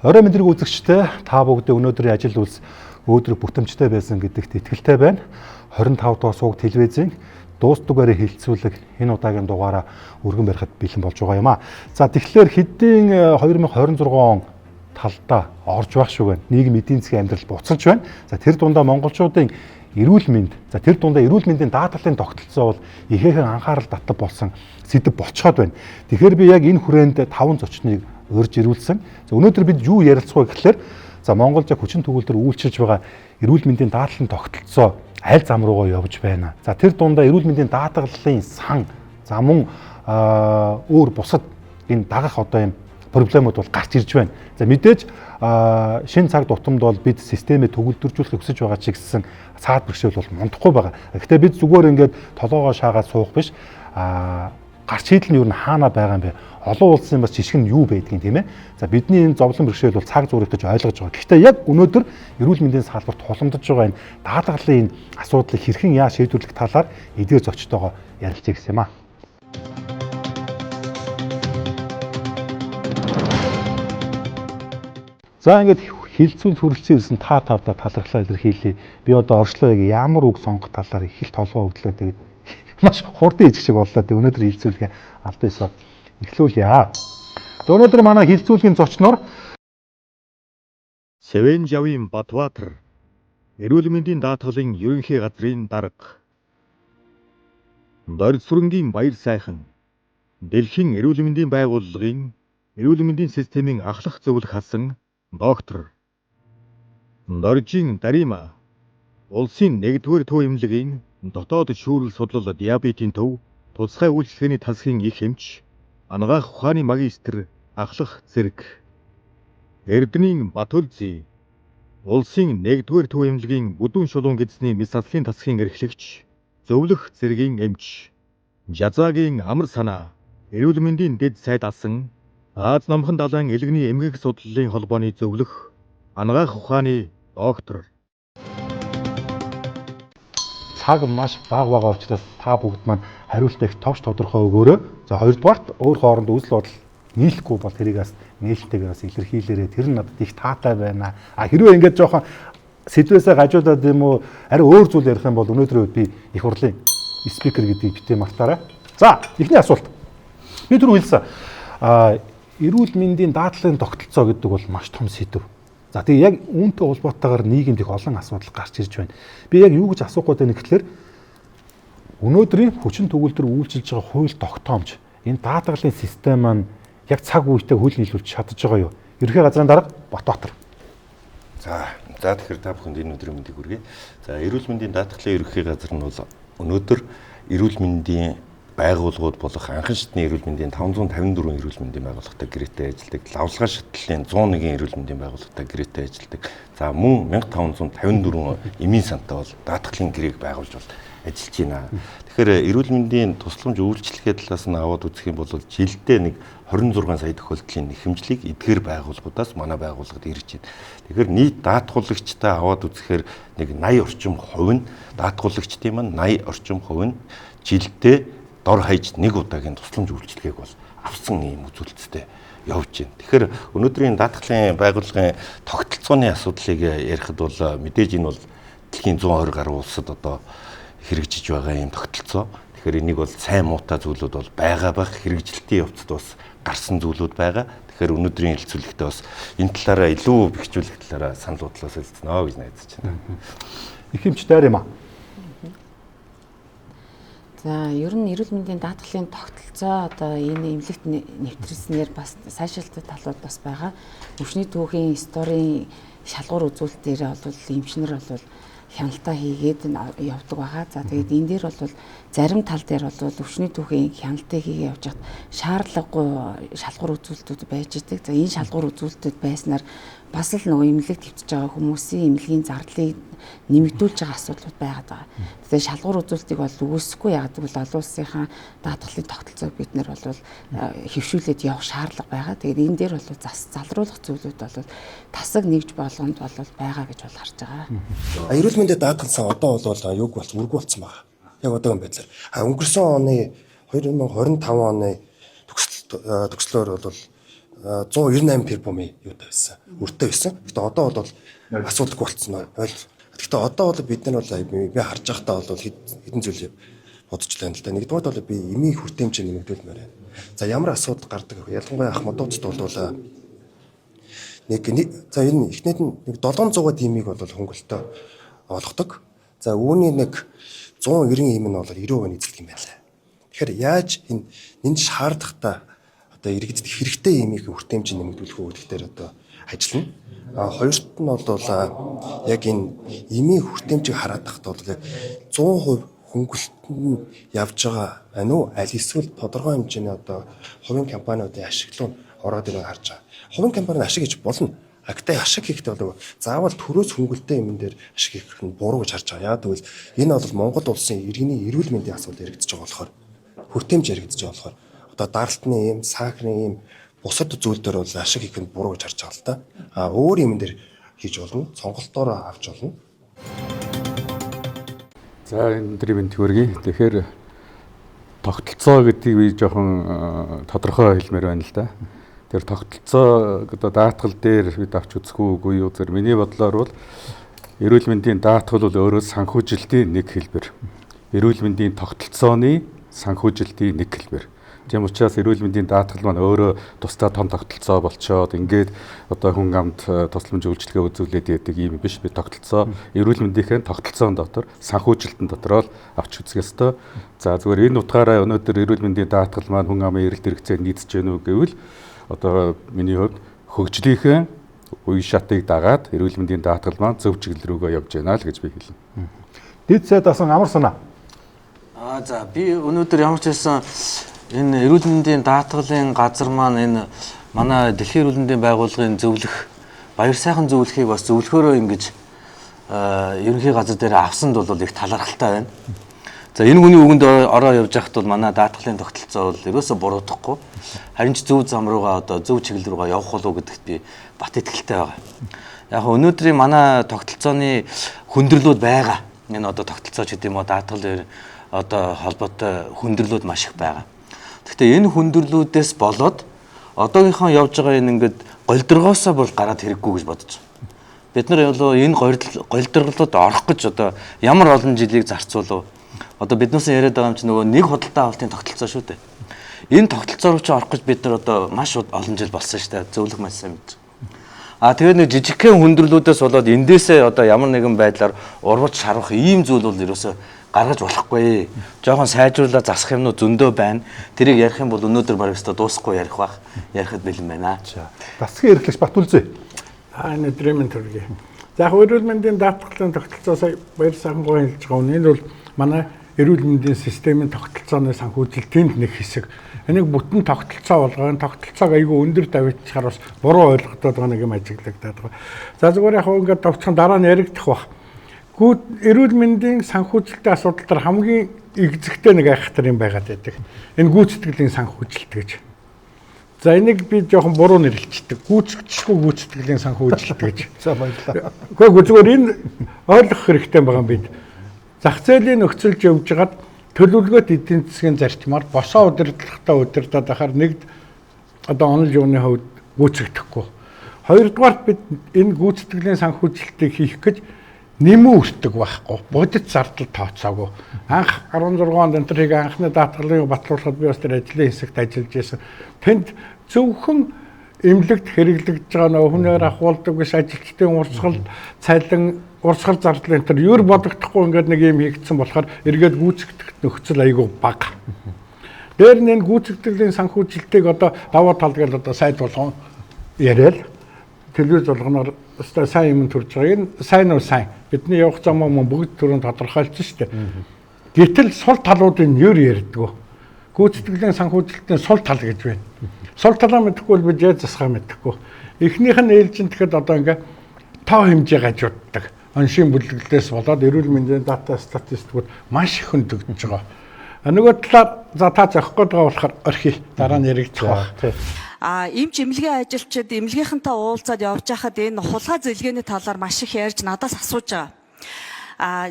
Орой мэдрэг үзэгчтэй та бүгдээ өнөөдрийн ажил үйлс өөдрөг бүтэмжтэй байсан гэдэгт итгэлтэй байна. 25 дугаар сууг телевизийн дуустугаарыг хилцүүлэг энэ удаагийн дугаараа өргөн барихад бэлэн болж байгаа юм аа. За тэгэхээр хэдийн 2026 он талдаа орж байх шүү байна. Нийгэм эдийн засгийн амьдрал буцалж байна. За тэр дундаа монголчуудын эрүүл мэнд, за тэр дундаа эрүүл мэндийн даатгалын тогтолцоо бол ихээхэн анхаарал татав болсон сэдэв болцоод байна. Тэгэхээр би яг энэ хүрээнд 5 зочныг урьж ирүүлсэн. За өнөөдөр бид юу ярилцах вэ гэхээр за Монголд яг хүчин төгөлдөр үйлчилж байгаа эрүүл мэндийн даатгалын тогтолцоо аль зам руугаа явж байна. За тэр дундаа эрүүл мэндийн даатгалын сан, за мөн өөр бусад энэ дагах одоо юм проблемууд бол гарч ирж байна. За мэдээж шинэ цаг тутамд бол бид системээ төгөлдржүүлэх өсөж байгаа ч гэсэн цаад бэрхшээл бол мундахгүй байгаа. Гэхдээ бид зүгээр ингээд толоогоо шаагаад суух биш. Гарч хийдэл нь юу н хаана байгаа юм бэ? Олон улсын бас жишг нь юу байдгийг тийм ээ. За бидний энэ зовлон бэрхшээл бол цаг зурагтаж ойлгож байгаа. Гэхдээ яг өнөөдөр эрүүл мэндийн салбарт хуламдаж байгаа энэ даатгалын асуудлыг хэрхэн яаж шийдвэрлэх талаар эдгээр зочтойгоо ярилцъя гэсэн юм аа. За ингээд хилцүүл хүрэлцэн ирсэн та тавдаа талархлаа илэрхийлье. Би одоо оршлоо яг ямар үг сонгох талаар их л толгой өгдлөө. Тэгээд маш хурдан ижиг шиг боллоо. Өнөөдөр хилцүүлгээ албан ёсоор эхлүүлье. За өнөөдөр манай хилцүүлгийн зочноор Сэвэнжавын Батбаатар эрүүл мэндийн даатгалын ерөнхий газрын дарга, Дорж сүрэнгийн баяр сайхан Дэлхийн эрүүл мэндийн байгууллагын эрүүл мэндийн системийн ахлах зөвлөх хасан доктор, Доржийн Дарима улсын 1-р төв эмнэлгийн дотоод шүүрэл судлал диабетийн төв тусгай үйлчлэгээний тасгийн их эмч, анагаах ухааны магистр ахлах зэрэг, Эрдэнийн Батүлзий улсын 1-р төв эмнэлгийн бүдүүн шулуун гэдэсний мэс задлын тасгийн эрхлэгч, зөвлөх зэргийн эмч, Жазаагийн амар санаа эрүүл мэндийн дэд сайд асан Аз намхан далайн элгэний эмгэг судлалын холбооны зөвлөх, анагаах ухааны доктор. Цаг маш бага байгаа учраас та бүгд маань хариултаа их товч тодорхой өгөөрэй. За хоёрдугаарт өөр хооронд үзэл бодол нийлэхгүй бол тэрийг бас нээлттэйгээр бас илэрхийлээрэй. Тэр нь надад их таатай байна. Хэрвээ ингэж жоохон сэдвээсээ гажуудаад юм уу арай өөр зүйл ярих юм бол өнөөдрөө би их хурлын спикер гэдгийг битээ мартаарай. За эхний асуулт. Би түрүү хэлсэн. Эрүүл мэндийн даатгалын тогтолцоо гэдэг бол маш том сэдв. За тэгээ яг үүнтэй холбоотойгоор нийгэмд их олон асуудал гарч ирж байна. Би яг юу гэж асуух гээд байна гэхээр өнөөдрийн хүчин төгөлдөр үйлчилж байгаа хууль тогтоомж энэ даатгалын систем маань яг цаг үетэй хөл нийлүүлж чадж байгаа юу? Ерөнхий газрын дарга Батбаатар. За тэгэхээр та бүхэнд энэ өдрийн мэндийг хүргэе. За эрүүл мэндийн даатгалын ерөнхий газар нь бол өнөөдөр эрүүл мэндийн байгууллагууд болох анхан шатны эрүүл мэндийн 554 эрүүл мэндийн байгууллагатай гэрээтэй ажилладаг, лавлгаа шатлалын 101 эрүүл мэндийн байгууллагатай гэрээтэй ажилладаг. За мөн 1554 эмийн сантай бол даатгалын гэрээг байгуулж бол ажиллаж байна. Тэгэхээр эрүүл мэндийн тусламж үйлчилгээ талаас нь аваад үзэх юм бол жилдээ нэг 26 сая тохиолдлын нэхэмжлийг эдгээр байгууллагуудаас манай байгууллагад ирж байна. Тэгэхээр нийт даатгуулагчтай аваад үзэхээр нэг 80 орчим хувь нь даатгуулагчдын маань 80 орчим хувь нь жилдээ дор хаяж нэг удаагийн тусламж үйлчилгээг бол авсан ийм үзүүлэлттэй явж байна. Тэгэхээр өнөөдрийн даатгалын байгууллагын тогтолцооны асуудлыг ярихад бол мэдээж энэ бол дэлхийн 120 гаруй улсад одоо хэрэгжиж байгаа ийм тогтолцоо. Тэгэхээр энийг бол сайн муутай зүйлүүд бол байгаа байх, хэрэгжилтийн явцад бас гарсан зүйлүүд байгаа. Тэгэхээр өнөөдрийн хэлцүүлэгтээ бас энэ талаараа илүү бэхжүүлэх талаараа санал бодлоос хэлцэнэ гэж найдаж байна. Их эмч Дарима. За ер нь эрүүл мэндийн даатгалын тогтолцоо одоо энэ эмнэлэгт нэвтрүүлснээр бас сайшаалттай талууд бас байгаа. Өвчний түүхийн историйн шалгуур үзүүлэлтээр бол эмчнэр бол хяналтаа хийгээд явдаг байгаа. За тэгээд энэ дээр бол зарим тал дээр бол өвчний түүхийн хяналтыг хийгээ явж хад шаардлагагүй шалгуур үзүүлэлтүүд байж идэг. За энэ шалгуур үзүүлэлтүүд байснаар бас л нөгөө эмнэлэг төвтөж байгаа хүмүүсийн эмнэлгийн зарлыг нэмэгдүүлж байгаа асуудлууд байгаад байгаа. Тэгэхээр шалгуур үзүүлэлтийг бол үүсэхгүй яагаад гэвэл олон улсынхаа даатгалын тогтолцоог бид нэр бол хэвшүүлээд явах шаардлага байгаа. Тэгээд энэ дээр бол залруулах зүйлүүд бол тасаг нэгж болгонд бол байгаа гэж бол харж байгаа. Эрүүл мэндийн даатгалсан одоо бол юг болж үрг болсон байгаа. Яг одоогийн байдлаар. Өнгөрсөн оны 2025 оны төгслөөр бол 198 тэрбумын юутай байсан. Үртэй байсан. Гэтэ одоо бол асуудалгүй болцсон ойл. Гэтэ одоо бол бид нар бол би харж байхдаа бол хэдэн зүйл бодож байна л да. Нэгдүгээр бол би эмийн хүртээмж нэмэгдүүлмээр байна. За ямар асуудал гардаг вэ? Ялангуяа ах модуудад бол за энэ эхнээд нэг 700-аад имийг бол хөнгөлтөө олгодог. За үүний нэг 190 им нь бол 90% эзэлдэг юм байна. Тэгэхээр яаж энд шаардлагатай одоо иргэдэд хэрэгтэй имийг хүртээмж нэмэгдүүлэх үү гэдгээр одоо ажиллана. Хоёрт нь бол яг энэ имийн хүртээмжийг хараад тахад бол яг 100% хөнгөлтөнд явж байгаа байна уу? Аль эсвэл тодорхой хэмжээний одоо хувийн компаниудын ашиг руу ороод ирээ харж байгаа. Хувийн компанийн ашиг гэж болно. Агтай ашиг хийхдээ бол заавал төрөөс хөнгөлтэй юм дээр ашиг хийх нь буруу гэж харж байгаа. Яг тэгвэл энэ бол Монгол улсын иргэний эрүүл мэндийн асуудал яригдж байгаа болохоор хүртээмж яригдж байгаа болохоор одоо даралтны юм, сахарын юм бусад зүйл дээр бол ашиг хийх нь буруу гэж харж байгаа л та. Өөр юм дээр хийж болно. Сонголтоороо авч болно. За энэ өдрийн төгөргий. Тэгэхээр тогтолцоо гэдгийг би жоохон тодорхой хэлмээр байна л да. Тэр тогтолцоо одоо даатгал дээр бид авч үзэх үгүй юу зэрэг миний бодлоор бол эрүүл мэндийн даатгал бол өөрөө санхүүжилтийн нэг хэлбэр. Эрүүл мэндийн тогтолцооны санхүүжилтийн нэг хэлбэр. Тийм учраас эрүүл мэндийн даатгал маань өөрөө тусдаа том тогтолцоо болчоод ингээд одоо хүн амд тусламж үйлчилгээ үзүүлээд яадаг юм биш. Би тогтолцоо эрүүл мэндийнхээ тогтолцоон дотор санхүүжилтэн дотор л авч үзэх ёстой. За зүгээр энэ утгаараа өнөөдөр эрүүл мэндийн даатгал маань хүн амын эрэлт хэрэгцээнд нийцэж гэнэ үү гэвэл одоо миний хувьд хөгжлийнхээ үе шатыг дагаад эрүүл мэндийн даатгал маань зөв чиглэл рүүгээ явж байна л гэж би хэлнэ. Дэд сайд асан амар санаа. За би өнөөдөр ямар ч хэлсэн энэ эрүүл мэндийн даатгалын газар маань энэ манай Дэлхийн эрүүл мэндийн байгууллагын зөвлөх баяр сайхан зөвлөхийг бас зөвлөхөөрөө ингэж ерөнхий газар дээр авсанд бол их талархалтай байна. За энэ хүний үгэнд ороо явж байхад бол манай даатгалын тогтолцоо бол ерөөсө буруудахгүй. Харин ч зөв зам руугаа одоо зөв чиглэл рүүгээ явах болов гэдэгт би бат итгэлтэй байгаа. Яг өнөөдрийн манай тогтолцооны хүндрэлүүд байгаа. Энэ одоо тогтолцоо ч гэдэм үү даатгал одоо холбоотой хүндрэлүүд маш их байгаа. Гэхдээ энэ хүндрэлүүдээс болоод одоогийнхоо явж байгаа энэ ингээд голдрогоосоо бол гараад хэрэггүй гэж бодож байна. Бид нар бол энэ голдролоод орох гэж одоо ямар олон жилийг зарцуулав. Одоо биднээс яриад байгаа юм чи нөгөө нэг худалдаа авалтын тогтолцоо шүү дээ. Энэ тогтолцоо руу ч орох гэж бид нар одоо маш олон жил болсон шүү дээ. Зөвлөх маш сайн мэд. Тэгээд нэг жижигхэн хүндрэлүүдээс болоод эндээсээ одоо ямар нэгэн байдлаар урвж шарвах ийм зүйл бол ерөөсөө гаргаж болохгүй. Жохон сайжруулаад засах юмнууд зөндөө байна. Тэрийг ярих юм бол өнөөдөр бараг өстө дуусахгүй ярих бах. Ярихад бэлэн байна. Засгийн эрхлэгч Батүлзээ. Энэ өдрийн төргий. За эрүүл мэндийн даатгалын тогтолцоо сая баяр сайхан гоё хэлж байгаа нь энэ бол манай эрүүл мэндийн системийн тогтолцооны санхүүжилтийн нэг хэсэг. Энийг бүтэн тогтолцоо болгоно. Тогтолцоог айгүй өндөр тавьчихаар бас буруу ойлголтод байгаа нэг юм ажиглагдаад байгаа. За зүгээр яг ингээд товчхон дараа нь яригдах бах. Эрүүл мэндийн санхүүжилтийн асуудал төр хамгийн игзэгтэй нэг айхтар юм байгаад байдаг. Энэ гүйцэтгэлийн санхүүжилт гэж. За энийг би жоохон буруу нэрлэлцдэг. Гүйцэтгэхгүй гүйцэтгэлийн санхүүжилт гэж. За баярлалаа. Гэхдээ зүгээр энэ ойлгох хэрэгтэй байгаа юм бид. Зах зээлийн нөхцөлж явж хагаад төлөвлөгөөт эдийн засгийн зарчмаар босоо удирдлагатай удирдах байхаар нэгд одоо онол юуны хувьд гүйцэгдэхгүй. Хоёрдугаарт бид энэ гүйцэтгэлийн санхүүжилтийг хийх гэж нэмүү өртөг байхгүй. Бодит зардал тооцоогүй. Анх 16 онд энэ төрлийн анхны даатгалыг батлуулахад би бас тэр ажлын хэсэгт ажиллаж байсан. Тэнд зөвхөн эмнэлэгт хэрэглэгдэж байгаа нөө хүнээр ахуулдаг биш ажилчдын урсгал, цалин, урсгал зардал энэ төр ер бодогдохгүй ингээд нэг юм хийгдсэн болохоор эргээд гүйцэтгэх нөхцөл айгүй бага. Дээр нь энэ гүйцэтгэлийн санхүүжилтийг одоо даваа талгээл одоо сайд болгон яриад телевиз болгоноор өстой сайн юм төрж байгаа. Энэ сайн уу сайн. Бидний явах замаа мөн бүгд түрүүнд тодорхойлсон шүү дээ. Гэтэл сул талуудын ер ярьдгүү. Гүйцэтгэлийн санхүүжилтийн сул тал гэж байна. Сул талаа мэдэхгүй бол бид яаж засгаа мэдэхгүй. Эхнийх нь ээлжин тэгэхэд одоо ингээ тоо хэмжээ гажууддаг. Оншийн бүлэглэлээс болоод эрүүл мэндийн дата статистикууд маш их хөндөгдөж байгаа. Нөгөө талаар за та зохих гээд байгаа болохоор орхи дараа нь яригдчих баг. Эмч эмнэлгийн ажилчид эмнэлгийнхэнтэй уулзаад явж байхад энэ хулгай зөвлөгөөний талаар маш их ярьж надаас асууж байгаа.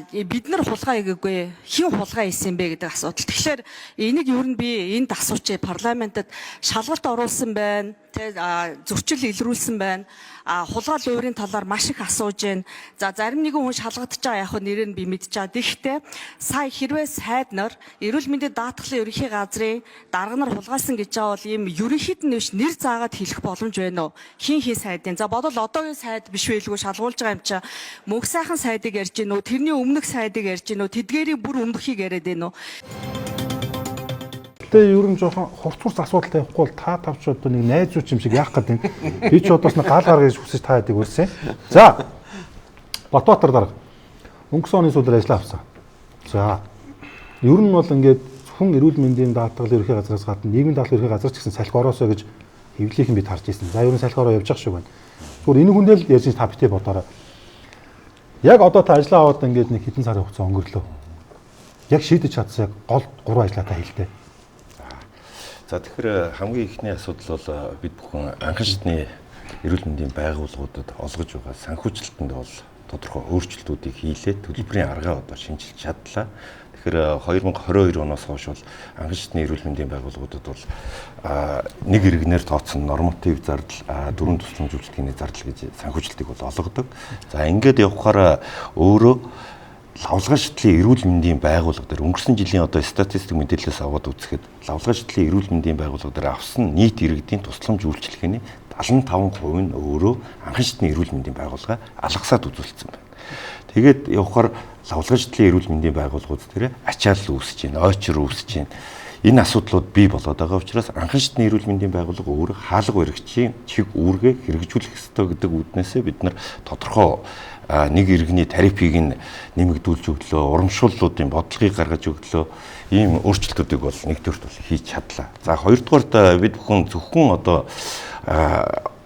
Бид нар хулгай хийгээгүй, хэн хулгай хийсэн бэ гэдэг асуудал. Тэгэхээр энийг юу нь би энд асуучээ парламентод шалгалт оруулсан байна. зөрчил илрүүлсэн байна. Хулгай уурын талаар маш их асууж байна. За зарим нэгэн хүн шалгагдаж байгаа яг нэрийг би мэдчихэж байгаа. Тэгэхдээ сая хэрвээ сайд нар эрүүл мэндийн даатгалын ерөнхий газрын дарга нар хулгайсан гэж байгаа бол ийм ерөнхийд нь биш нэр заагаад хэлэх боломж байна уу? Хин сайдын. За бодвол одоогийн сайд биш байлгүй шалгуулж байгаа юм чи мөнх сайхан сайдыг ярьж гин үү? Тэрний өмнөх сайдыг ярьж гин үү? Тэдгээрийг бүр өмнөхийг яриад байна уу? Тэгээ ер нь жоохон хувцас асуудал тавихгүй бол та тавч одоо нэг найзууч юм шиг яах гээд байна. Би ч одоос нь гал гаргаж хүсэж та ядыг үлсэн. За. Батбаатар дарга. Өнгөрсөн оны сүүлээр ажиллаа авсан. За. Ер нь бол ингээд хүн эрүүл мэндийн даатгалын ерөнхий газраас гадна нийгмийн даатгалын ерөнхий газар ч гэсэн салхи ороосоо гэж хэвлийнхэн бид харж ирсэн. За ер нь салхи ороо явж байгаа шүү байна. Зүгээр энэ хүндэл ярьж та битээ бодоорой. Яг одоо та ажиллаа аваад ингээд нэг хэдэн сарын хугацаа өнгөрлөө. Яг шийдэж чадсан яг гол 3 ажлаа та хэлтэй. За тэгэхээр хамгийн ихний асуудал бол бид бүхэн анхан шатны эрүүл мэндийн байгууллагуудад олгож байгаа санхүүжилтэнд бол тодорхой өөрчлөлтүүдийг хийлээ. Төлбөрийн аргаа одоо шинжилж чадлаа. Тэгэхээр 2022 оноос хойш бол анхан шатны эрүүл мэндийн байгууллагуудад бол нэг иргэнээр тооцсон норматив зардал, дөрвөн тусламж үйлчилгээний зардал гэж санхүүжилтийг бол олгодог. За ингээд явхаараа өөрөө лавлгай шатлын эрүүл мэндийн байгууллага дээр өнгөрсөн жилийн одоо статистик мэдээлэлээс аваад үзэхэд лавлгай шатлын эрүүл мэндийн байгууллага дээр авсан нийт иргэдийн тусламж үйлчилгээний 75% нь өөрөө анхан шатны эрүүл мэндийн байгууллага алгасаад үзүүлсэн байна. Тэгээд явахаар лавлгай шатлын эрүүл мэндийн байгууллагууд дээр ачаалал үүсэж байна, ойчир үүсэж байна. Энэ асуудлууд бий болоод байгаа учраас анхан шатны эрүүл мэндийн байгууллага өөрөө хаалга баригчийн чиг үүргээ хэрэгжүүлэх ёстой гэдэг үүднээсээ бид нар тодорхой нэг иргэний тарифыг нь нэмэгдүүлж өглөө, урамшууллуудын бодлогыг гаргаж өглөө, ийм өөрчлөлтүүдийг бол нэгдүгээрт бол хийж чадлаа. За хоёрдугаарт бид бүхэн зөвхөн одоо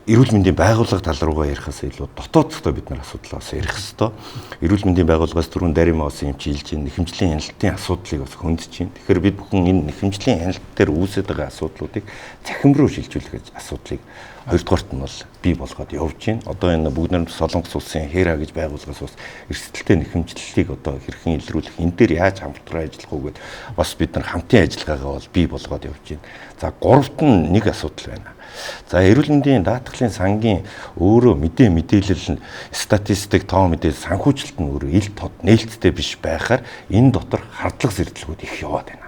эрүүл мэндийн байгууллага тал руугаа ярихаас илүү дотооддоо бид нар асуудлаас ярих ёстой. Эрүүл мэндийн байгууллагаас түрүүн Дарим Оосын эмчилж, нэхэмжлийн хяналтын асуудлыг бас хөндөж байна. Тэгэхээр бид бүхэн энэ нэхэмжлийн хяналт дээр үүсэж байгаа асуудлуудыг цахим руу шилжүүлэх асуудлыг хоёрдугаарт нь бол бий болгоод явж байна. Одоо энэ бүгд найрамд Солонгос улсын HERA гэж байгууллагаас бас эрсдэлтэй нэхэмжлэлийг одоо хэрхэн илрүүлэх, энэ дээр яаж хамтран ажиллах уу гэд бас бид нар хамтын ажиллагаагаа бол бий болгоод явж байна. За гуравт нь нэг асуудал байна. За эрүүл мэндийн даатгалын сангийн өөрөө мэдээлэл нь статистик тоо мэдээлэл санхүүжилт нь өөрөө ил тод нээлттэй биш байхаар энэ дотор хардлага сэрдэлгүүд их яваад байна.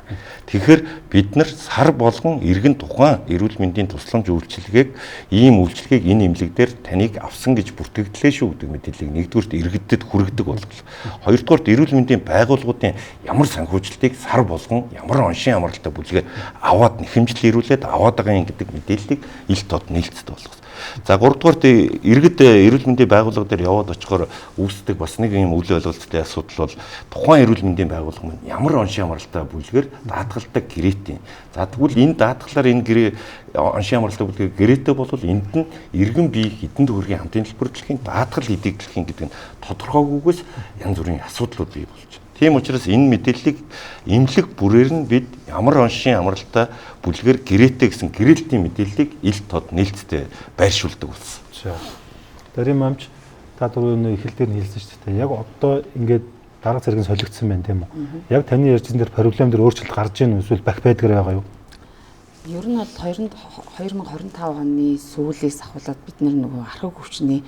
Тэгэхээр бид нар сар болгон иргэн тухайн эрүүл мэндийн тусламж үйлчилгээг ийм үйлчилгээг энэ эмнэлэг дээр таныг авсан гэж бүртгэгдлээ шүү гэдэг мэдээллийг нэгдүгürt иргэдэд хүргэдэг болов. Хоёрдугаарт эрүүл мэндийн байгууллагуудын ямар санхүүжилтийг сар болгон ямар оншин амралтай бүлгээр аваад нэхэмжил ирүүлээд аваад байгаа юм гэдэг мэдээллийг ил тод нээлттэй болгох. За гуравдугаарт иргэд эрүүл мэндийн байгууллага дээр яваад очихоор үүсдэг бас нэг юм үйл ойлголттой асуудал бол тухайн эрүүл мэндийн байгууллага маань ямар оншин амралтай бүлгээр даатгалдаг гэрээтэй. За тэгвэл энэ даатгалаар энэ гэрээ оншин амралтай бүлгээр гэрээтэй болвол энд нь иргэн бие хэдэн төгрөгийн хамтын төлбөрчлөхийн даатгал хийдэгдлэхийн гэдэг нь тодорхойгүйгээс янз бүрийн асуудлууд бий болж байна. Тийм учраас энэ мэдээллийг эмнэлэг бүрээр нь бид ямар оншин амралтай бүлгээр гэрээтэй гэсэн гэрээлтийн мэдээллийг ил тод нээлттэй байршуулдаг болсон. За. Дарим амч та түрүүний эхэл дээр нь хэлсэн шүү дээ. Яг одоо ингээд дарга зэрэг нь солигдсон байна тийм үү? Яг таны ярьсан дээр проблем дээр өөрчлөлт гарч ийн эсвэл бах байдгаар байгаа юу? Ер нь бол 2025 оны сүүлээс ахуулаад бид нөгөө архаг хүчний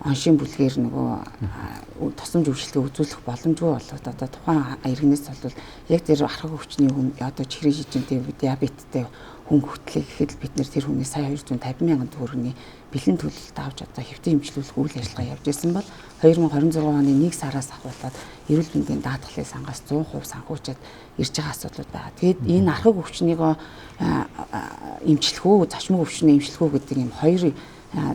оншин бүлгээр нөгөө тусламж үйлчилгээ үзүүлэх боломжгүй болоод одоо тухайн иргэнээс бол яг тэр архаг хүчний хүн одоо чихрийн шижинтэй диабеттэй хүн хөтлөе гэхэд бид нэр тэр хүний сая 250 мянган төгрөгийн бэлэн төлөлт авч одоо хэвтэн эмчилүүлэх үйл ажиллагаа явж ирсэн бол 2026 оны 1 сараас ахуулаад эрүүл мэндийн даатгалын сангаас 100% санхүүчээд ирж байгаа асуудлууд байгаа. Тэгээд энэ архаг өвчнийг эмчлэх үү, зочмог өвчнийг эмчлэх үү гэдэг юм хоёр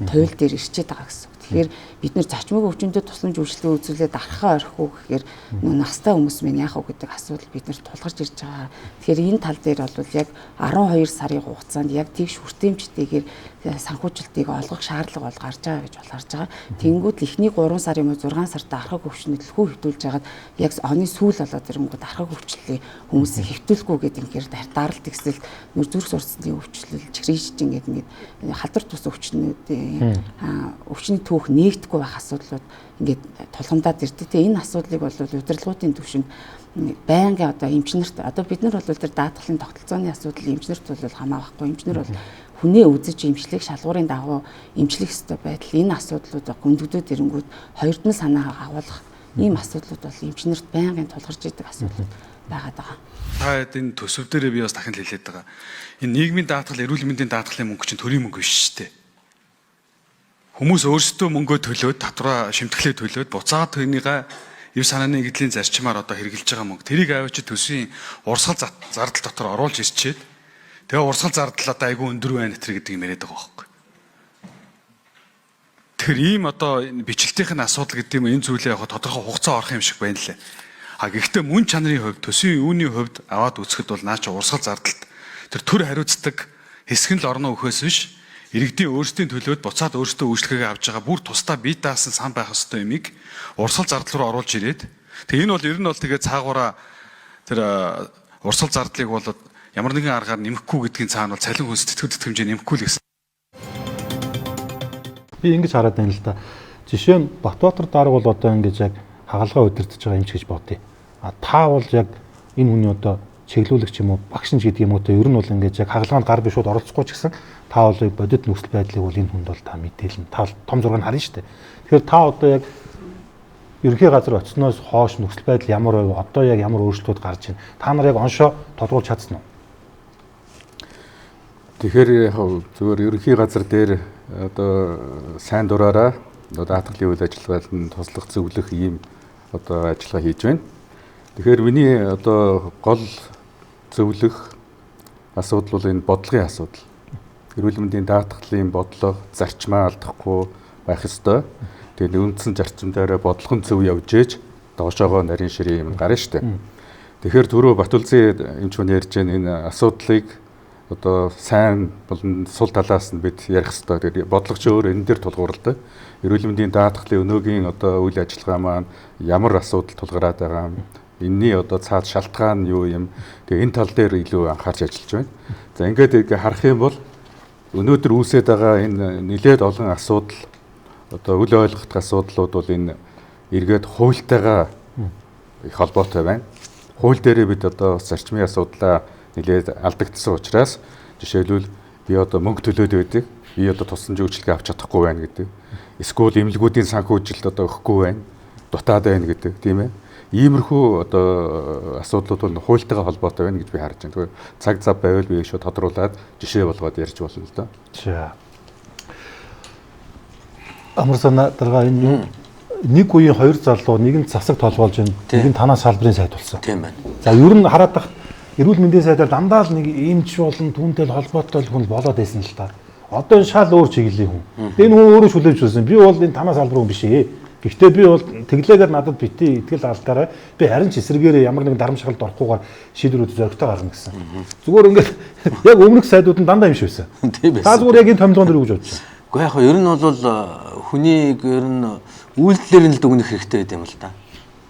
туйл дээр ирчээд байгаа гэсэн. Тэгэхээр бид нэр зочмог өвчнөд тусламж үйлчлэгээ үзүүлээд архаа орхих уу гэхээр настай хүмүүс минь яах вэ гэдэг асуудал бид нэр тулгарч ирж байгаа. Тэгэхээр энэ тал дээр бол яг 12 сарын хугацаанд яг тэгш хүртээмжтэйгээр санхүүжилтийг олгох шаардлага бол гарч байгаа гэж харж байгаа. Тэнгүүд эхний 3 сарын 6 сард архаг өвчнөд төлхөө хэвтүүлж хагаад яг оны сүүл болоод ирэнгүүт архаг өвчлөлийг хүмүүсийг хэвтүүлэхгүй гэдэг ингээд даралт ихсэл нүр зүрх сурцны өвчлөл, чихрийн шижин гэдэг ингээд халдвар тус өвчнүүдийн өвчний түүх нээгдэхгүй байх асуудлууд ингээд тулгамдаад ирдэг. Тэгээ энэ асуудлыг бол удирдлагуудын түвшинд байнгын одоо эмчнэрт одоо бид нар бол тэр даатгалын тогтолцооны асуудал эмчнэрт бол хамаа байхгүй. Эмчнэр бол хүнээ үзэж эмчлэх шалгуурын дагуу эмчлэх ёстой байдал энэ асуудлууд гүндгдүүд ирэнгүүт хоёрд нь санаагаа агуулгах ийм асуудлууд бол эмчнэрт байнгын тулгарч идэг асуудлууд байгаад байгаа. Та энэ төсөв дээрээ би бас дахин хэлээд байгаа. Энэ нийгмийн даатгал, эрүүл мэндийн даатгалын мөнгө чинь төрийн мөнгө биш шүү дээ. Хүмүүс өөрсдөө мөнгөө төлөөд, татвараа шимтгэлээ төлөөд, буцаад тэрнийгээ ив санааны нэгдлийн зарчмаар одоо хэрэгжилж байгаа мөнгө. Тэрийг аваач төсвийн урсгал зардал дотор оруулж ирчээд тэгээ урсгал зардал одоо айгүй өндөр байна гэдэг юм яриад байгаа байхгүй. Тэр ийм одоо бичлэлтийн асуудал гэдэг юм энэ зүйлээ яг тодорхой хугацаа орох юм шиг байна лээ. Гэхдээ мөн чанарын хувьд төсвийн үүний хувьд аваад үзэхэд бол наача урсгал зардалт тэр төр хариуцдаг хэсэг нь л орно өхөөс биш иргэдийн өөрсдийн төлөөд буцаад өөрсдөө үйлчлэгээ авч байгаа бүр тусдаа бие даасан сан байх ёстой юмыг урсгал зардал руу оруулж ирээд тэгээ энэ бол ер нь бол тэгээ цаагаараа тэр урсгал зардлыг бол ямар нэгэн аргаар нэмэхгүй гэдгийн цаана бол цалин хүнс тэтгэл тэтгэмжээ нэмэхгүй л гэсэн. Би ингэж хараад байна л да. Жишээ нь Батбаатар дарга бол одоо ингэж яг хагалгаа удирдах байгаа эмч гэж бодъё. Та бол яг энэ хүний одоо чиглүүлэгч юм уу, багш нь гэдэг юм уу те ер нь бол ингэж яг хагалгаанд гар биш шууд оролцохгүй ч гэсэн та бол бодит нөхцөл байдлыг бол энэ хүнд бол та мэдээлнэ. Та том зураг нь харна шүү дээ. Тэгэхээр та одоо яг ерөнхий газар очсноос хойш нөхцөл байдал ямар вэ? Одоо яг ямар өөрчлөлтүүд гарч байна? Та нар яг оншоо тодруулж чадсан уу? Тэгэхээр яг зөвхөн ерөнхий газар дээр одоо сайн дураараа одоо даатгалын үйл ажиллагаанд нь туслах зөвлөх ийм одоо ажиллагаа хийж байна. Тэгэхээр миний одоо гол зөвлөх асуудал бол энэ бодлогын асуудал. Эрүүл мэндийн даатгалын бодлого зарчмаа алдахгүй байх ёстой. Тэгээд үндсэн зарчимдаараа бодлогын зөв явж ээж доошоогоо нарийн ширээ юм гарна штэ. Тэгэхээр түрүү Батүлзийн эмч хүн ярьж байгаа энэ асуудлыг одоо сайн болон сул талаас нь бид ярих ёстой. Тэгээд бодлогч өөр энэ дээр тулгуурлаа. Эрүүл мэндийн даатгалын өнөөгийн одоо үйл ажиллагаа маань ямар асуудал тулгараад байгаа юм. Энэний одоо цаад шалтгаан нь юу юм. Тэгээ энэ тал дээр илүү анхаарч ажиллаж байна. За ингээд харах юм бол өнөөдөр үүсээд байгаа энэ нэлээд олон асуудал одоо үл ойлгох асуудлууд бол энэ эргээд хуультайгаа их холбоотой байна. Хууль дээрээ бид одоо зарчмын асуудлаа нэлээд алдагдсан учраас жишээлбэл би одоо мөнгө төлөөд байдаг. Би одоо тусламж үйлчилгээ авч чадахгүй байна гэдэг. Эсвэл эмнэлгүүдийн санхүүжилт одоо өгөхгүй байна. Дутаад байна гэдэг тийм ээ. Иймэрхүү одоо асуудлууд бол хуультайгаа холбоотой байна гэж би харж байна. Тэгэхээр цаг зав байвал би шууд тодруулаад жишээ болгоод ярьж болно л доо. За. Амарсана дарга энэ нэг үеийн хоёр залуу нэг нь засаг толгоолж байна. Нэг нь танаа салбарын сайд болсон. Тийм байна. За ер нь хараад тахт эрүүл мэндийн сайдаар дандаа л нэг эмч болон түүнтэй холбоотой хүн болоод байсан л та. Одоо энэ шал өөр чиглэлийн хүн. Энэ хүн өөрөө шүлээж үзсэн. Би бол энэ танаа салбар хүн биш ээ. Гэхдээ би бол тэглээгээр надад бити итгэл алдаарай. Би харин ч эсрэгээрээ ямар нэгэн дарамшгалд орохгүйгээр шийдвэрүүд зөрөгтэй гарна гэсэн. Зүгээр ингээд яг өмнөх сайдууд нь дандаа юм шиг байсан. Тийм байсан. Та зүгээр яг энэ томилгоон дээр үгж бодчих. Гэхдээ яг ер нь бол хүнийг ер нь үйлдэлээр нь л дүгнэх хэрэгтэй байт юм л да.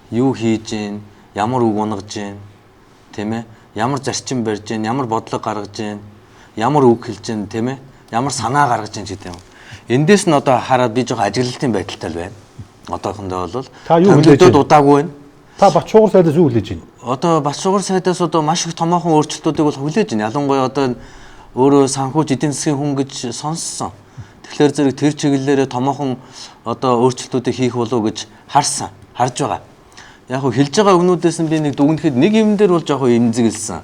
Юу хийж гин, ямар үг унгаж гин, тийм ээ? Ямар зарчим барьж гин, ямар бодлого гаргаж гин, ямар үг хэлж гин, тийм ээ? Ямар санаа гаргаж гин гэдэг юм. Эндээс нь одоо хараад би жоохон ажиглалтын байдалтай л байна. Одоохондоо бол томилогдод удаагүй байна. Та Батшуугар сайдаас юу хүлээж байна? Одоо Батшуугар сайдаас одоо маш их томоохон өөрчлөлтүүдийг бол хүлээж байна. Ялангуяа одоо өөрөө санхүүж эдийн засгийн хүн гэж сонссон. Тэгэхээр зэрэг тэр чиглэлээр томоохон одоо өөрчлөлтүүдийг хийх болов гэж харж байгаа. Яг хөө хэлж байгаа өгнүүдээс нь би нэг дүгнэхэд нэг юм дээр бол жоохон эмзэглсэн.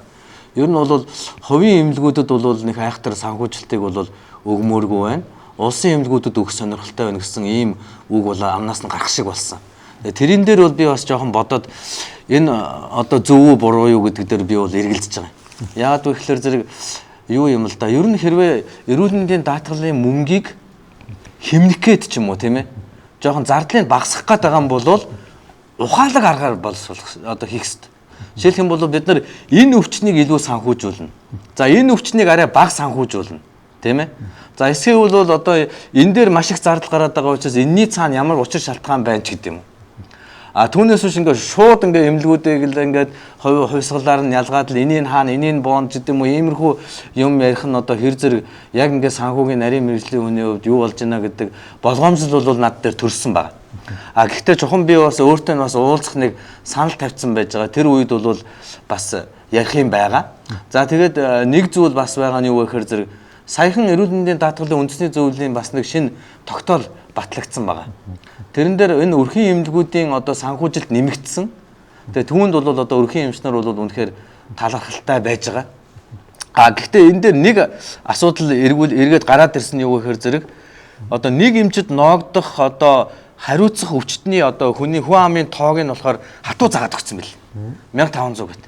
Ер нь бол хувийн эмнэлгүүдэд бол нэг айхтар санхүүжилтийг бол өгмөөргүй байна. Улсын эмнэлгүүдэд өгөх сонирхолтой байна гэсэн ийм үг бол амнаас нь гарах шиг болсон. Тэрэн дээр бол би бас жоохон бодоод энэ одоо зөв үү буруу юу гэдэг дээр би бол эргэлзэж байгаа юм. Яагаад вэ гэхээр зэрэг юу юм л да. Ер нь хэрвээ эрүүл мэндийн даатгалын мөнгийг хэмнэх гээд ч юм уу тийм ээ. Жоохон зардлыг багасгах гээд байгаа юм бол ухаалаг аргаар одоо хийх хэрэгтэй. Жишээлх юм бол бид нар энэ өвчнийг илүү санхүүжүүлнэ. За энэ өвчнийг арай бага санхүүжүүлнэ. Тийм ээ. За эсвэл бол одоо энэ дээр маш их зардал гараад байгаа учраас энэний цаана ямар учир шалтгаан байна ч гэдэг юм. А түүнээс биш ингээд шууд ингээд эмнэлгүүдийг л ингээд хувьсгалаар нь ялгаад л энийг хаана энийг бонд гэдэг юм уу иймэрхүү юм ярих нь одоо хэр зэрэг яг ингээд санхүүгийн нарийн мэргэжлийн хүний хувьд юу болж байна гэдэг болгоомжл бол над дээр төрсөн байна. А гэхдээ чухам би бас өөртөө бас уулзах нэг санал тавьсан байж байгаа. Тэр үед бол бас ярих юм байгаа. За тэгээд нэг зүйл бас байгаа нь юу вэ гэхээр зэрэг саяхан эрүүл мэндийн даатгалын үндэсний зөвлөлийн бас нэг шинэ тогтоол батлагдсан байгаа. Тэрэн дээр энэ өрхийн эмнэлгүүдийн одоо санхүүжилт нэмэгдсэн. Тэгээ түүнд бол одоо өрхийн эмчнэр бол үнэхээр талархалтай байж байгаа. Гэхдээ энэ дээр нэг асуудал эргээд гараад ирсэн юу гэхээр зэрэг одоо нэг эмчэд ноогдох одоо хариуцах өвчтний одоо хүний хүн амын тоог нь болохоор хатуу заагаад өгсөн бэл. 1500 гэт.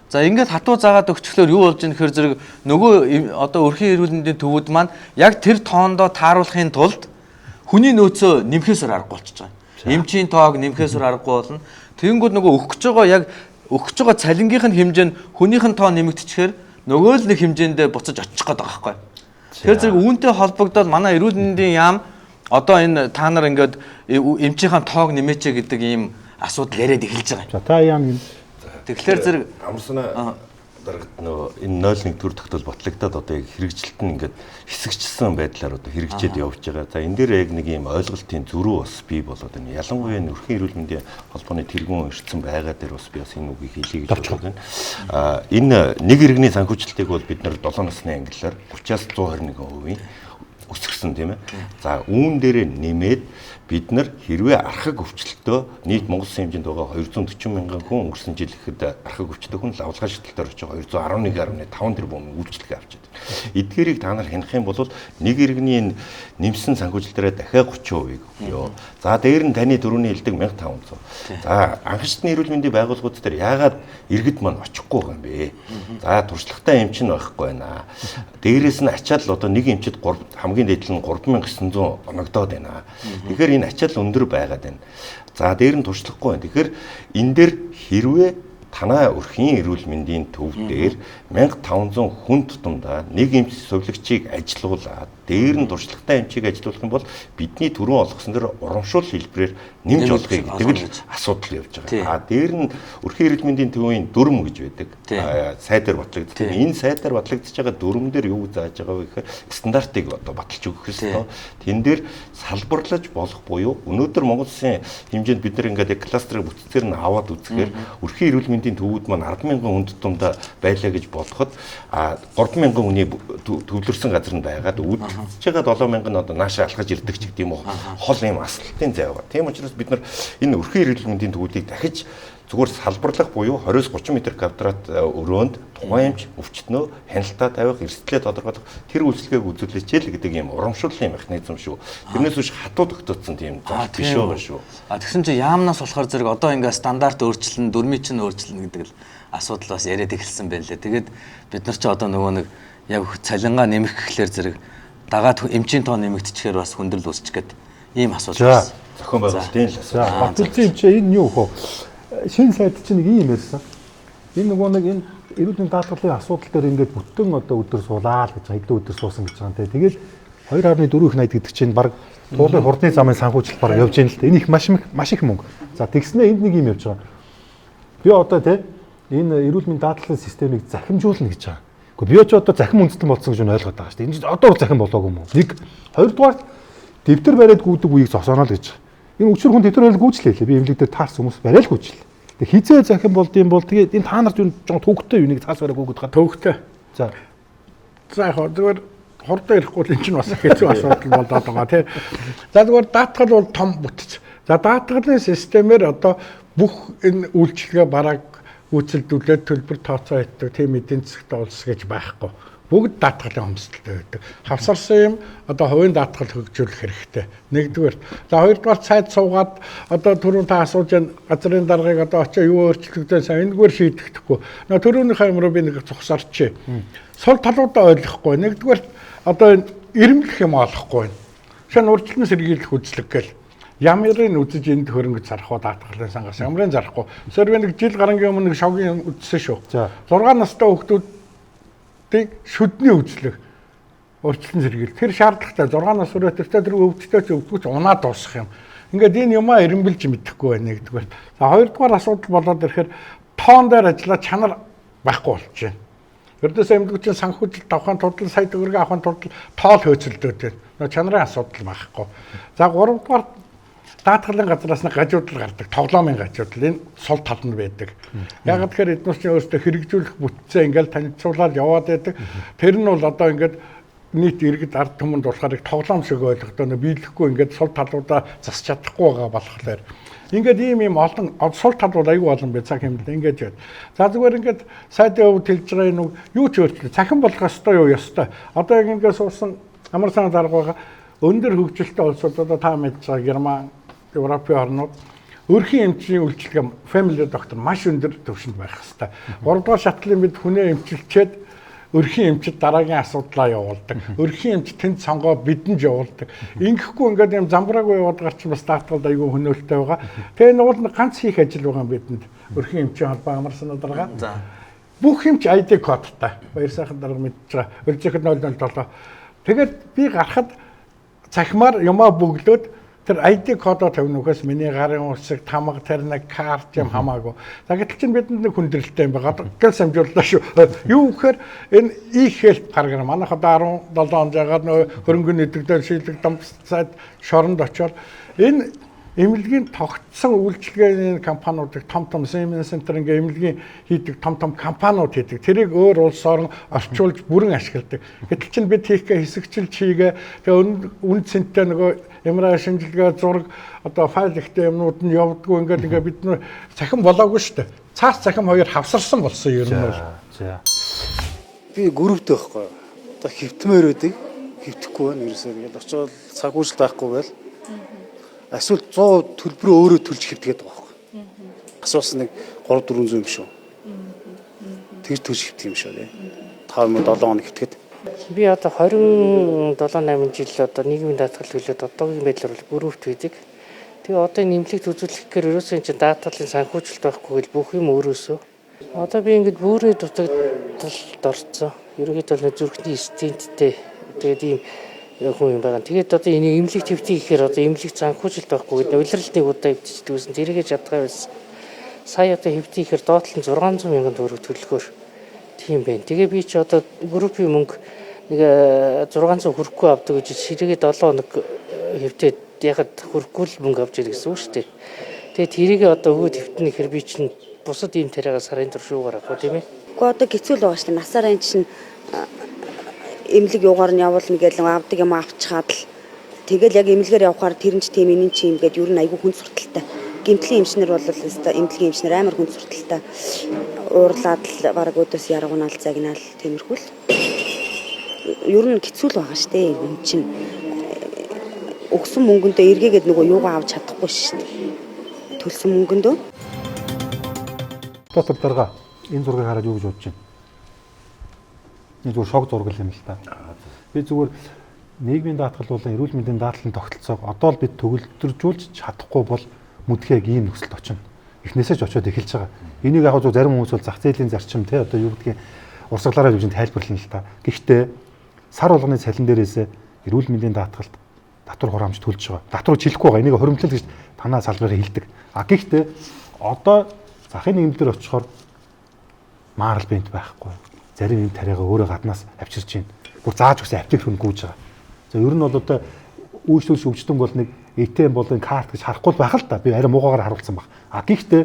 За ингээд хатуу заагаад өгчлөөр юу болж ийм гэхээр зэрэг нөгөө одоо өрхийн эрүүл мэндийн төвүүд маань яг тэр тоондоо тааруулахын тулд хүний нөөцөө нэмэхээсээр аргагүй болчихж байгаа. Эмчийн тоог нэмэхээсээр аргагүй болно. Тэгэнгүүт нөгөө өгч байгаа цалингийнх нь хэмжээ нь хүнийх нь тоо нэмэгдчихээр нөгөө л нэг хэмжээндээ буцаж очих гээд байгаа байхгүй. Тэгэхээр зэрэг үүнтэй холбогдоод манай эрүүл мэндийн яам одоо энэ та нар ингээд эмчийнхаа тоог нэмээч гэдэг ийм асуудал яриад эхэлж байгаа. За та яам юм. Тэгэхээр зэрэг амарсана дарагт нөгөө энэ 0.1 төр тогтол батлагдаад одоо яг хэрэгжилт нь ингээд хэсэгчсэн байдлаар одоо хэрэгжээд явж байгаа. За энэ дээр яг нэг ийм ойлголтын зөрүү бас бий болоод байна. Ялангуяа өрхийн эрүүл мэндийн холбооны тэргуун ирсэн байгаа дээр бас би бас энэ үгийг хэлье гэж бодож байна. Энэ нэг иргэний санхүүжилтийг бол бид нар 7 насны ангиллаар 30-аас 121% өсгсөн тийм ээ. За үүн дээрээ нэмээд бид нар хэрвээ архаг өвчлөлтөө нийт Монгол Улсын хэмжээнд байгаа 240 мянган хүн өнгөрсөн жил ихэд архаг өвчтөй хүн лавлгаа шилтэлээр очиж 211.5 тэрбум үйлчлэгээ авчиад. Эдгээрийг та нар хянах юм бол нэг иргэний нэмсэн санхүүжилтээрээ дахиад 30% өгөө. За дээр нь таны дөрөвний хэлдэг 1500. За анхны эрүүл мэндийн байгууллагууд дээр яагаад иргэд маань очихгүй байгаа юм бэ? За туршлагатай эмч нь байхгүй байна. Дээрээс нь ачаал одоо нэг эмчэд хамгийн дээд нь 3900 оногдоод байна. Тэгэхээр энэ ачаал өндөр байгаад байна. За дээр нь туршлагагүй байна. Тэгэхээр энэ дээр хэрвээ танай өрхийн эрүүл мэндийн төв дээр 1500 хүн тутамдаа нэг эмч сувлагчийг ажилуулад дээр нь туршлагатай эмчийг ажилуулах юм бол бидний түрүүн олгосон дээр урамшуул хэлбэрээр нэмж олгоё гэдэг л асуудал явж байгаа. Дээр нь өрхийн эрүүл мэндийн төвийн дүрм гэж байдаг. Сайдаар батлагддаг. Энэ сайдаар батлагдж байгаа дүрм дээр юу зааж байгаа вэ гэхээр стандартыг одоо баталж өгөх ёстой. Тэн дээр салбарлаж болох буюу өнөөдөр Монгол Улсын хэмжээнд бид нар ингээд кластерыг бүтцээр нь аваад үзэхээр өрхийн эрүүл мэндийн төвүүд маань 100000 хүн тутамдаа байлаа гэж бодоход 3000 хүний төвлөрсөн газар нь байгаад үүдэлж байгаа 7000 нь одоо нааша алхаж ирдэг ч гэдэг юм уу хол юм асалтын зай байгаа. Тийм учраас бид нар энэ өрхийн эрүүл мэндийн төвүүдийг дахиж зүгээр салбарлах буюу 20-30 м квадрат өрөөнд тухайн эмч өвчтнөө хяналтаа тавих, эрсдлээ тодорхойлох тэр үйлчлэгийг үзүүлээч л гэдэг юм урамшууллын механизм шүү. Тэрнээс биш хатуу тогтоцсон тийм биш байгаа шүү. Тэгсэн чинь яамнаас болохоор зэрэг одоо ингээ стандарт өөрчлөн, дүрмийн чинь өөрчлөн гэдэг л асуудал бас яриад эхэлсэн байна лээ. Тэгээд бид нар ч одоо нөгөө нэг яг цалингаа нэмэх гэхлээр зэрэг дагаад эмчийн тоо нэмэгдчихээр бас хүндрэл үүсч гээд ийм асуудал байна. Зохион байгуулалтын л асуудал. Батлсан юм чи энэ юу хөө? Шинэ сайд чинь нэг юм ярьсан. Энэ нөгөө нэг энэ эрүүл мэндийн даатгалын асуудал дээр ингээд бүтэн одоо өдөр суулаа л гэж хэдэн өдөр суусан гэж байгаа юм те. Тэгэл 2.4 их 80 гэдэг чинь баг туулын хурдны замын санхүүжилт баг явж байна л те. Энэ их маш их мөнгө. За тэгснээ энд нэг юм явж байгаа. Би одоо те энэ эрүүл мэндийн даатгалын системийг захимжуулна гэж байгаа. Гэхдээ би ч одоо захим үндэстэн болсон гэж ойлгоод байгаа шүү дээ. Энэ чинь одоо захим болоогүй юм уу? Нэг хоёрдугаар дэвтэр бариад гүйдэг үеийг зогсооно л гэж. Энэ өчир хүн дэвтэр бариад гүйчлээ. Би эмнэлэг дээр таарсан хүмүүс бариад гүйчлээ. Тэг хизээ захим болдсон бол тэгээд энэ та нарт юу жоо төвхтэй юуныг цаас бариад гүйгээд байгаа. Төвхтэй. За. За яг зүгээр хурдан ирэхгүй л энэ чинь бас хэцүү асуудал болоод байгаа тий. За зүгээр даатгал бол том бүтц. За даатгалын системээр одоо бүх энэ үйлчлэгээ бараг үйлчлүүлээд төлбөр тооцоо хийдэг тийм эдийн засгт улс гэж байхгүй. Бүгд даатгалын хомсдолтой байдаг. Хавсарсан юм одоо хувийн даатгал хөгжүүлэх хэрэгтэй. Нэгдүгээр. За хоёрдугаар сайд суугаад одоо түрүүн та асууж байгаа газрын даргаыг одоо очоо юу өөрчлөгдөн сайн энэгээр шийдэхгүй. Нөө түрүүнийхээ юмруу би нэг цогсорчээ. Сул талуудаа ойлгохгүй. Нэгдүгээр одоо ирэмблэх юм олохгүй. Шинэ урьдчилан сэргийлэх үзлэг гэл. Ямрын үзэж энд хөрөнгө зарах даатгалын сангаас ямрын зарахгүй. Сэр би нэг жил гарангийн өмнө нэг шогийн үзсэн шүү. 6 настай хүүхдүүдийг шүдний үзлэг урьдчилан сэргийл. Тэр шаардлагатай 6 нас хүрээтэй тэр өвчтөй ч өвдгөж унаад дуусах юм. Ингээд энэ юмаа ирэмбэлж мэдэхгүй байна нэгдүгээр. За хоёрдугаар асуудал болоод ирэхээр тоон дээр ажиллаад чанар байхгүй болж байна. Ердөөс эмнэлэгчийн санхүүжилт авахын тулд сая төгрөг авахын тулд тоол хөөцөлдөөд байна. Чанарын асуудал байхгүй. За гуравдугаар даатгалын газраас нэг гажуудлал гардаг. Тоглоомын гажуудлал энэ сул тал нь байдаг. Яг тэгэхээр эднээс чинь өөрсдөө хэрэгжүүлэх бүтцээ ингээл танилцуулаад яваад байдаг. Тэр нь бол одоо ингээд нийт иргэд ард түмэнд болохоор тоглоом шиг ойлгохдоо биелэхгүй ингээд сул талуудаа засч чадахгүй байгаа болохоор ингээд ийм олон сул талууд аягүй олон бай цаг хэмнэлд ингээд яа. За зүгээр ингээд сайдын өвд хэлж байгаа энэ юу ч өөрчлөлт цахим болгох ёстой юу ёстой. Одоо ингээд суусан амар санаа дарга байгаа өндөр хөгжилтэй улсууд одоо та мэдж байгаа Герман, Европын орнууд өрхийн эмчийн үйлчилгээ family doctor маш өндөр түвшинд байх хэрэгтэй. 3 дугаар шатлын бид хүнээ эмчилчээд өрхийн эмчид дараагийн асуудлаа явуулдаг. Өрхийн эмч тэнд сонгоо бидэнд явуулдаг. Ингэхгүй ингээд юм замбраагүй яваад гарч бас даатгалд аягүй хөнөөлтэй байгаа. Тэгээ энэ уул ганц хийх ажил байгаа бидэнд. Өрхийн эмчийн холбоо амар санаа дарга. За. Бүх эмч ID кодтай. Баяр сайхан дарга мэдж байгаа. Өржихэд 007. Тэгээд би гарахад цахимаар юмаа бөглөөд тэр ID кодоо тавина ухаас миний гарын усыг тамга тарнаг карт юм хамаагүй. За гэтэл чинь бидэнд нэг хүндрэлтэй юм байгаа. Гэл самжууллаа шүү. Юу гэхээр энэ e-health програм манайх одоо 17 он жагаад нөө хөрөнгөний нэвтрүүлэлт шийдлэг дам сайд шоронд очоод энэ эмнэлгийн тогтсон үйлчилгээний компаниудыг том Siemens Center ингээ эмнэлгийн хийдэг том компаниуд хийдэг. Тэрийг өөр улс орн орчуулж бүрэн ашигладаг. Гэтэл чинь бид хийхгээ хэсэгчилж хийгээ. Тэгээ үн цэнтэй нөгөө MRI шинжилгээ зураг одоо файл ихтэй юмнууд нь явдггүй ингээ бид нөө цахим болоогүй шүү дээ. Цаас цахим хоёр хавсарсан болсон юм бол. За. Би групптэй байхгүй. Одоо хөвтмөр өдөг. Хөвтөхгүй байна ерөөсөө ингээд очоод цаг үйл байхгүй байл. Эсвэл 100 төлбөрөө өөрөө төлж хэвтгээд байгаа байхгүй. Асуусан нэг 300-400 юм шүү. Тэр төлж хэвтэх юм шүү тий. 5-7 хоног хэвтгээд. Би одоо 27-8 жил одоо нийгмийн даатгал төлөөд одоогийн байдлаар бол бүрөвт үйдэг. Тэгээ одоо нэмлэгт үзүүлэх гэхээр ерөөсөө энэ даатгалын санхүүжилт байхгүй л бүх юм өөрөөсөө. Одоо би ингээд бүрээ дутагдалд орцсон. Ерөнхийдөө зүрхний стенттэй тэгээд ийм хүн юм байгаа. Тэгээд одоо энэ эмнэлэг твтий гэхээр одоо эмнэлэг санхүүжилт байхгүй гэдэг улиралтыг удаа хөвчдөг гэсэн тэрийгэ чадгаа байсан. Сая одоо хөвтий гэхээр доотлон 600 сая төгрөг төлөхөөр тийм байна. Тэгээ би ч одоо группийн мөнгө нэг 600 хүрэхгүй авдаг гэж ширээгээ 7 хоног хөвтөөд яхад хүрэхгүй л мөнгө авч ирэх гэсэн үг шүү дээ. Тэгээд тэрийгэ одоо өгөөд хөвтнө гэхээр би чинь бусад ийм тариага сарын туршуугаар авах тийм ээ. Гэхдээ одоо хэцүү л байгаа шүү дээ. Насаараа энэ чинь эмнэлэг юугаар нь явуулна гэж авдаг юм авчихад л тэгэл яг эмнэлгээр явахаар тэр нь ч тийм энэ чинь ингээд юу н айгүй хүн сурталтай. Гэмтлийн эмчнэр бол өстой эмнэлгийн эмчнэр амар хүн сурталтай. Уурлаад л бараг өдөөс яргунаал загнаал тиймэрхүү л. Юу н хэцүү л байгаа шүү дээ. Энэ чинь өгсөн мөнгөндөө эргээгээд нөгөө юугаа авч чадахгүй шүү дээ. Төлсөн мөнгөндөө. Доктор дарга энэ зургийг хараад юу гэж бодож байна? Энэ зүгээр шок зураг юм л та. Би зүгээр нийгмийн даатгал болон эрүүл мэндийн даатгалын тогтолцоог одоо л бид төгөлдржүүлж чадахгүй бол мүдхийг ийм нөхцөлд очино. Эхнээсээ ч очиод эхэлж байгаа. Энийг яг зарим хүмүүс бол зах зээлийн зарчим те одоо юу гэдгийг урсгалаараа гэж тайлбарлана л та. Гэхдээ сар болгоны цалин дээрээс эрүүл мэндийн даатгалд татвар хураамж төлж байгаа. Татвар жилэхгүй байгаа. Энийг хуримтлал гэж танаа салбараар хэлдэг. Гэхдээ одоо захын нийгэмдэр очихоор маарл бент байхгүй. Зарим юм тариага өөрөө гаднаас авчирч байна. Бүр зааж өгсөн аптек хүн гүйж байгаа. За ер нь бол одоо үйлчлүүлж өвчтөн бол нэг ATM болон карт гэж харахгүй байх л та. Би арай муугаар харуулсан баг. Гэхдээ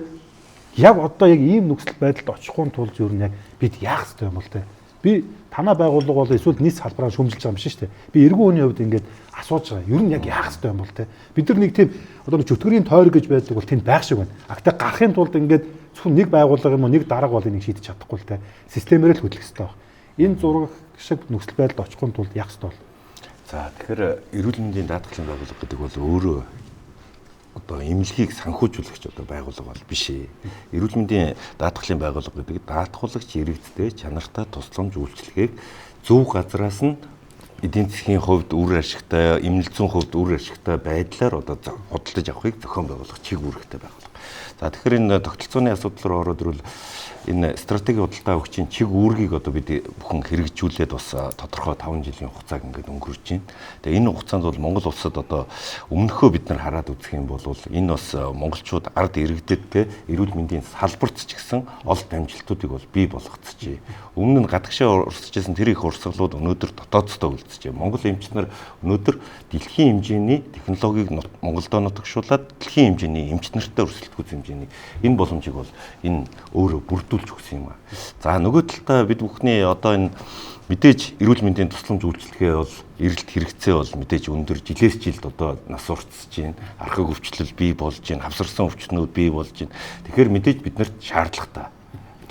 яг одоо яг ийм нөхцөл байдалд очихын тулд ер нь яг бид яах ёстой юм бол те. Би танаа байгууллага бол эсвэл нийт салбараа шүүмжилж байгаа юм шиг шүү дээ. Би эргүү хүний хувьд ингээд асууж байгаа. Ер нь яг яах ёстой юм бол те. Бид нар нэг тийм одоо чөтгөрийн тойрог гэж байдаг бол тэнд байх шиг байна. Гэхдээ гарахын тулд ингээд зөвхөн нэг байгууллага юм уу нэг дарга бол энийг шийдэж чадахгүй л те. Системээр л хөдлөх ёстой байна. Энэ зураг шиг нөхцөл байдалд очихын тулд яах ёстой бол. За тэгэхээр эрүүл мэндийн даатгалын байгууллага гэдэг бол өөрөө одоо эмнэлгийг санхүүжүүлэгч одоо байгууллага бол биш ээ. Эрүүл мэндийн даатгалын байгууллага гэдэг даатгуулагч иргэдтэй чанартай тусламж үйлчилгээг зөв газраас нь эдийн засгийн хувьд үр ашигтай, эмнэлзэн хувьд үр ашигтай байдлаар одоо худалдаж авахыг зохион байгуулах чиг үүрэгтэй байгууллага. За тэгэхээр энэ тогтолцооны асуудал руу ороод ирвэл энэ стратеги худалдаа авахчийн чиг үүргийг одоо бид бүхэн хэрэгжүүлээд бас тодорхой 5 жилийн хугацааг ингээд өнгөрөөж байна. Тэгээ энэ хугацаанд бол Монгол улсад одоо өмнөхөө бид нар хараад үзэх юм бол энэ бас монголчууд ард иргэдэдтэй эрүүл мэндийн салбарт ч гэсэн ол дамжилтуудыг бол бий болгоцжээ. Өмнө нь гадагшаа урсчихсан тэр их урсгалууд өнөөдөр дотооддоо үлдчихэж байна. Монгол эмч нар өнөөдөр дэлхийн хэмжээний технологиг Монголдо нутагшуулаад дэлхийн хэмжээний эмч нартай өрсөлдөхүйц хэмжээний энэ боломжийг бол энэ өөрөө бүрдүүлж өгсөн юм аа. За нөгөө талдаа бид бүхний одоо энэ Мэдээж эрүүл мэндийн тусламж үйлчилгээ бол эрэлт хэрэгцээ бол мэдээж өндөр жилээс жилд одоо нас уртсаж байна. Архаг өвчлөл бий болж байна. Хавсарсан өвчтнүүд бий болж байна. Тэгэхээр мэдээж биднэрт шаардлагатай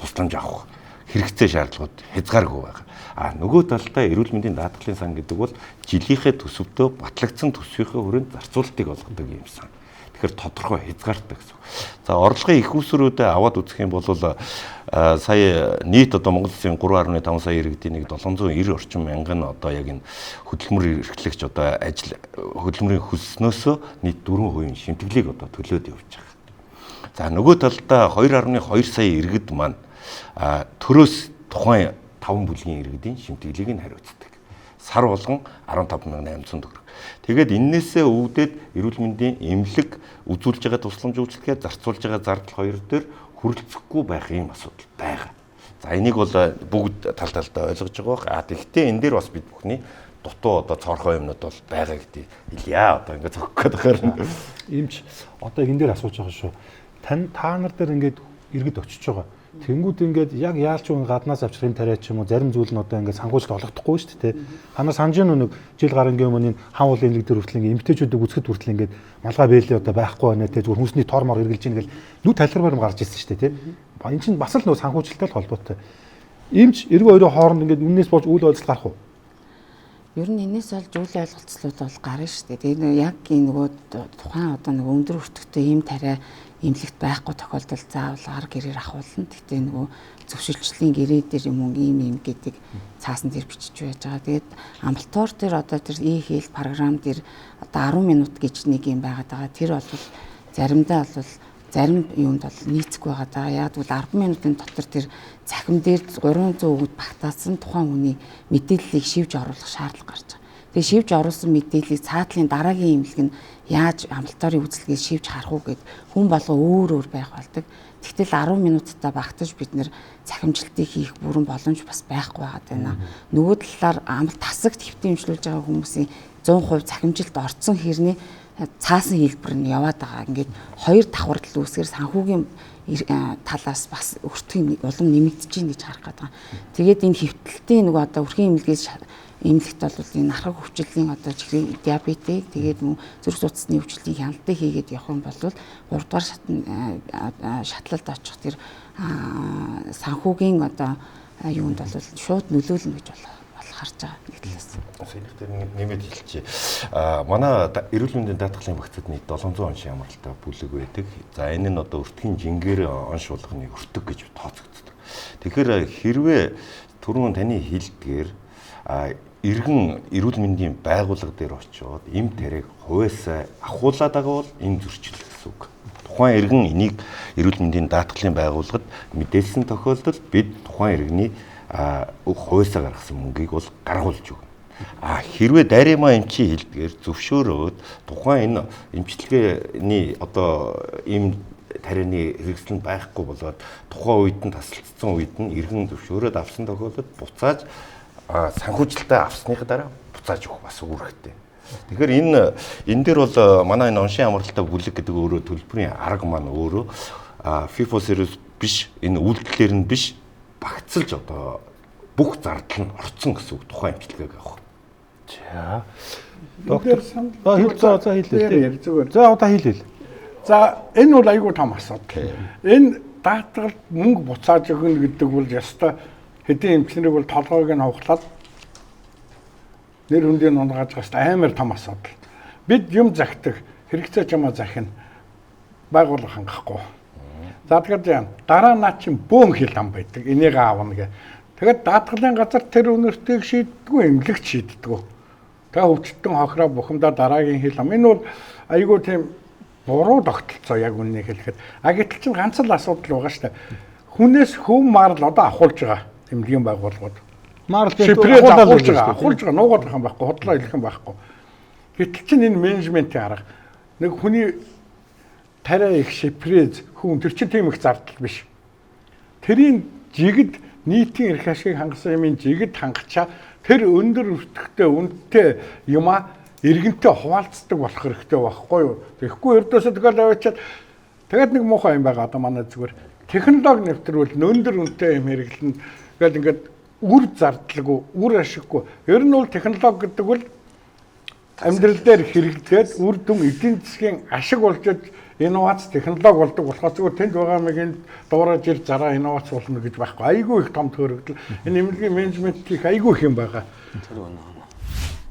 тусламж авах хэрэгцээ шаардлагууд хязгааргүй байгаа. Нөгөө талдаа эрүүл мэндийн даатгалын сан гэдэг бол жилийнхээ төсөвдөө батлагдсан төсвийнхээ хүрээнд зарцуулалтыг олгодог юм сан. Тэгэхээр тодорхой хязгаартай гэсэн. За орлогын их усруудаа аваад үзэх юм бол сая нийт одоо Монгол Улсын 3.5 сая иргэдийн 790 орчим мянган одоо яг энэ хөдөлмөр эрхлэгч одоо ажил хөдөлмөрийн хөлснөөсөө нийт 4% шимтгэлийг одоо төлөөд явж байгаа. За нөгөө талдаа 2.2 сая иргэд маань төрөөс тухайн 5 бүлгийн иргэдийн шимтгэлийг нь хариуцдаг. Сар болгон 15,800 төгрөг. Тэгээд эннээсээ өвдөд эрүүл мэндийн эмнэлэг үзүүлж байгаа тусламж үйлчилгээ зарцуулж байгаа зардал хоёр дээр хүрэлцэхгүй байх юм асуудал байгаа. За энийг бол бүгд тал талдаа ойлгож байгаа. Тэгэхдээ энэ дээр бас бид бүхний дутуу одоо цорхоо юмнууд бол байгаа гэдэг хэлье. Одоо ингээд зөгөх гээд байгаа. Иймч одоо энэ дээр асууж байгаа шүү. Та нар дээр ингээд иргэд очиж байгаа. Тэнгүүд ингээд яг яалч үн гаднаас авчрын тариа ч юм уу зарим зүйл нь одоо ингээд санхүүжилт олгохдохгүй шүү дээ. Танаа санаж нэг жил гарангийн өмнө хан уулын эмнэлэг дээр хүртэл ингээд эмгтээчүүдийг үзэхэд хүртэл ингээд малгай бэлээ одоо байхгүй байна те зүгээр хүнсний тормоор эргэлж ийн гэл нүд талхирмаар гарч ирсэн шүү дээ те. Энэ чинь бас л нөө санхүүжилттэй холбоотой. Иймч эргэн хоёрын хооронд ингээд үннээс болж үйл ойлголт гарах уу? Ер нь энэс олж үйл ойлголцлууд бол гарна шүү дээ. Тэгээ яг энэ нөгөө тухайн одоо нэг өндөр өртөгтэй ийм тариа эмнэлэгт байхгүй тохиолдолд заавал ар гэрээр ахуулна. Гэхдээ нөгөө зөвшөлтчлийн гэрээ дээр юм ийм гэдэг цаасан дээр бичиж байж байгаа. Тэгээд амбулатор дээр одоо тэр e-health програм дээр одоо 10 минут гэж нэг юм байгаад байгаа. Тэр бол заримдаа бол зарим юунд бол нийцэх байгаа даа. Яг бол 10 минутын дотор тэр цахим дээр 300 өгд багтаасан тухайн хүний мэдээллийг шивж оруулах шаардлага гарч байгаа. Тэгээ шивж оруулсан мэдээллийг цаатлын дараагийн эмнэлэг нь яаж амбулаторын үзэлгээд шивж харах уу гэд хүн болго өөр байх болдог. Тэгтэл 10 минуттай багтаж бид нэр цахимжилтыг хийх бүрэн боломж бас байхгүй байгаа даа. Нөгөө талаар амбал тасаг твтэмжлүүлж байгаа хүмүүсийн 100% цахимжилт орцсон хэрний цаасан хэлбэр нь яваад байгаа. Ингээд хоёр давхардал үүсгэр санхүүгийн талаас бас өртгийн улам нэмэгдэж гин гэж харах гэдэг. Тэгээд энэ хэвтэлтийн нөгөө одоо өрхийн эмнэлгээс эмнэлэгт бол энэ архаг хөвчлөлийн одоо чихрийн диабетик тэгээд зүрх судасны өвчлөлийн хяналтыг хийгээд явах юм бол 3 дугаар шатлалд очих тэр санхүүгийн одоо юунд бол шууд нөлөөлнө гэж харж байгаа нэг талаас. Саяных дээр нэмээд хэлчихье. Манай эрүүл мэндийн даатгалын багцад нийт 700 оншийн амралтай бүлэг байдаг. За энэ нь одоо өртгийн жингээр онш болгоны өртөг гэж тооцогддог. Тэгэхээр хэрвээ түрүүн таны хэлдгээр иргэн эрүүл мэндийн байгууллага дээр очиод эм тариаг хувьяасаа ахуулаад байгаа бол энэ зөрчил гэсэн үг. Тухайн иргэн энийг эрүүл мэндийн даатгалын байгууллагад мэдээлсэн тохиолдолд бид тухайн иргэний хувьяасаа гаргасан мөнгийг бол гаргуулж өгнө. Хэрвээ даримаа эмчийн хэлдгээр зөвшөөрөөд тухайн энэ эмчилгээний одоо ийм тарианы хэрэгсэл байхгүй болоод тухайн үед нь тасалдсан үед нь иргэн зөвшөөрөөд авсан тохиолдолд буцааж санхүүжилтээ авсныхаа дараа буцааж өгөх бас үүрэгтэй. Тэгэхээр энэ дээр бол манай энэ оншийн амралтай бүлэг гэдэг өөрөө төлбөрийн арга маань өөрөө FIFO сервис биш, энэ үйлдэлээр нь биш багцалж одоо бүх зардал нь орцсон гэсэн үг тухайн эмчилгээг авах. За. Доктор хэлээ. За одоо хэлээ. За энэ бол айгүй том асуудал. Энэ даатгалд мөнгө буцааж өгнө гэдэг бол яста хэдийн эмчнэрийг бол толгойг нь хуглаад нэр хүндийг унгааж байгаа амар том асуудал. Бид юм захидаг хэрэгцээ чамаа захина байгууллага хангахгүй. За тэгэхээр дараа наа чинь бөөм хил ам байдаг. Энийг аавна гэ. Тэгээд даатгалын газар тэр үнэртийг шийддэггүй, эмнэлэгч шийддэг. Тэгээ хөвчтөн хохроо бухимдаа дараагийн хил ам. Энэ бол айгүй тийм буруу тогтолцоо яг үннийг хэлэхэд. Гэтэл чинь ганц л асуудал байгаа шүү дээ. Хүнээс хөв марл одоо ахуулж байгаа эмнэлгийн байгууллагууд. Марл ахуулж байгаа. Нуугаад байгаа юм байхгүй, худлаа хэлэх юм байхгүй. Гэтэл чинь энэ менежментийн арга. Нэг хүний тариа их шипрез хүн тэр чинь тийм их зардал биш. Тэрийн жигд нийтийн эрх ашиг хангасан юмын жигд хангачаа тэр өндөр өртөгтэй үнэтэй юма иргэнтэй хуваалцдаг болох хэрэгтэй байхгүй юу? Тэгэхгүй ердөөсөө тэгэл аваачаад тэгээд нэг муухай юм байгаа одоо манай зүгээр технологи нэвтрүүл өндөр үнэтэй юм хэрэглэн тэгэл ингээд үр зардалгүй, үр ашиггүй. Ер нь бол технологи гэдэг бол амьдрал дээр хэрэглээд үр дүн эдийн засгийн ашиг болж инновац технологи болдог болохоос зүгээр тэнд байгаа маягийн дуурайж ир зараа инновац болно гэж байхгүй. Айгүй их том төрөгдөл. Энэ эмнэлгийн менежмент их айгүй их юм байгаа.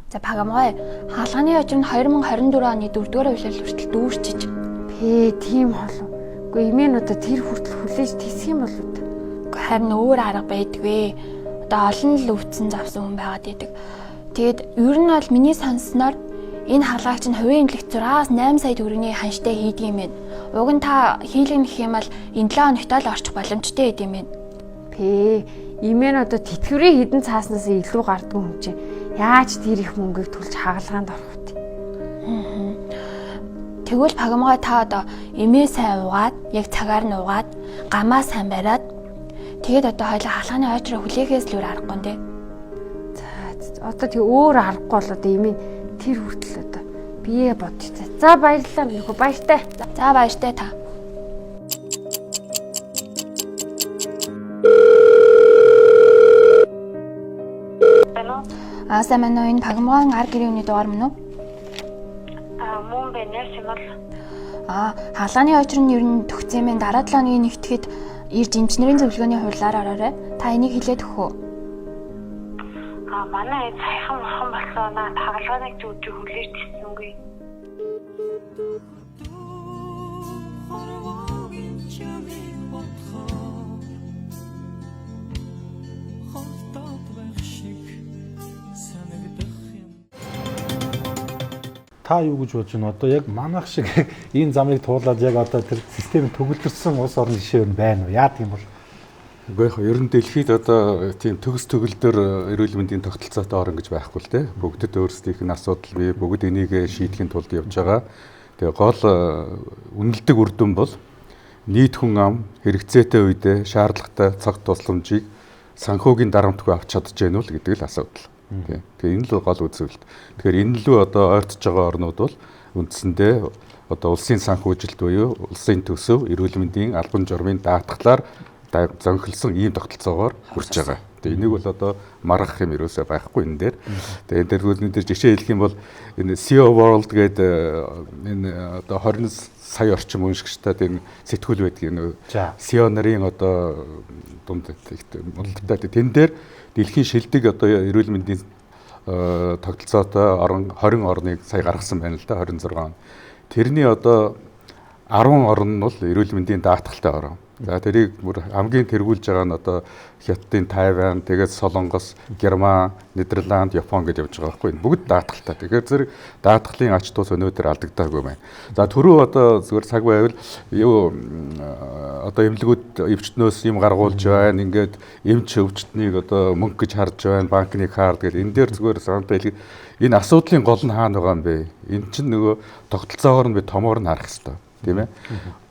За Пагамгай хаалганы хожим нь 2024 оны 4-р хувьлал хүртэл дүүрчиж. Тийм болов. Гэхдээ эмээнүүдээ тэр хүртэл хүлээж тисэх юм болов уу? Харин өөр арга байдгүй. Одоо олон л өвцөн завсан хүн байгаад идэг. Тэгээд ер нь бол миний сонсноор энэ хаалгаач нь хувийн эмнэлэгт 6-8 сая төгрөгийн ханштай хийдэг юм байна. Уг нь та хийлгэх гэх юм бол энэ 7 хоногт л орчих боломжтой байд юм байна. Имэн одоо тэтгэврийн хідэн цааснаас илүү гардгүй юм чи. Яаж тэр их мөнгөийг төлж хагалгаанд орох вэ? Тэгвэл Пагамгай та одоо эмээ сайн уугаад, яг цагаар нь уугаад, гамаа сайн бариад тэгээд одоо хоёлаа хаалганы ойчроо хүлээхээс л өөр аргагүй нэ. За одоо тэг өөр аргагүй бол одоо эмээ тэр хүртэл одоо бие бодчихсан. За баярлалаа минийхүү баяртай. За баяртай та. Сайн байна уу? Энэ Пагамгайн ар гэрийн үний дугаар мөн үү? Мөн байна шимэл. Хаалганы ойчрын нь ер нь төгцөөмэн дараа 7 өдрийн нэгтгэхэд ирж эмчнэрийн зөвлөгөөний хуулиар ороорой. Та энийг хэлээд өгөх үү? Манай саяхан мохон болсон наа хаалганыг зүудийг хүлээж тисэнгүй. Та юу гэж бодож байна? Одоо яг манайх шиг энэ замыг туулаад яг одоо тэр системийг төгөлдөрсөн улс орны жишээ байна уу? Яа тийм бол? Үгүй ээ, ер нь дэлхийд одоо тийм төгс төгөлдөр эрүүл мэндийн тогтолцоотой орн гэж байхгүй л те. Бүгдэд өөрсдийнх нь асуудал бий, бүгд энийг шийдэхин тулд явж байгаа. Тэгээ гол үнэлдэг үр дүн бол нийт хүн ам хэрэгцээтэй үедээ шаардлагатай цаг тусламжийг санхүүгийн дарамтгүй авч чадж гэнэ үү гэдэг л асуудал. Тэгээ энэ л гол үзүүлэлт. Тэгэхээр энэ лүү одоо ойртож байгаа орнууд бол үндсэндээ одоо улсын санхүүжилт буюу улсын төсөв, эрүүл мэндийн албан журмын даатгалаар зөнхөлсөн ийм тогтолцоогоор хүрч байгаа. Тэгээ энийг бол одоо маргах юм ерөөсөй байхгүй энэ дээр. Тэгээ энэ дээр жишээ хэлэх юм бол энэ CEO World гэдэг энэ одоо 20 сая орчим уншигчтай энэ сэтгүүл байдаг энэ CEO нарын одоо дунд мундаг тэн дээр дэлхийн шилдэг одоо эрүүл мэндийн тогтолцоотой орн 20 орныг сая гаргасан байна л да 26 он. Тэрний одоо 10 орн нь бол эрүүл мэндийн даатгалтай орн. За тэрийг бүр хамгийн тэргүүлж байгаа нь одоо Хятадын Тайван, тэгээд Солонгос, Герман, Нидерланд, Япон гэж явж байгаа байхгүй. Бүгд даатгалтай. Тэгэхээр зэрэг даатгалын ач тус өнөөдөр алдагдаагүй байна. За түрүү одоо зүгээр цаг байвал юу одоо эмнэлгүүд өвчтнөөс юм гаргуулж байна. Ингээд эмч өвчтнийг одоо мөнгө гэж харж байна. Банкны карт гэдэг. Энэ дээр зүгээр санаатай хэлгээд энэ асуудлын гол нь хаана байгаа юм бэ? Энэ чинь нөгөө тогтолцоогоор нь би томоор нь харах хэрэгтэй. Тийм ээ.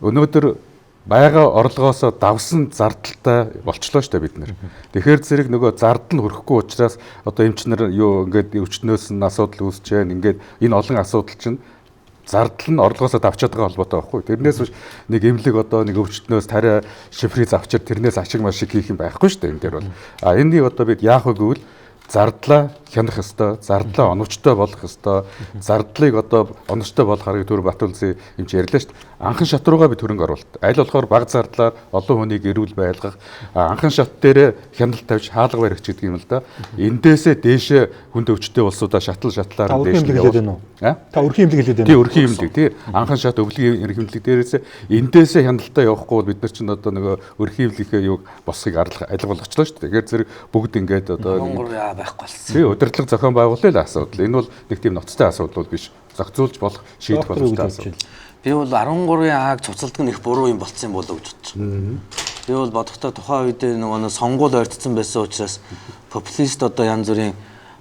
Өнөөдөр байга орлогоосоо давсан зардалтай болчлоо шүү дээ бид нэр. Тэгэхээр зэрэг нөгөө зардал нь хүрэхгүй учраас одоо эмчнэр юу ингээд өвчтнөөс нь асуудал үүсэж байна. Ингээд энэ олон асуудал чинь зардал нь орлогоосоо давчаад байгаа холбоотой байхгүй. Тэрнээс биш нэг эмнэлэг одоо нэг өвчтнөөс тариа шифрий завчир тэрнээс ашиг машиг хийх юм байхгүй шүү дээ энэ дээр бол. Энэнийг одоо бид яах вэ гэвэл зардлаа хянах ёстой, зардлаа оновчтой болгох ёстой, зардлыг одоо оновчтой болох аргыг түр Батулсын юмч ярьлаа шүү дээ. Анхан шат руугаа би хөрөнгө оруулалт. Аль болохоор бага зардлаар олон хүнийг эрүүл байлгах, анхан шат дээр хяналт тавьж хаалга барих гэдэг юм л да. Эндээсээ дээшээ хүнд өвчтэй улсуудаа шатлаар дээш нь явуулна. Та өрхийн эмнэлэг хэлээд байна. Тий, өрхийн эмнэлэг тий. Анхан шат өвлөгийн эмнэлэг дээрээс эндээсээ хяналтаа явахгүй бол бид нар чинь одоо нөгөө өрхийн эмнэлэгээ юу босхийг алга болгочлоо шүү дээ. Тэгэхээр зэрэг бүгд ингээд одоо байхгүй болсон. Тий, удирдлага зохион байгуулалтын асуудал. Энэ бол нэг тийм ноцтой асуудал бол биш. Зохицуулж болох шийдэх боломжтой асуудал. Би бол 13-ын ааг цуцалдаг нь их буруу юм болцсон болов гэж бодож байна. Би бол бодохдоо тухайн үед нөгөө сонгуул ойртсон байсан учраас популист одоо янз бүрийн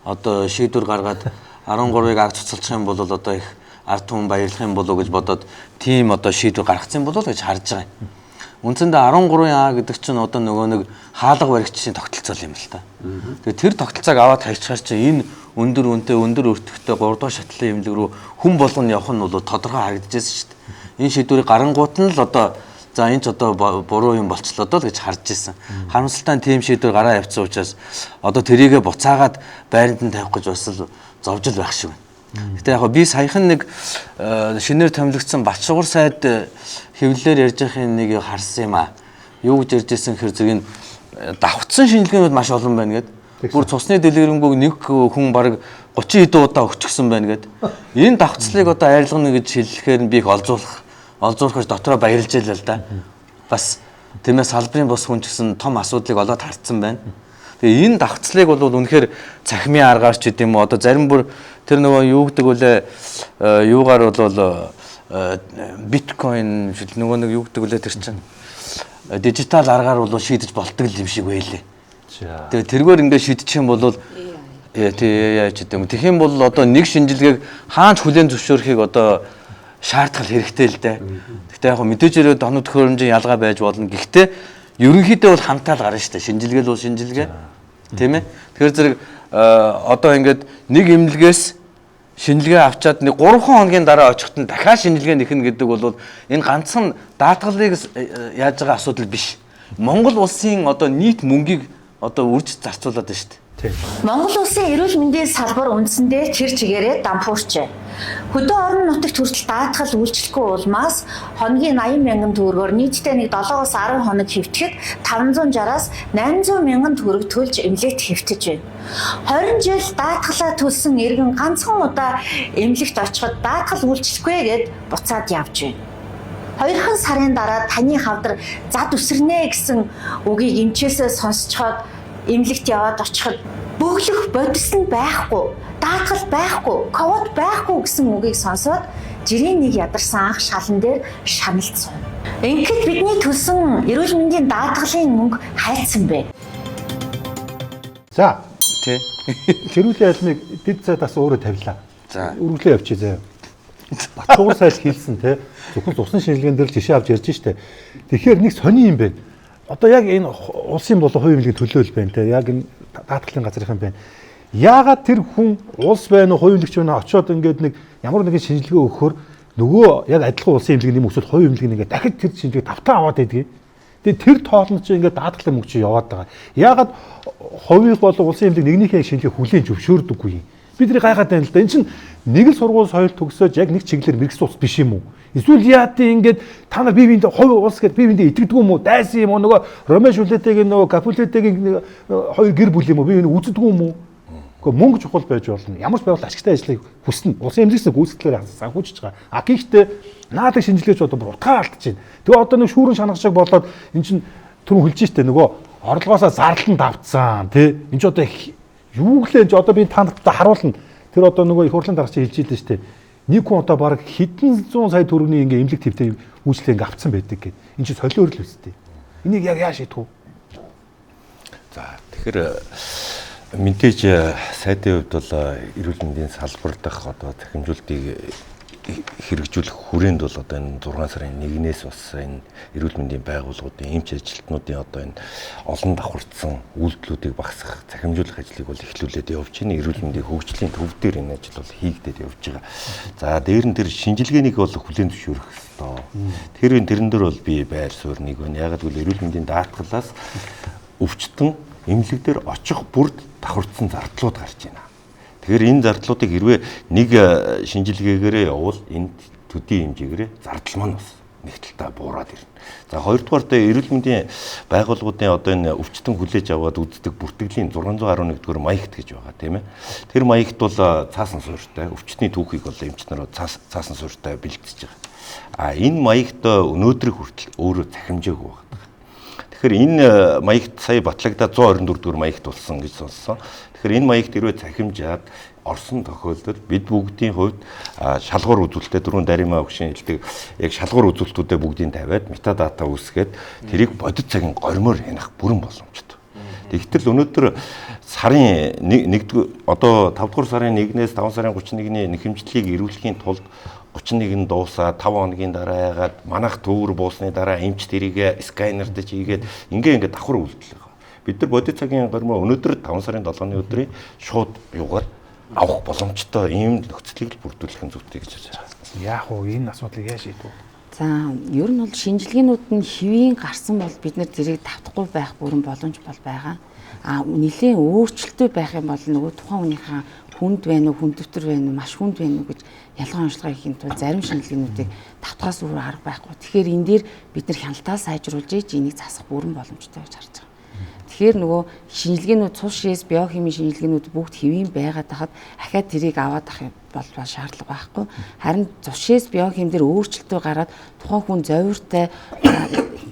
одоо шийдвэр гаргаад 13-ыг ааг цуцалчих юм бол одоо их ард түмэн баярлах юм болов гэж бодоод тийм одоо шийдвэр гаргацсан болов гэж харж байгаа юм. Үндсэндээ 13-ын А гэдэг чинь одоо нөгөө нэг хаалга баригчдын тогтолцоо юм л та. Тэгээ тэр тогтолцоог аваад хайчаар чинь энэ өндөр үнэтэй өндөр өртөгтэй 3 дахь шатлалын эмнэлэг рүү хүн болгоно явах нь бол тодорхой харагдажсэн шүү дээ. Энэ шийдвэрийг гарангуут нь л одоо За энэ ч одоо буруу юм болчлоо доо гэж харж ирсэн. Харамсалтай тийм шийдвэр гараа явьсан учраас одоо тэрийгэ буцаагаад байранд нь тавих гэж бас л зовж л байх шиг байна. Гэтэ яг би саяхан нэг шинээр томилогдсон Батшугар сайд хэвлэлээр ярьж байхын нэг харсан юм аа. Юу гэж ярьж ирсэн хэр зэрэг давхцсан шинжилгээнүүд маш олон байна гэдэг. Бүр цусны дэлгэрэнгүй нэг хүн бараг 30 хэдэн удаа өгчихсөн байна гэдэг. Энэ давхцлыг одоо арилгана гэж хэлэхээр би их олзуулахж дотроо баярлж байлаа л да. Бас тиймээ салбарын бос хүн ч гэсэн том асуудлыг олоод харцсан байна. Тэгээ энэ давхцлыг бол үнэхээр цахимын аргаар ч гэдэм үү одоо зарим бүр тэр нөгөө юу гэдэг вүлээ юугаар бол биткойн нөгөө нэг юу гэдэг вүлээ тэр чинь дижитал аргаар бол шийдэж болдог юм шиг байлээ. Тэгээ тэргээр ингээд шийдчих юм бол тий яаж гэдэм. Тэгэх юм бол одоо нэг шинжилгээг хаанч хүлээн зөвшөөрөхийг одоо шаардах хэрэгтэй л дээ. Гэхдээ яг мэдээж ирээд оноо төхөөрөмжийн ялгаа байж болно. Гэхдээ ерөнхийдөө бол хамтаал гарна шүү дээ. Шинжилгээ л бол шинжилгээ. Тийм ээ. Тэгэхээр зэрэг одоо ингээд нэг эмнэлгээс шинжилгээ авчаад нэг 3 хоногийн дараа очихт нь дахиад шинжилгээ нэхнэ гэдэг бол энэ ганцхан даатгалыг яаж байгаа асуудал биш. Монгол улсын одоо нийт мөнгийг одоо үрж зарцуулаад байна шүү дээ. Монгол улсын эрүүл мэндийн салбар үндсэндээ чир чигээрээ дампуурчээ. Хөдөө орон нутагт хүртэл даатгал үйлчлэхгүй улмаас хоногийн 80 мянган төгрөгөөр нийтдээ нэг 7-оос 10 хоног хэвтгэхэд 560-аас 800 мянган төгрөг төлж эмнэлэгт хэвтэж байна. 20 жил даатгалаа төлсөн иргэн ганцхан удаа эмнэлэгт очиход даатгал үйлчлэхгүй гэд буцаад явж байна. 2 сарын дараа таны хавдар зад үсэрнэ гэсэн үгийг эмчээсээ сонсцоход эмнэлэгт яваад очиход бөглөх бодис нь байхгүй, даатгал байхгүй, ковид байхгүй гэсэн үгийг сонсоод жирийн нэг ядарсан анх шалан дээр шаналцсан. Ингээд бидний төлсөн эрүүл мэндийн даатгалын мөнгө хайцсан бэ. За. Тий. Тэрүүлийн алимыг дэд цайдаас өөрөө тавилаа. За. Үргэлээ явчих заяа. Батшугар сайд хийлсэн те. Зөвхөн цусны шинжилгээнд дээр л жишээ авч ярьж штэ. Тэгэхээр нэг сони юм байна. Одоо яг энэ улсын болон хувийн эмнэлгийн төлөөл байна те. Яг энэ даатгалын газрынхан байна. Яагаад тэр хүн улс байна уу, хувийн эмнэлэгч байна очоод ингээд нэг ямар нэгэн шинжилгээ өгөхөөр нөгөө яг адилхан улсын эмнэлгийн юм эсвэл хувийн эмнэлгийн ингээд дахид тэр шинжилгээ тавтаа аваад байдгийг. Тэгээ тэр тоолнд чи ингээд даатгалын мөнгө чи яваад байгаа. Яагаад хувийн болон улсын эмнэлэг нэгнийхээ шинжилгээ хүлээн зөвшөөрдөггүй юм? Бидний гайхаад байна л да. Энд чинь нэг л сургууль соёл төгсөөж яг нэг чиглэлээр мэрэгсэн ус биш юм уу? Эсвэл яатын ингээд та нар бие биендээ хувь улс гэдээ бие биендээ итгэдэг юм уу? Дайсан юм уу? Нөгөө Ромео Жулиетийн нөгөө Капулетийн хоёр гэр бүл юм уу? Би энэ үздэг юм уу? Гэхдээ мөнгө чухал байж болно. Ямар ч байвал ашигтай ажлыг хүснэ. Улсын эмнэлэгээс гүйцэтгэлээр санхүүжиж байгаа. А гэхдээ наадаг шинжилгээч одоо бүр утгаа алдчихээн. Тэгээ одоо нэг шүүрэн шанах шиг болоод эн чинь түрүү хэлж штэ нөгөө орлогоосоо зарлан давцсан тий. Энд ч одоо юу гэлээ одоо би та нарт харуулна. Тэр одоо нөгөө их хурлын даргач хэлж ийлээ штэ. Нэг хүн одоо баг хэдэн зуун сая төгрөгийн ингээ эмнэлэг твтэй үйлчлэг ингээ авцсан байдаг гэд. Энд чинь солиорл үстэй. Энийг яг яа шийдэх вэ? За тэгэхээр мэдээж сайдын хувьд бол эрүүл мэндийн салбар дах одоо захимжуултыг хэрэгжүүлэх хүрээнд бол одоо энэ 6 сарын 1-ээс бас энэ эрүүл мэндийн байгууллагуудын эмч ажилтнуудын одоо энэ олон давхарцсан үйлдэлүүдийг багасгах, захимжуулах ажлыг бол эхлүүлээд явж байна. Эрүүл мэндийн хөгжлийн төв дээр энэ ажил бол хийгдээд явж байгаа. За дээр нь тэр шинжилгээнийг бол хүлээн зөвшөөрөх хэрэгтэй. Тэрэн дээр бол би байр суурь нэг байна. Ягаад гэвэл эрүүл мэндийн даатгалаас өвчтөн эмнэлэг дээр очих бүрд давхарцсан зардлууд гарч байна. Тэгэхээр энэ зардлуудыг хэрвээ нэг шинжилгээгээрээ явуул энэ төдий хэмжээгээрээ зардал маань бас нэг талдаа буураад ирнэ. За хоёрдугаар дэ эрүүл мэндийн байгууллагуудын одоо энэ өвчтөн хүлээж аваад үздэг бүртгэлийн 611-р маягт гэж байгаа тийм ээ. Тэр маягт бол цаасан суурьтай өвчтний түүхийг бол эмч нар цаасан суурьтай бэлтжиж байгаа. А энэ маягт өнөөдрийг хүртэл өөрөө захимжаагүй байна. Тэгэхээр энэ маягт сая батлагдаад 124-р маягт болсон гэж сонссон. Тэгэхээр энэ маягт хэрвээ захимжаад орсон тохиолдолд бид бүгдийн хувьд шалгуур үзүүлэлтээ дөрөв даримаа өгшин хэлдэг яг шалгуур үзүүлэлтүүдээ бүгдийг тавиад метадата үүсгээд тэрийг бодит цагийн гормоор хянах бүрэн боломжтой. Тэгтэл өнөөдөр сарын 1 одоо 5 дугаар сарын 1-ээс 5 сарын 31-ний нэхэмжлэлийг эрүүлэхийн тулд 31 дуусаа 5 хоногийн дараа ягаад манайх төвөр буусны дараа эмч тэрийг сканерд хийгээд ингээ давхар үйлдэл байгаа. Бид нар бодит цагийн гормоо өнөөдөр 5 сарын 7-ны өдрийн шууд юугаар авах боломжтой ийм нөхцөлийг бүрдүүлэх нь зүйтэй гэж байна. Яг уу энэ асуудлыг яаж шийдвэ? За ер нь бол шинжилгээнүүд нь хэвийн гарсан бол бид нэр зэрэг давтахгүй байх бүрэн боломж бол байгаа. Нэлээд өөрчлөлтөө байх юм бол нөгөө тухайн хүнийхээ хүнд байна уу, хүндвтер байна уу, маш хүнд байна уу гэж ялгаа онцлогоо хийх тул зарим шинжилгээнүүдийг давтахаас өөр арга байхгүй. Тэгэхээр энэ дээр бид нар хяналтаа сайжруулж ийж энийг засах бүрэн боломжтой гэж харж байгаа. Тэгэхээр нөгөө шинжилгээнүүд цус шээс биохимийн шинжилгээнүүд бүгд хэвийн байгаад хахад ахаад тэрийг аваад авах бол шаардлага байхгүй. Харин цус шээс биохим дээр өөрчлөлтөө гараад тухайн хүн зовиртой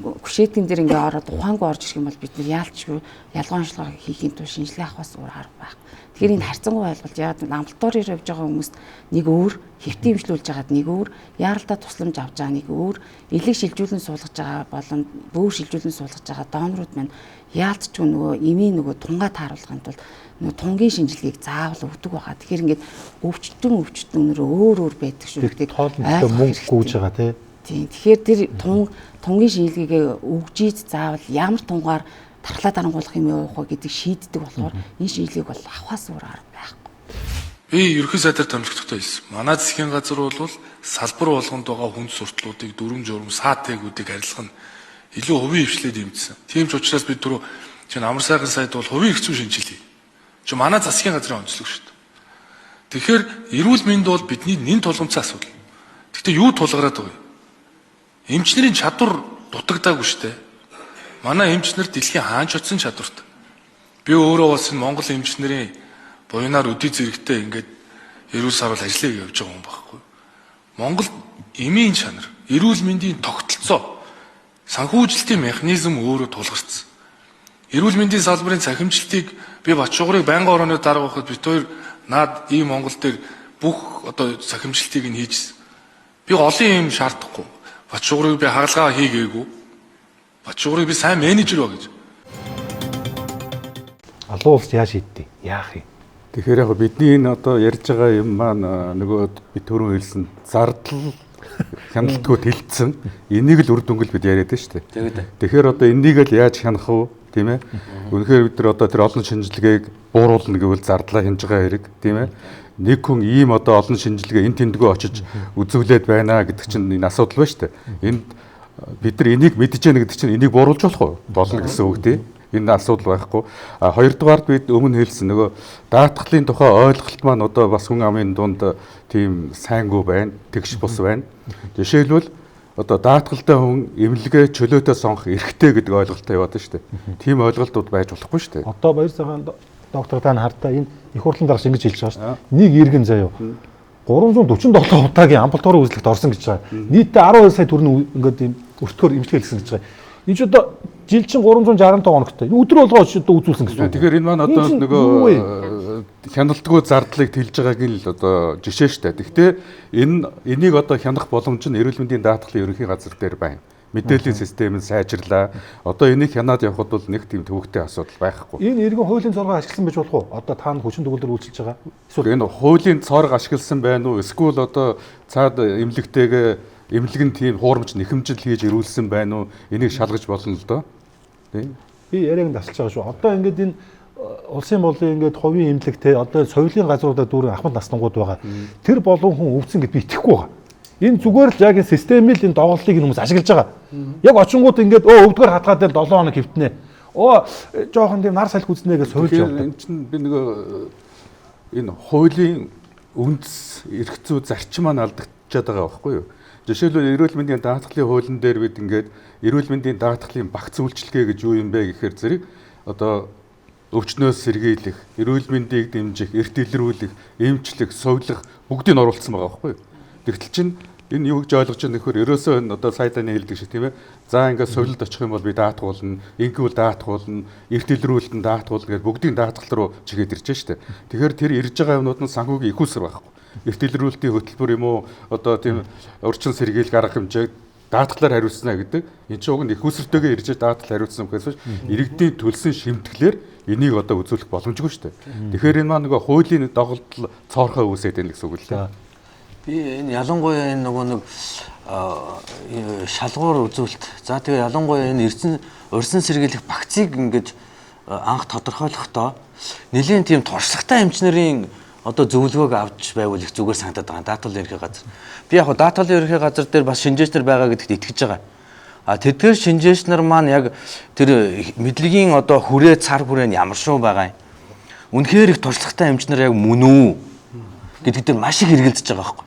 гүшээтгэн дээр ингээ ороод ухаангүй орж ирэх юм бол бид нар яалчгүй ялгаа онцлогоо хийхийн тулд шинжилгээ авахаас өөр арга байхгүй. Тэгэхээр энэ харьцангуй ойлголт яагаад амбулаториор явж байгаа хүмүүст нэг өөр, хэвтэ имжлүүлж байгаад нэг өөр, яаралтай тусламж авч байгаа нэг өөр, элэг шилжүүлэн суулгаж байгаа болон бөөр шилжүүлэн суулгаж байгаа донорууд маань яалтчгүй нөгөө эмийн нөгөө тунгаа тааруулахын тулд нөгөө тунгийн шинжилгээг заавал өгдөг байгаа. Тэгэхээр ингээд өвчтөн өнөрөө өөр өөр байдаг шүү дээ. Тоолнолтой мөнгө гүйж байгаа тийм. Тэгэхээр тэр тунгийн шинжилгээгээ өгжийд заавал ямар тунгаар тархлаа дарангуулах юм явах вэ гэдэг шийддэг болохоор энэ шинжилгээг бол авахаас өөр арга байхгүй. Би ерөнхий сайдаар томилогдохтой хэлсэн. Манай засгийн газар бол салбар болгонд байгаа хүнд сурталуудыг дүрм журм саатэгүүдийг арилгах нь илүү хувийн хвшлээд юмдсан. Тийм ч учраас бид түрүү чинь амар сайхан сайд бол хувийн эрх зүйн шинжилгээ. Чи манай засгийн газрын онцлог шүү дээ. Тэгэхээр эрүүл мэнд бол бидний нэн тулгымцсан асуудал. Гэхдээ юу тулгараад байгаа юм? Эмчнэрийн чадвар дутагдаагүй шүү дээ. Манай эмчнэр дэлхийн хаанч очсон чадвартай. Би өөрөө бас энэ Монгол эмчнэрийн буйнаар өдий зэрэгтэй ингээд эрүүл сарвал ажиллаж явж байгаа юм байхгүй. Монгол эмийн чанар, эрүүл мэндийн тогтолцоо, санхүүжилтийн механизм өөрөө тулгарсан. Эрүүл мэндийн салбарын цахимжлтыг би Батшугрыг байнгын орооны дарга байхад бид хоёр наад ийм Монгол дээр бүх одоо цахимжлтыг нь хийжсэн. Би олон юм шаардахгүй. Батшугрыг би хагалгаа хийгээгүй. Батшугрыг би сайн менежер ба гэж. Алуу улс яаж шийдтий? Яах юм? Тэгэхээр яг бидний энэ одоо ярьж байгаа юм маань нөгөө би түрүү хэлсэн зардал хяналтгүй тэлцсэн. Энийг л үр дүнгэл бид яриад байна шүү дээ. Тэгэхээр одоо энийг л яаж хянах вэ? Тийм ээ. Үнэхээр бид нар одоо тэр олон шинжилгээг бууруулна гэвэл зардлаа хянж байгаа хэрэг, тийм ээ. Нэг хүн ийм одоо олон шинжилгээ энэ тэндгөө очиж үзүүлээд байна гэдэг чинь энэ асуудал байна шүү дээ. Энд бид нар энийг мэдж яана гэдэг чинь энийг бууруулж болох уу? Болно гэсэн үг тийм. Энэ асуудал байхгүй. Хоёрдугаард бид өмнө хэлсэн нөгөө даатгалын тухай ойлголт маань одоо бас хүн амын дунд тийм сайнгүй байна, тэгш бус байна. Жишээлбэл одоо даатгалтай хүн эмнэлгээ чөлөөтэй сонгох эрхтэй гэдэг ойлголттой яваад шүү дээ. Тийм ойлголтууд байж болохгүй шүү дээ. Одоо баяр цагаан доктор та хартаа энэ их хурлын дараач ингэж хэлж байгаа шүү дээ. Нэг иргэн заяа 347 удаагийн амбулаторийн үзлэгт орсон гэж байгаа. Нийтдээ 12 сая төгрөгийн ингээд ийм өртгөөр эмчилгээ хийсэн гэж байгаа. Энэ ч одоо жил чинь 365 хоногтой. Өдөр болгоо одоо үзүүлсэн гэсэн үг. Тэгэхээр энэ маань одоо нөгөө хяналтгүй зардлыг тэлж байгааг л одоо жишээ шүү дээ. Гэхдээ энийг одоо хянах боломж нь эрүүл мэндийн даатгалын ерөнхий газар дээр байна. Мэдээллийн систем нь сайжрлаа. Одоо энийг хянаад явхад бол нэг тийм төвөгтэй асуудал байхгүй. Энэ иргэн хуулийн цоргоо ашигласан байж болох уу? Одоо та хүчин төгөлдөр үйлчилж байгаа. Эсвэл энэ хуулийн цорго ашигласан байна уу? Эсвэл одоо цаад эмнэлэгтэйгээ эмнэлэг нь тийм хуурамч нэхэмжил хийж ирүүлсэн байна уу? Энийг шалгаж болно л доо. Тийм. Би яриаг тасалж байгаа шүү. Одоо ингээд энэ улсын болын ингээд хувийн эмнэлэгтэй одоо соёлын газруудад дүүрэн ахмад наснангууд байгаа. Тэр болон хүн өвдсөн гэд би итгэхгүй байгаа. Энэ зүгээр л яг энэ системийн энэ доголлыг хүмүүс ашиглаж байгаа. Яг очингууд ингээд өвдгөр хатгаад 7 хоног хэвтнэ. Жоохон тийм нар салхи үзнэ гэж соёлж явдаг. Энэ чинь би нөгөө энэ хуулийн үндэс эрх зүй зарчим маань алдагдчихад байгаа байхгүй юу? Жишээлбэл эрүүл мэндийн даатгалын хуулийн дээр бид ингээд эрүүл мэндийн даатгалын багц үйлчилгээ гэж юу юм бэ гэхээр зэрэг одоо өвчнөөс сэргийлэх, эрүүл мэндийг дэмжих, эрт илрүүлэх, эмчлэх, сувлах бүгдийг оруулсан байгаа байхгүй юу? Тэгтэл чинь энэ юу гэж ойлгож байгаа нөхөр ерөөсөө энэ одоо сайданы хэлдэг шиг тийм ээ. За ингээд сувлд очих юм бол би даатгуулна, инкүүл даатгуулна, эрт илрүүлэлтэн даатгуулна гэж бүгдийг даатгал руу чигээд ирж штэ. Тэгэхээр тэр ирж байгаа юмнууд нь санхүүгийн их усэр байхгүй. Эрт илрүүлэлтийн хөтөлбөр юм уу одоо тийм урьдчилан сэргийлэх арга хэмжээг даатгалаар хариуцна гэдэг. Энэ ч уг нь их усэртэйгээ ирж даатгал хариуцсан гэхээс иргэдийн төлсөн шимтгэлээр энийг одоо үзүүлэх боломжгүй шүү дээ. Тэгэхээр энэ маань нөгөө хуулийн доголдол цоорхоо үүсээд байна гэсэн үг л дээ. Би энэ ялангуяа энэ нөгөө нэг шалгуур үзүүлэлт. За тэгээ ялангуяа энэ урьдчилан сэргийлэх багцыг ингэж анх тодорхойлохдоо нэлийн тийм туршлагатай эмчнэрийн одоо зөвлөгөөг авч байвал их зүгээр санагдаад байгаа. Даатгалын ерхий газар. Би яг даатгалын ерхий газар дээр бас шинжээч нар байгаа гэдэгт итгэж байгаа. А тэдгээр шинжээч нар маань яг тэр мэдлэгийн одоо хүрээ цар хүрээ нь ямар шүү байгаа юм. Үнэхээр их туршлагатай эмчнэр яг мөн үү гэдэг дээр маш их хэрэгэлдэж байгаа байхгүй.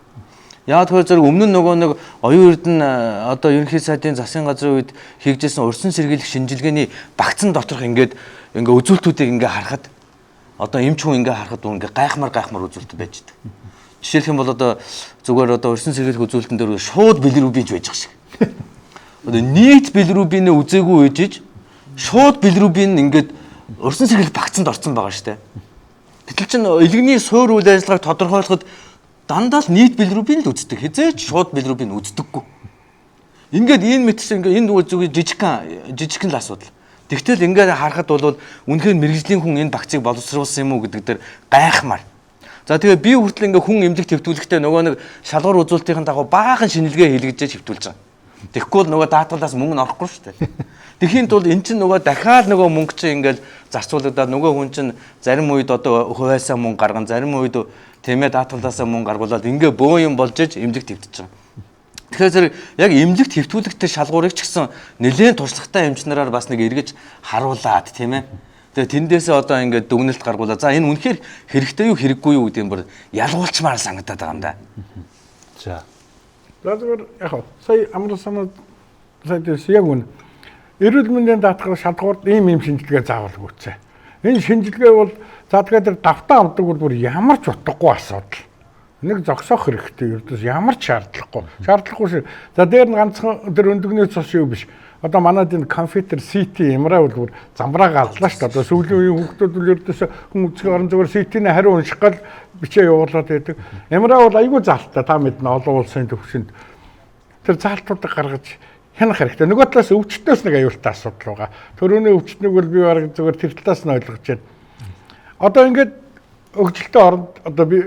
Яг тэр зэрэг өмнө нь нөгөө нэг оюун эрдэнэ одоо ерөнхий сайдын засгийн газрын үед хийгдсэн урьдчилан сэргийлэх шинжилгээний багцсан доторх ингээд үзүүлэлтүүдийг ингээ харахад одоо эмч хүн ингээ харахад ингээ гайхмар үзүүлэлт байж байгаа. Жишээлх юм бол одоо зүгээр одоо урьдчилан сэргийлэх үзүүлэлтэн дээр шууд билирубинж байж байгаа шиг. Одоо нийт билирубинээ үзээгүй үежиж шууд билирубин ингээд урьдчилан сэргийлэх багцсанд орсон байгаа шүү дээ. Гэтэл чин илгэний суур үйл ажиллагааг тодорхойлоход дандаа л нийт билирубин л үздэг. Хизээч шууд билирубин үздэггүй. Ингээд энэ мэтс ингээд энэ зүгээр жижигхэн л асуудал. Тэгтэл ингээд харахад бол үнэхээр мэрэгжлийн хүн энэ багцыг боловсруулсан юм уу гэдэг дээр гайхмаар. За тэгээ би хүртэл ингээд хүн эмнэлэг төвтүүлэхдээ нөгөө нэг шалгуур үзүүлэлтийн дагуу баахан шинжилгээ хийлгэж хэвтүүлж байгаа. Тэгэхгүй бол нөгөө даатгалаас мөнгө нь орохгүй шүү дээ. Тэхийн тулд эн чинь нөгөө дахиад нөгөө мөнгө чинь ингээд зарцуулагдаад нөгөө хүн чинь зарим үед одоо хуваасаа мөнгө гарган, зарим үед тэмээ даатгалаасаа мөнгө гаргуулад ингээ бөө юм болж иж эмнэлэг твтэж байгаа. Тэгэхээр зэрэг яг эмнэлэг твтүүлэгтэй шалгуурыг ч гэсэн нэлээд туршлагатай эмчнэрээр бас нэг эргэж харуулад тийм ээ. Тэгээ тэндээсээ одоо ингээ дүгнэлт гаргуулаад за энэ үнэхээр хэрэгтэй юу хэрэггүй юу гэдэг юм бүр ялгуулчмаар санагдаад байгаа юм да. За. Зүгээр яг сая амралсан сайдээс яг үнэ. Эрүүл мэндийн даатгал шалгуурд ийм шинжилгээ заавал өгөөцөө. Энэ шинжилгээ бол за тэгээд тэр давтаа авдаг бол бүр ямар ч утгагүй асуудал. Нэг зогсоох хэрэгтэй ердөөс ямар ч шаардлагагүй шүү. За дээр нь ганцхан тэр өндөгний цус юу биш. Одоо манайд энэ компьютер CT MRI бол бүр замбраа галлаа шүү. Одоо сүүлийн үеийн хүүхдүүд бол ердөөс хүн үзэх орон зүгээр CT-ний хариу унших гал бичээ явуулаад байдаг. MRI бол айгүй заалттай та мэднэ олон улсын төвшөнд. Тэр заалтуудыг гаргаж хянах хэрэгтэй. Нөгөө талаас өвчтнөөс нэг аюултай асуудал байгаа. Төрөний өвчтнийг бол би бараг зүгээр тэр талаас нь ойлгож байна. Одоо ингээд өгжилтэй оронд одоо би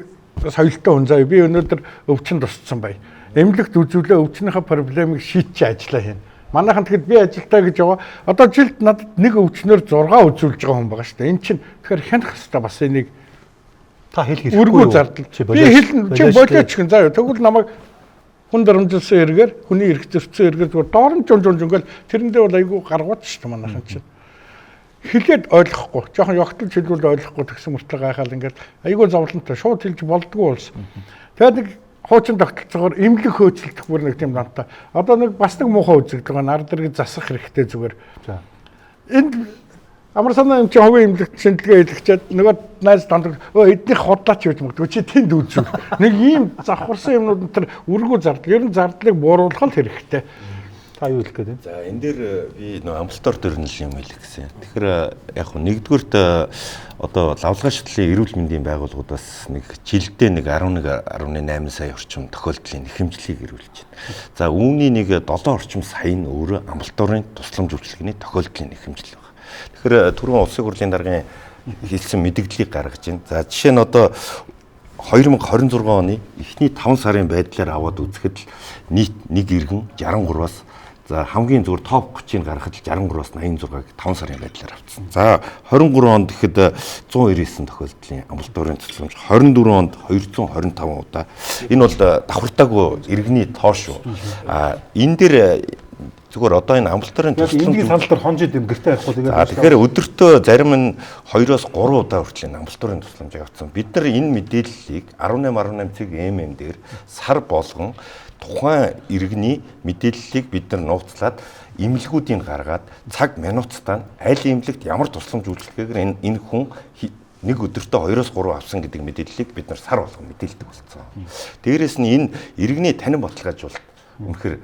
соёлтой хүн заяа би өнөөдөр өвчин тусцсан бай. Эмнэлэгт үзүүлээ өвчнийхээ проблемыг шийдчих ажиллаа хийнэ. Манайхан тэгэхэд би ажилтаа гэж яваа. Одоо жилд надад нэг өвчнөр 6 үзүүлж байгаа хүн байгаа шүү дээ. Энэ чинь тэгэхээр хянах хэрэгтэй бас энийг та хэл хийхгүй. Үргүү зардал. Би хэлнэ чи болооч гэн заяа. Тэгвэл намайг хүн дарамжилсан эргээр хүний эрх зөрчсөн эргээр зүгээр доорн жун ингээл тэрэндээ бол айгүй гаргууд шүү дээ манайхан чинь. Хэлээд ойлгохгүй. Жохон ёгтлж хэлбэл ойлгохгүй тэгсэн мөртлөө гайхаал ингээд айгүй зовлонтой шууд хэлж болдгоо болсон. Тэгээд нэг хуучин тогтолцоогоор эмнэлэг хөөцөлдөх бүр нэг тийм дантай. Одоо нэг бас нэг муухай үзэгдэж байгаа нар дэрэг засах хэрэгтэй зүгээр. За. Энд амар санаа юм чи хувийн эмнэлэгт шинжилгээ хийлгчээд нөгөө найз дондог эднийх хотлаач гэж мөгдөг чи тэнд үзүүл. Нэг ийм завхарсан юмнууд энэ үргүү зардал. Ер нь зардлыг бууруулах л хэрэгтэй. Та юу хэлэх гээд байна? За энэ дээр би нөө амбулатор дээр нь юм хэлэх гэсэн. Тэгэхээр яг хөө нэгдүгürt одоо лавлгаа шатлалын эрүүл мэндийн байгууллагуудаас нэг жилдээ нэг 11.8 сая орчим тохиолдлын нэхэмжлийг эрүүлж байна. За үүний нэг 7 орчим сая нь өөрөө амбулаторын тусламж үйлчилгээний тохиолдлын нэхэмжил байна. Тэгэхээр түрүүн улсын хурлын даргын хэлсэн мэдээллийг гаргаж байна. За жишээ нь одоо 2026 оны эхний 5 сарын байдлаар аваад үзэхэд нийт нэг иргэн 63-аас за хамгийн зүгээр топ 30-ыг гаргахад 63-аас 86-ыг 5 сарын байдлаар авцсан. За 23 онд гэхэд 199 тохиолдлын амбулаторын тусламж, 24 онд 225 удаа. Энэ бол давхартаагүй иргэний тоо шүү. Энэ дээр зүгээр одоо энэ амбулаторын тусламж энгийн санал дээр хонжид юм гэртээ авахгүй тэгээд тэгэхээр өдөртөө зарим нь 2-оос 3 удаа хүртэл амбулаторын тусламжийг авсан. Бид нар энэ мэдээллийг 18 цаг ММ дээр сар болгон тухайн иргэний мэдээллийг бид нар нууцлаад эмнэлгүүдийг гаргаад цаг минуттаа аль эмнэлэгт ямар тусламж үйлчлэгээр энэ хүн нэг өдөртөө 2-оос 3 авсан гэдэг мэдээллийг бид нар сар болгон мэдээлдэг болсон. Дээрээс нь энэ иргэний танин баталгаажуулалт үнэхээр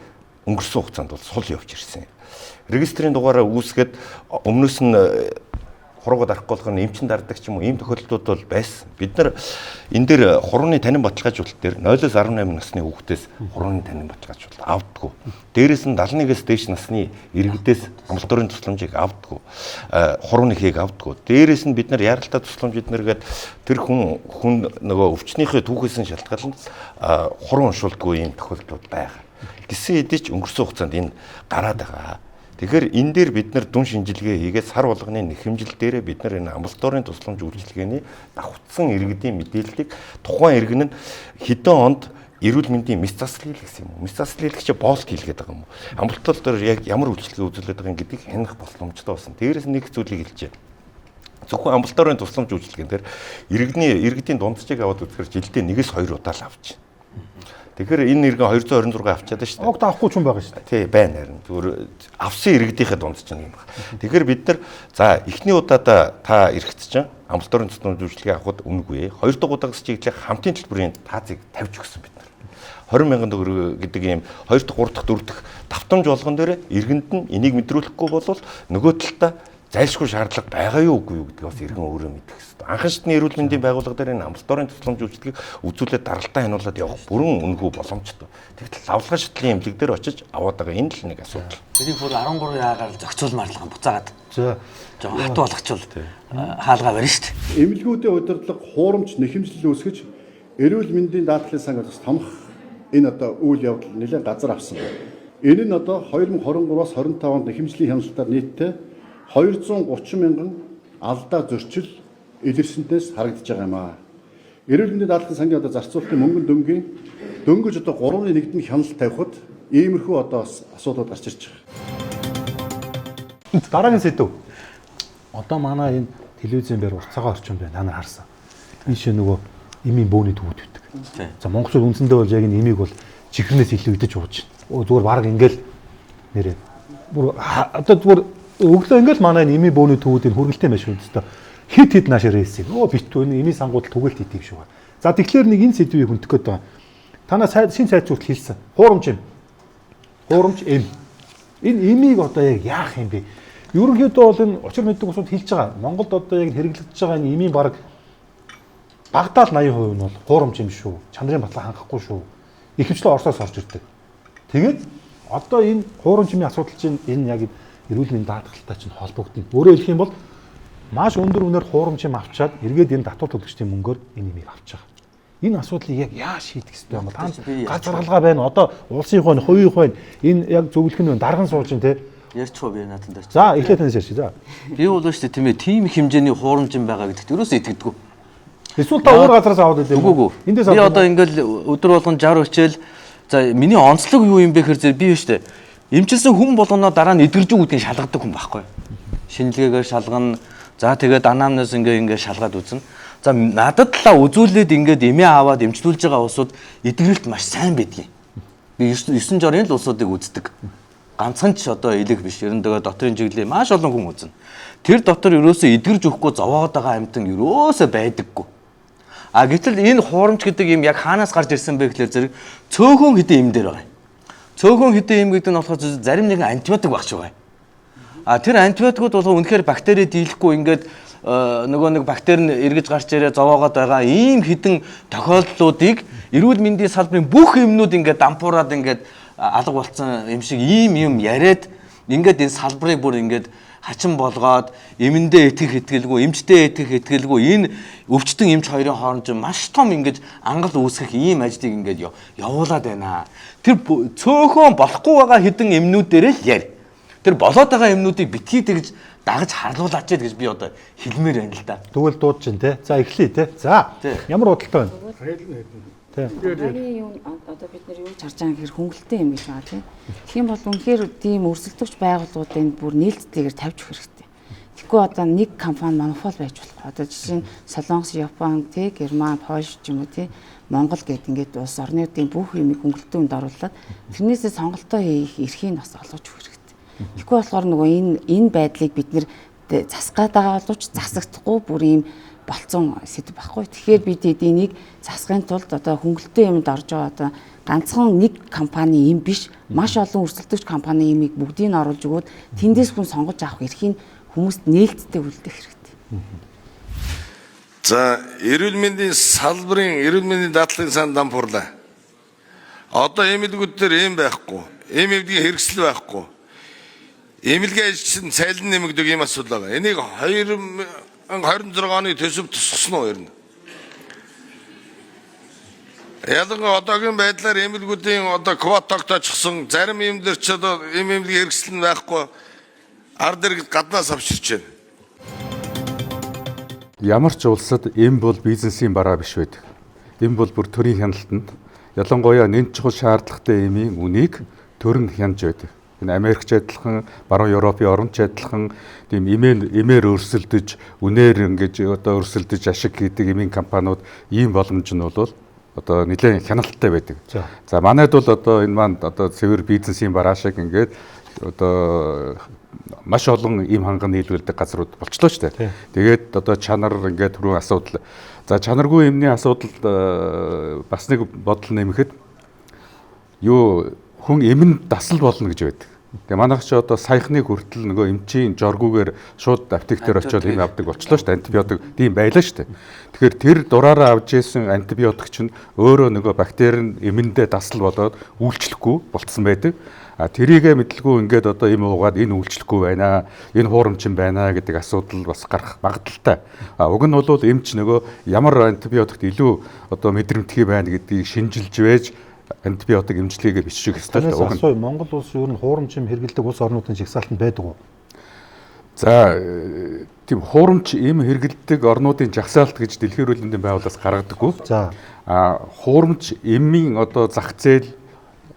өнгөрсөн хугацаанд бол сул явж ирсэн. Регистрийн дугаараа үүсгээд өмнөөс нь хуруугаад арахгүй болгоно эмчин дарддаг ч юм уу ийм тохиолдлууд бол байсан. Бид нар энэ дээр хурууны танин баталгаажуулалт дээр 0-18 насны хүүхдээс хурууны танин баталгаажуулалт авдаггүй. Дээрээс нь 71-ээс дээш насны иргэдээс амбулаторын тусламжийг авдаггүй. Хурууныхийг авдаггүй. Дээрээс нь бид нар яаралтай тусламж эднэргээд тэр хүн нөгөө өвчнийхээ түүхээс нь шалтгаалan хуруу уншуулдаггүй ийм тохиолдлууд байгаа. Гэсэн хэдий ч өнгөрсөн хугацаанд энэ гараад байгаа. Тэгэхээр энэ дээр бид нар дүн шинжилгээ хийгээд сар болгоны нэхэмжил дээр бид нар энэ амбулаторийн тусламж үйлчилгээний давхцсан иргэдийн мэдээллийг тухайн иргэн нь хэдэн онд эрүүл мэндийн мэс заслил гэсэн юм уу? Мэс заслил гэж боолт хийлгээд байгаа юм уу? Амбулатор дээр яг ямар үйлчилгээ үзүүлээд байгаа гэдгийг хянах боломжтой болсон. Дээрээс нэг зүйлийг хэлжээ. Зөвхөн амбулаторийн тусламж үйлчилгээн дээр иргэдийн дунджийг аваад үзэхээр жилдээ 1-2 удаа л авч. Тэгэхээр энэ иргэн 226 авчаад шүү дээ. Огт авахгүй ч юм байгаа шүү дээ. Тий, байна харин. Зүгээр авсан иргэдийнхээ дунд ч юм байна. Тэгэхээр бид нар за эхний удаадаа та ирэхэд чинь амбулаторийн тусламж үйлчилгээ авахд үнэгүй. Хоёр дахь удаагаас чиглэх хамтын төлбөрийн таазыг тавьж өгсөн бид нар. 20 мянган төгрөг гэдэг ийм 2 дахь, 3 дахь, 4 дахь давтамж болгон дээр иргэнд нь энийг мэдрүүлэхгүй бол нөгөө талдаа зайлшгүй шаардлага байгаа юу үгүй юу гэдгийг бас иргэн өөрөө мэдэх хэрэгтэй. Анхан шатны эрүүл мэндийн байгууллага дээр энэ амбулаторийн тусламж үйлчилгээг үзүүлээд даралтаа хянуулаад явах бүрэн үнэгүй боломжтой. Тэгтэл лавлгын шатлын эмнэлэг дээр очиж аваад байгаа энэ л нэг асуудал. Тэрийг бүр 13 яагаар зохицуулмаар л буцаагаад. За хатуу болгочвол хаалгаа барина шүү дээ. Эмнэлгүүдийн удирдлага хуурамч нэхэмжлэл үүсгэж эрүүл мэндийн даатгалын сангаас томх энэ одоо үйл явдал нэлээд газар авсан. Энэ нь одоо 2023-аас 25 онд нэхэмжлийн хяналтаар нийтдээ 230 мянган алдаа зөрчил илэрсэнтээс харагдаж байгаа юм аа. Эрүүл мэндийн даатгалын сангийн одоо зарцуулалтын мөнгөн дөнгөж одоо 3-1-д хяналт тавихад иймэрхүү одоо асуудал гарч ирж байгаа. Дараагийн сэдв. Одоо манай энэ телевизэн дээр уртцагаа орчин байна. Та нар харсан. Энэ шиг нөгөө эмийн бөөний төвд үүдэг. За Монголчууд үндсэндээ бол яг энэ эмийг бол чихрнээс илүү идэж ууж байна. Зүгээр баг ингээл нэрээ. Бүр одоо зүгээр өглөө ингээл манай эмийн бөөний төвүүдийн хүргэлтэй маш үнэстэй. Хит наашаа рейсийг. Бит энэ эмийн сангуудад түгэлт хийдэв шүү. За тэгэхээр нэг энэ сэдвийг хүндэх гээд байна. Танаа шинэ сайд зүрт хэлсэн. Хуурамч эм. Хуурамч эм. Энэ эмийг одоо яг яах юм бэ? Ерөнхийдөө бол энэ учир мэддэг усуд хэлж байгаа. Монголд одоо яг хэрэглэгдэж байгаа энэ эмийн баг багтаал 80% нь бол хуурамч юм шүү. Чанарын батлага хангахгүй шүү. Ихэвчлэн Оросоос орж ирдэг. Тэгээд одоо энэ хуурамч эмийн асуудал чинь энэ яг эрүүл мэндийн даатгалтай чинь холбогдно. Өөрөөр хэлэх юм бол маш өндөр үнээр хуурамч эм авчаад эргээд энэ татвар төлөгчдийн мөнгөөр энэ эмийг авч байгаа. Энэ асуудлыг яг яаж шийдэх ёстой юм бэ? Та гац гаргалгаа байна. Одоо улсын хувийн хувийн хувийн энэ яг зөвлөх нь дарган суулж ин тэ. Ярьчихв би наатан дээр. За эхлээд танаас ярьчих. За. Би бол шүү дээ тийм ээ тийм их хэмжээний хуурамч юм байгаа гэдэгт ерөөсөө итгэдэггүй. Эсвэл та өөр газараас аваад идэв үү? Үгүй. Би одоо ингээл өдөр болгон 60 хичээл за миний онцлог юу юм бэ гэхээр би шүү дээ. Эмчилсэн хүн болгоноо дараа нь эдгэрж өгдгийг шалгадаг хүн байхгүй. Шинжилгээгээр шалгана. За тэгээд анамнес ингээ шалгаад үзнэ. За надад талаа үзүүлээд ингээд эмээ аваад эмчлүүлж байгаа улсууд эдгэрэлт маш сайн байдгийг. Би 9 жорын л улсуудыг үздэг. Ганцхан ч одоо элэг биш. Ер нь тэгээ дотрын чиглэлээ маш олон хүн үзнэ. Тэр дотор ерөөсөө эдгэрж өгөхгүй зовоогод байгаа амьтан ерөөсөө байдаггүй. А гэтэл энэ хуурамч гэдэг юм яг хаанаас гарч ирсэн бэ гэхлээр зэрэг цөөхөн хэдэн эм дээр байгаа. Цөөхөн хэдэн эм гэдэг нь болохоор зарим нэгэн антибиотик багч байгаа. А тэр антибиотикууд бол үнэхээр бактери дийлэхгүй ингээд нөгөө нэг бактери нь эргэж гарч ирээ зовоогоод байгаа ийм хідэн тохиолдлуудыг эрүүл мэндийн салбарын бүх эмнүүд ингээд дампуураад ингээд алга болцсон юм шиг ийм юм яриад ингээд энэ салбарыг бүр ингээд хачин болгоод эмэндээ итгэх итгэлгүй, эмчдээ итгэх итгэлгүй энэ өвчтөн эмч хоёрын хооронд маш том ингэж ангал үүсгэх ийм ажлыг ингээд явуулаад байна. Тэр цөөхөн болохгүй байгаа хідэн эмнүүд дээр л яри. Тэр болоод байгаа эмнүүдийг битгий тэгж дагаж харлуулаач гэж би одоо хэлмээр байна л да. Тэгвэл дууд чинь те. За эхлэе те. За. Ямар бодолтой байна? Дараагийн юу одоо бид нар юу ч харж байгаа гэхээр хөнгөлөлтэй юм гэж байна тийм. Тэгэх юм бол үнэхээр тийм өрсөлдөгч байгууллагуудын бүр нээлттэйгээр тавьж өгөх хэрэгтэй. Тэгэхгүй одоо нэг компани монопол байж болохгүй. Одоо жишээ нь Солонгос, Япон, тий, Герман, Польш ч юм уу тий, Монгол гэд ингээд улс орнуудын бүх юмыг хөнгөлөлтөнд оруулаад тэрнээсээ сонголтоо хийх эрхийг бас олгож өгөх хэрэгтэй. Тэгэхгүй болохоор нөгөө энэ байдлыг бид нэр засгаад байгаа боловч засагдахгүй бүр ийм болцсон сэдв байхгүй. Тэгэхээр бид эднийг засахын тулд одоо хөнгөлөлтөө юмд орж байгаа одоо ганцхан нэг компани юм биш маш олон өрсөлдөгч компани юмыг бүгдийг нь оруулж өгөөд тэндээс хүн сонгож авах эрхийг хүмүүст нээлттэй үлдээх хэрэгтэй. За эрүүл мэндийн салбарын эрүүл мэндийн даатгалын сан дампуурлаа. Одоо эмнэлгүүд дээр юм байхгүй. Эмнэлгийн хэрэгсэл байхгүй. Эмнэлгийн ажилчин цайлан нэмэгдэг юм асуудал байгаа. Энийг 2026 оны төсөв тусгасан уу ер нь? Ялангуяа одоогийн байдлаар эмнэлгүүдийн одоо квот тогтоочихсон зарим эмнэлэр ч одоо эмнэлгийн хэрэгсэл нь байхгүй ард иргэд гаднаас авчирч байна. Ямар ч улсад эм бол бизнесийн бараа биш байдаг. Эм бол бүр төрийн хяналтанд ялангуяа нэн чухал шаардлагатай эмийн үнийг төр нь хянаж байдаг. Энэ Америкч адилхан, баруун Европын орнч адилхан тийм эмээр өрсөлдөж, үнээр ингэж одоо өрсөлдөж ашиг хийдэг эмийн компаниуд ийм боломж нь бол одоо нэлээд хяналттай байдаг. За манайд бол одоо энэ маань одоо цэвэр бизнесийн бараа шиг ингээд одоо маш олон ийм ханган нийлүүлдэг газрууд болчлоо шүү дээ. Тэгээд одоо чанар ингээд түрүү асуудал. За чанаргүй эмний асуудал бас нэг бодол нэмэхэд юу хүн эмэнд дасал болно гэж байдаг. Тэгээ манайх ч одоо саяхны хүртэл нөгөө эмчийн жоргуугаар шууд аптекээр очиод эм авдаг болчлоо шүү дээ. Антибиотик тийм байлаа шүү дээ. Тэгэхээр тэр дураараа авж исэн антибиотик чинь өөрөө нөгөө бактери нь эмэндээ дасал болоод үйлчлэхгүй болцсон байдаг. А тэрийгэ мэдлгүй ингээд одоо эм уугаад энэ үйлчлэхгүй байна, энэ хуурамчин байна гэдэг асуудал бас гарах магадaltaй. А уг нь бол эмч нөгөө ямар антибиотикт илүү одоо мэдрэмтгий байна гэдгийг шинжилж байж антибиотик эмчилгээгээ биччих ёстой. Монгол улс ер нь хуурамчин хэрэглэдэг улс орнуудын жагсаалтанд байдаг уу? За тийм хуурамч эм хэрэглэдэг орнуудын жагсаалт гэж Дэлхийн эрүүл мэндийн байгууллагаас гаргадаггүй. За хуурамч эмийн одоо зах зээл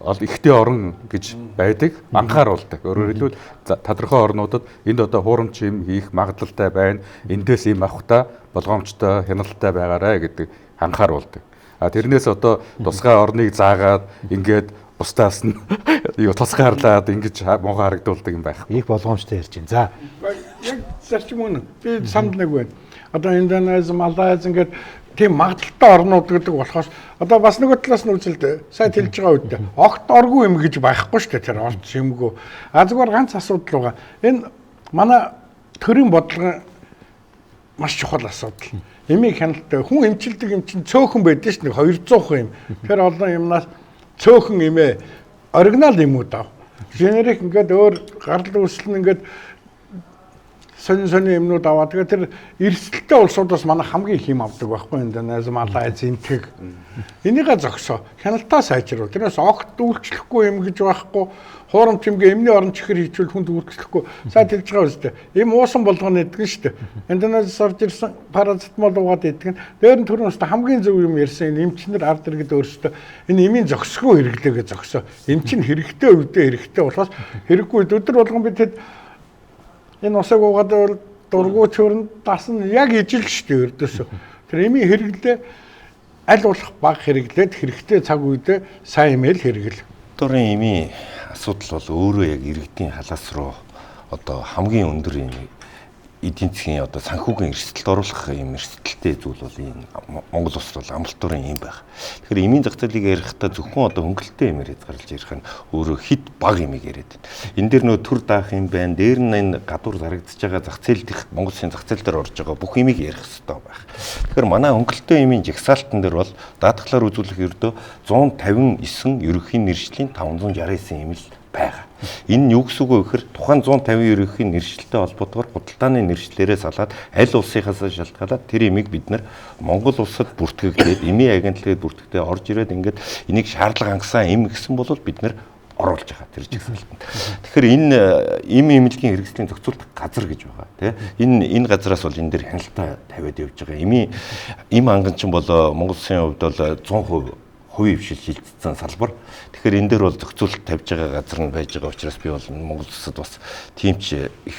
ихтэй орон гэж байдаг, анхааруулдаг. Өөрөөр хэлбэл тодорхой орнуудад энд одоо хуурамч эм хийх магадлалтай байна. Эндээс эм авахта болгоомжтой, хяналттай байгаарай гэдэг анхааруулдаг. А тэрнээс одоо тусгай орныг заагаад ингээд бусдаас нь юу тусгаарлаад ингэж муухай харагдуулдаг юм байх. Их болгоомжтой ярьж байна. За. Яг зарчим үнэ. Би санд нэг байна. Одоо Индонез, Малайз ингээд тийм магадaltaй орнууд гэдэг болохоос одоо бас нэг талаас нь үзэлтэй сайд хэлж байгаа үед огт оргүй юм гэж байхгүй шүү дээ тэр орч юмгүй. А зүгээр ганц асуудал байгаа. Энэ манай төрийн бодлого маш чухал асуудал. Эмийн хяналттай хүн эмчилдэг юм чинь цөөхөн байдаг шүү дээ 200 юм. Тэр олон юмнаас цөөхөн эмээ оригинал юмуд аа. Генерик ингээд өөр гарал үүсэл нь ингээд сони юмнууд аваад тэгээ тэр эрсдэлтэй улсуудаас манай хамгийн хим авдаг байхгүй Индонез, Малайз, Энтэг. Энийгээ зогсоо. Хяналтаа сайжруулах. Тэрнээс огт үйлчлэхгүй юм гэж байхгүй. Хуурамч юмгээ эмний орон чихэр хийчихвэл хүнд үйлчлэхгүй. Сайд хэлж байгаа үстэй. Эм уусан болгоно гэдэг нь шүү дээ. Индонезээс орж ирсэн парацетмол уугаад идэг нь. Дээр нь түрүүнээс хамгийн зөв юм ярьсан энэ эмчнэр ард иргэд өөрсдөө энэ эмийн зогсгүй хэрэглээгээ зогсоо. Эмч нь хэрэгтэй үедээ хэрэгтэй болохоос хэрэггүй өдөр болгон бид хэд энэ усаг уугаад дургуй чөрөнд дасан яг ижил штэ өрдөөсөө. Тэр эмийн хэрэглээ аль болох бага хэрэглээд хэрэгтэй цаг үедээ сайн имэйл хэрэгэл. Дөрийн эмийн асуудал бол өөрөө яг иргэдийн халаас руу одоо хамгийн өндөр юм эдийн засгийн одоо санхүүгийн эрсдэлд оруулах юм эрсдэлтэй зүйл бол энэ Монгол улсад бол амралт дурын юм байх. Тэгэхээр эмийн зах зээлийг ярихдаа зөвхөн одоо хөнгөлөлтөө юмэр хязгаарлаж ярих нь өөрөө хит бага юмыг яриад байна. Энэ дээр нөө төр даах юм байна. Дээр нь энэ гадуур зарагдаж байгаа зах зээл дэх Монгол улсын зах зээл дээр орж байгаа бүх юмыг ярих хэрэгтэй байх. Тэгэхээр манай хөнгөлөлтөө юмын жагсаалтан дээр бол даатгалаар үзүүлэх ердөө 159 ерөнхий нэршлийн 569 юм л байгаа. Энэ нь юу гэсэн үг вэ гэхээр тухайн 150 ерөнхий нэршилтэй холбоотойгоор худалдааны нэршлэрээ салаад аль улсынхаас шалтгаалаад тэр имийг бид нар Монгол улсад бүртгэгдээд эмийн агентлагад бүртгэхдээ орж ирээд ингээд энийг шаардлага хангасан эм гэсэн бол бид нар оруулж байгаа тэр жагсаалтанд. Тэгэхээр энэ эм эмнэлгийн хэрэгслийн зохицуулах газар гэж байгаа тийм. Энэ газраас бол энэ дээр хяналтаа тавиад явж байгаа. Эм анган чинь бол Монгол улсын хувьд бол 100% хувийн хвшил шилжсэн салбар. Тэгэхээр энэ дээр бол зохицуулалт тавьж байгаа газар нь байж байгаа учраас би бол Монгол улсад бас тийм ч их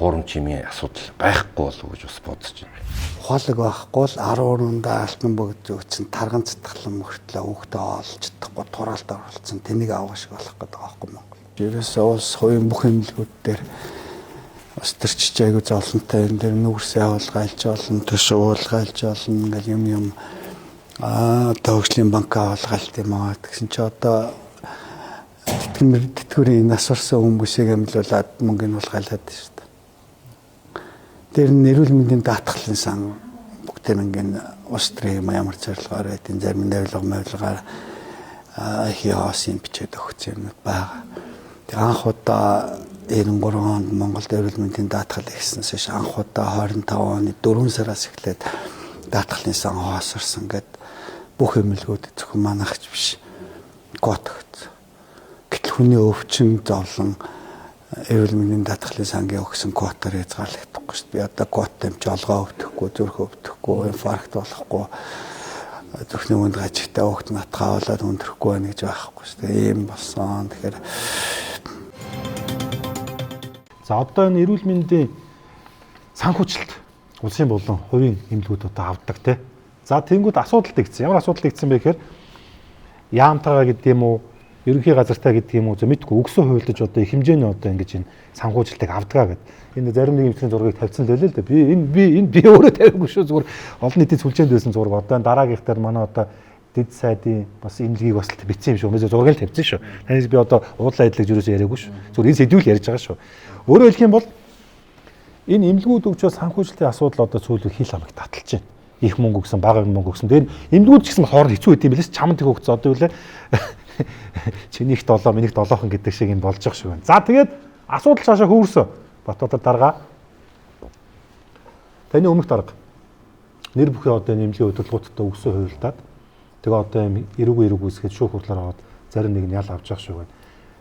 хуурамч юмын асуудал байхгүй болов уу гэж бас бодож байна. Ухаалаг байхгүй л 14-нд алтан богд зөөцсөн тарган цатгалан мөртлөө хүүхдээ олж чадахгүй тураалд оролцсон тэнийг авах шиг болох гэдэг байхгүй Монгол. Ерөөсөө улс хувийн бүх эмнэлгүүд дээр бас төрчиж айгу зовлонтой энэ дээр нүгэрсээ авалгайлж олон төш уулгайлж олон ингээл юм төгслийн банк авалгалт юм аа гэсэн чи одоо тэтгэврийн насварсан хүмүүсийг амлуулад мөнгөний булгайлаад шүү дээ. Тэр нь эрүүл мэндийн даатгалын сан бүгд ингээд улс төрийн ямар зорилгоор байдیں۔ Зарим нь авилгаар хиосын бичээд өгсөн юм байна. Тэг анх удаа 93 онд Монголд эрүүл мэндийн даатгал ихснээс анх удаа 25 оны 4 сараас эхлээд даатгалын сан хоосорсон гэдэг бүх эмнэлгүүд зөвхөн манайхч биш код өгсөн. Гэтэл хүний өвчин зовлон эрүүл мэндийн даатгалын сангийн өгсөн квотоор хязгаарлагдахгүй шүү дээ. Би одоо квот тамч олгоо өвдөхгүй, зүрх өвдөхгүй, инфаркт болохгүй, зүрхний үнд гажигтай өгт натгаа болоод өндөрөхгүй байна гэж байхгүй шүү дээ. Ийм болсон. Тэгэхээр за одоо энэ эрүүл мэндийн санхүүжилт улсын болон хувийн эмнэлгүүд одоо авдаг те. За тэнгууд асуудал тэгсэн. Ямар асуудал тэгсэн бэ гэхээр яамтайгаа гэдэг юм уу, ерөнхий газартаа гэдэг юм уу, мэдгүй өгсөн хуульдаж одоо их хэмжээний одоо ингэж энэ санхүүжилтийг авдгаа гэдэг. Энэ зарим нэг эмчийн зургийг тавьсан л байлээ л да. Би өөрөө тавиагүй шүү, зүгээр олон нийтийн сүлжээнд байсан зураг. Одоо дараагийнхтаар манай одоо дэд сайдын бас эмнэлгийг бас бичсэн юм шүү. Өнөөдөр зургийг л тавьсан шүү. Танаас би одоо уудлаа идэлж юусоо яриаггүй шүү. Зүгээр энэ сэдвүүл ярьж байгаа шүү. Өөрөөр хэлэх юм бол энэ эмнэлгүүд өгчөө санхүүжилтийн асуудал одоо сүүлд хил хамаг таталж байна. Их мөнгө өгсөн, бага мөнгө өгсөн. Тэгээд эмнэлгүүд ч гэсэн хооронд хэцүү байт юм билээс чамд их өгсөн одоо үлээ. Чинийх 7, минийх 7хан гэдэг шиг юм болж байгаа шүү байна. За тэгээд асуудал цаашаа хөвөрсөн. Батбатар дарга. Таны өмнөх дарга. Нэр бүхий одоо эмнэлгийн удирдлагуудтай өгсөн хуульдаад тэгээ одоо эрүүг үсгээд шүүх хурлаар аваад зарим нэг нь ял авч явах шүү байна.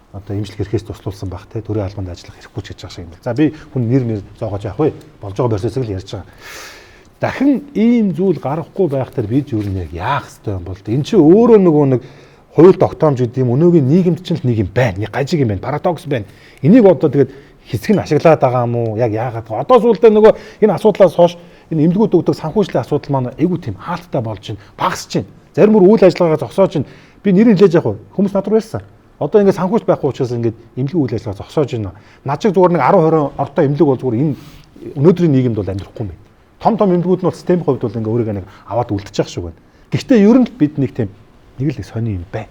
Одоо эмчилгээ хэрэгээс туслуулсан байх те төрийн албанд ажиллах хэрэггүй ч гэж байгаа шиг юм байна. За би хүн нэр зоогож явах вэ? Болж байгаа борсосыг л ярьж байгаа. Дахин ийм зүйл гарахгүй байх төр бид юу нэг яах ёстой юм бол энэ чинь өөрөө нөгөө нэг хууль тогтоомж гэдэг юм өнөөгийн нийгэмд чинь л нэг юм байна. Нэг гажиг юм байна. Парадокс байна. Энийг одоо тэгээд хэсэг нь ашиглаад байгаа юм уу? Яг яагаад? Одоо сүүлдээ нөгөө энэ асуудлаас хойш энэ эмнэлгүүд өгдөг санхүүжлийн асуудал маань айгүй тийм хаалттай болж байна. Багасж байна. Зарим бүр үйл ажиллагаагаа зогсоож байна. Би нэр нэлээж явах хүмүүс над руу ярьсан. Одоо ингээд санхүүж байхгүй учраас ингээд эмнэлгийн үйл ажиллагаа зогсоож байна. Над шиг зүгээр нэг 10 20 ортой эмнэлэг бол зүгээр энэ өнөөдрийн нийгэмд бол амьдрахгүй юм байна. Том эмнэлгүүд нь бол системийн хувьд бол ингээ өөрийгөө нэг аваад үлдчих шиг байна. Гэхдээ ер нь бид нэг тийм нэг л сони юм байна.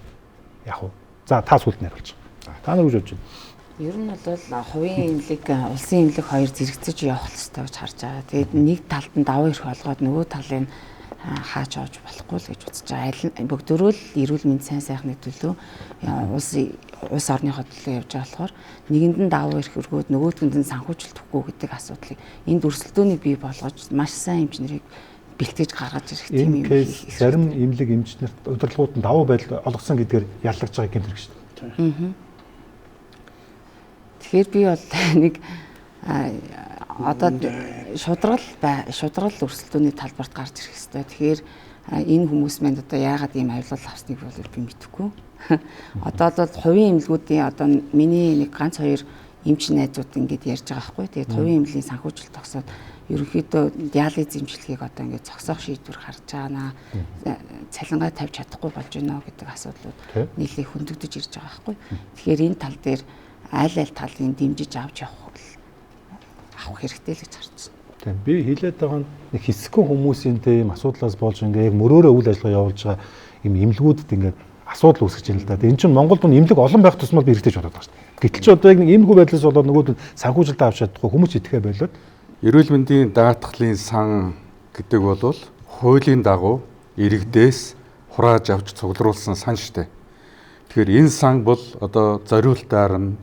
Яг уу. За та сүлд найруулж байгаа. Та нар юу бодож байна? Ер нь бол хувийн эмнэлэг, улсын эмнэлэг хоёр зэрэгцэж явах хэрэгтэй гэж харж байгаа. Тэгээд нэг талд нь даваа ирэх болгоод нөгөө талын хаач оож болохгүй л гэж үзэж байгаа. Бүгдөө л эрүүл мэнд сайн сайхны төлөө улс орныхоо төлөө явж байгаа болохоор нэгэнд нь даваа ирэх өргөөд нөгөөдгөнд нь санхүүжилт өгөхгүй гэдэг асуудлыг энд өрсөлдөөнийг бий болгож маш сайн эмчнэрийг бэлтгэж гаргаж ирэх тийм юм. Зарим эмнэлэг эмчнэрт удирдлагууд нь даваа байдал олгосон гэдгээр яллагж байгаа юм хэрэг шүү дээ. Тэгэхээр би бол нэг одоо шударгал өрсөлдөөний талбарт гарч ирэх хэрэгтэй. Тэгэхээр энэ хүмүүс манд одоо яагаад ийм авилал авсныг бол би мэдэхгүй. Одоо бол хувийн эмнэлгүүдийн одоо миний нэг ганц хоёр эмч найзууд ингэж ярьж байгаа байхгүй. Тэгээд хувийн эмнэлгийн санхүүжилт тогсоод ерөнхийдөө диализ эмчилгээг одоо ингэж зогсоох шийдвэр гарч байгаа. Цалингаа тавьж чадахгүй болж байна гэдэг асуудлууд нийлээ хөндөгдөж ирж байгаа байхгүй. Тэгэхээр энэ тал дээр аль талын дэмжиж авч явах хэрэгтэй л гэж харж байна. Тийм би хэлээд байгаа нь нэг хэсэгхэн хүмүүсийн тийм асуудлаас болж ингээ яг мөрөөрөө үйл ажиллагаа явуулж байгаа юм эмнэлгүүдэд ингээ асуудал үүсгэж байна л да. Энэ чинь Монголд эмнэлэг олон байх тусмал би хэрэгтэй ч бодоод байгаа шүү дээ. Гэтэл ч одоо яг нэг эмнэлгүй байдлаас болоод нөгөөд нь санхүүжилтээ авч чадахгүй хүмүүс итгэхэ болоод эрүүл мэндийн даатгалын сан гэдэг бол хуулийн дагуу иргэдээс хурааж авч цуглуулсан сан шүү дээ. Тэгэхээр энэ сан бол одоо зориултаар нь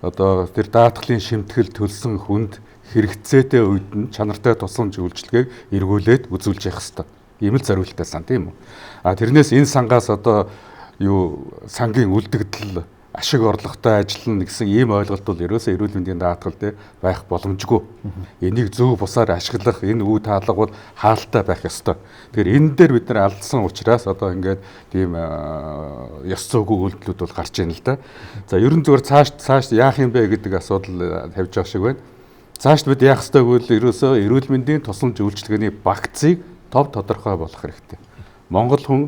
одоо тэр даатгалын шимтгэл төлсөн хүнд хэрэгцээтэй үед нь чанартай тусламж үйлчилгээг эргүүлээд үзүүлж явах хэрэгтэй. Ийм л зориулттай сан тийм үү. Тэрнээс энэ сангаас одоо сангийн үлдэгдэл ашиг орлоготой ажиллана гэсэн ийм ойлголт бол ерөөсөө эрүүл мэндийн даатгал дээр байх боломжгүй. Энийг зөв бусаар ашиглах энэ үе таалга бол хаалттай байх ёстой. Тэгэхээр энэ дээр бид нар алдсан учраас одоо ингээд тийм ёс зүйгүй үйлдэлүүд бол гарч ийн л да. За ерөн зүгээр цааш яах юм бэ гэдэг асуудал тавьж байгаа шиг байна. Цааш бид яах ёстой гэвэл ерөөсөө эрүүл мэндийн тусламж үйлчилгээний багцыг тодорхой болох хэрэгтэй. Монгол хүн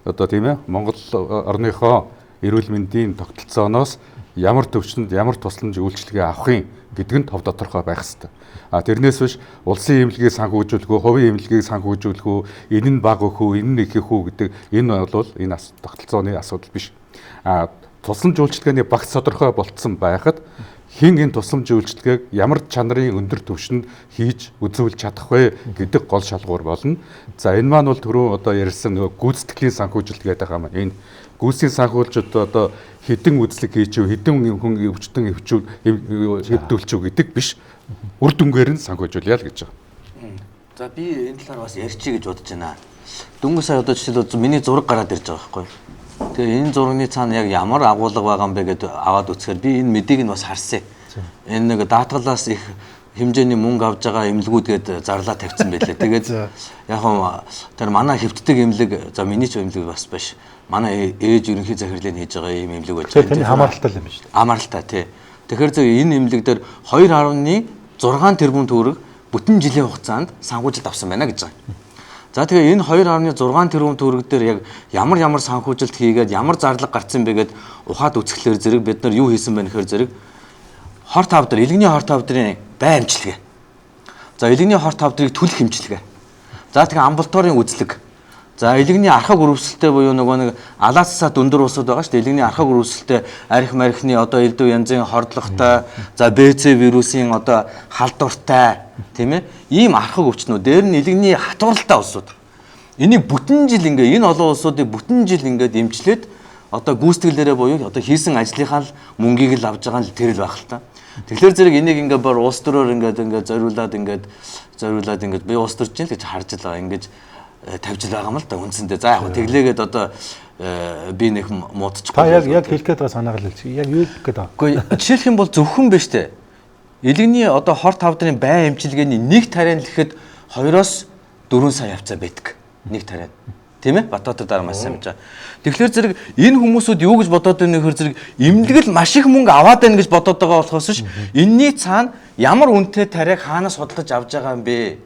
одоо тийм ээ Монгол орныхоо эрүүл мэндийн тогтолцооноос ямар төвчөнд ямар тусламж үйлчилгээ авахын гэдэг нь тодорхой байх ёстой. Тэрнээс биш улсын эмнэлгийг санхүүжүүлэх үү, хувийн эмнэлгийг санхүүжүүлэх үү, энэ нь бага өгөх үү, энэ нь их үү гэдэг энэ бол энэ тогтолцооны асуудал биш. Тусламж үйлчилгээний багц тодорхой болцсон байхад хин энэ тусламж үйлчилгээг ямар чанарын өндөр түвшинд хийж үзүүлж чадах вэ гэдэг гол шалгуур болно. За энэ маань бол түрүү одоо ярьсан нөгөө гүйцэтгэлийн санхүүжилт гэдэг байгаа маань энэ гүйцэтгэлийн санхүүжилт одоо хэдэн үзлэг хийчихв, хэдэн хүн өвчтөн хэвдүүлчихв гэдэг биш. Үр дүнгээр нь санхүүжүүлъя л гэж байгаа. За би энэ талаар бас ярьчих гэж бодож байна. Дөнгөж сая одоо жишээлбэл миний зураг гараад ирж байгаа байхгүй. Тэгээ энэ зургийн цаана яг ямар агуулга байгаа юм бэ гэдээ аваад үзэхээр би энэ мэдээг нь бас харсан. Энэ нэг даатгалаас их хэмжээний мөнгө авж байгаа эмнэлгүүдгээд зарлаа тавьсан байлээ. Тэгээд яг хөө тэр манай хэвддэг эмнэлэг за миний ч эмнэлэг бас биш. Манай ээж ерөнхий захирлыг хийж байгаа ийм эмнэлэг байж байгаа. Таны хамааралтай юм байна шүү дээ. Хамааралтай тий. Тэгэхээр зөв энэ эмнэлэг дээр 2.6 тэрбум төгрөг бүтэн жилийн хугацаанд санхүүжилт авсан байна гэж байгаа. За тэгээ энэ 2.6 тэрбум төгрөг дээр яг ямар санхүүжилт хийгээд ямар зарлага гарсан бэ гэд ухаад үзэхлээр зэрэг бид нар юу хийсэн бэ гэхээр зэрэг хор тавдар, илгэний хор тавдрын бай амжилтгээ. За илгэний хор тавдрыг түлх хэмжлэгээ. За тэгээ амбулаторийн үзлэг. За илгэний архаг өрөвсөлттэй буюу нөгөө нэг алаасаа дүндэр усуд байгаа шүү дээ. Илгэний архаг өрөвсөлттэй арх мархны одоо элдв янзын хордлоготой, за БЦ вирусын одоо халдвартай, тийм ээ? Ийм архаг өвчнүүд дээр нь илгэний хатваралтай улсууд. Энийг бүтэн жил энэ олон улсуудыг бүтэн жил эмчлээд одоо гүйцэтгэлээрээ буюу одоо хийсэн ажлынхаа мөнгийг л авж байгаа нь тэр л байх л та. Тэгэхээр зэрэг энийг бор улс төрөөр зориулаад би улс төрж чинь л гэж харж л байгаа тавьж л байгаа юм л да үндсэндээ. За яг тэглээгээд одоо би нэг муудчих. Та яг хэлэх гээд байгаа санаагаар л хэлчих. Яг юу гээд байгаа. Үгүй жишээлх юм бол зөвхөн биш те. Илгэний одоо хор тавдрын бай эмчилгээний нэг тариан л ихэд 2-4 сая явцаа байдаг. Нэг тариан. Тийм ээ? Батбатар дараа маш сайн мэдээ. Тэгэхээр зэрэг энэ хүмүүсүүд юу гэж бодоод байна гэхээр зэрэг эмнэлэг л маш их мөнгө аваад байна гэж бодоод байгаа болохоос ш энэний цаана ямар үнэтэй тариаг хаанаас судалж авж байгаа юм бэ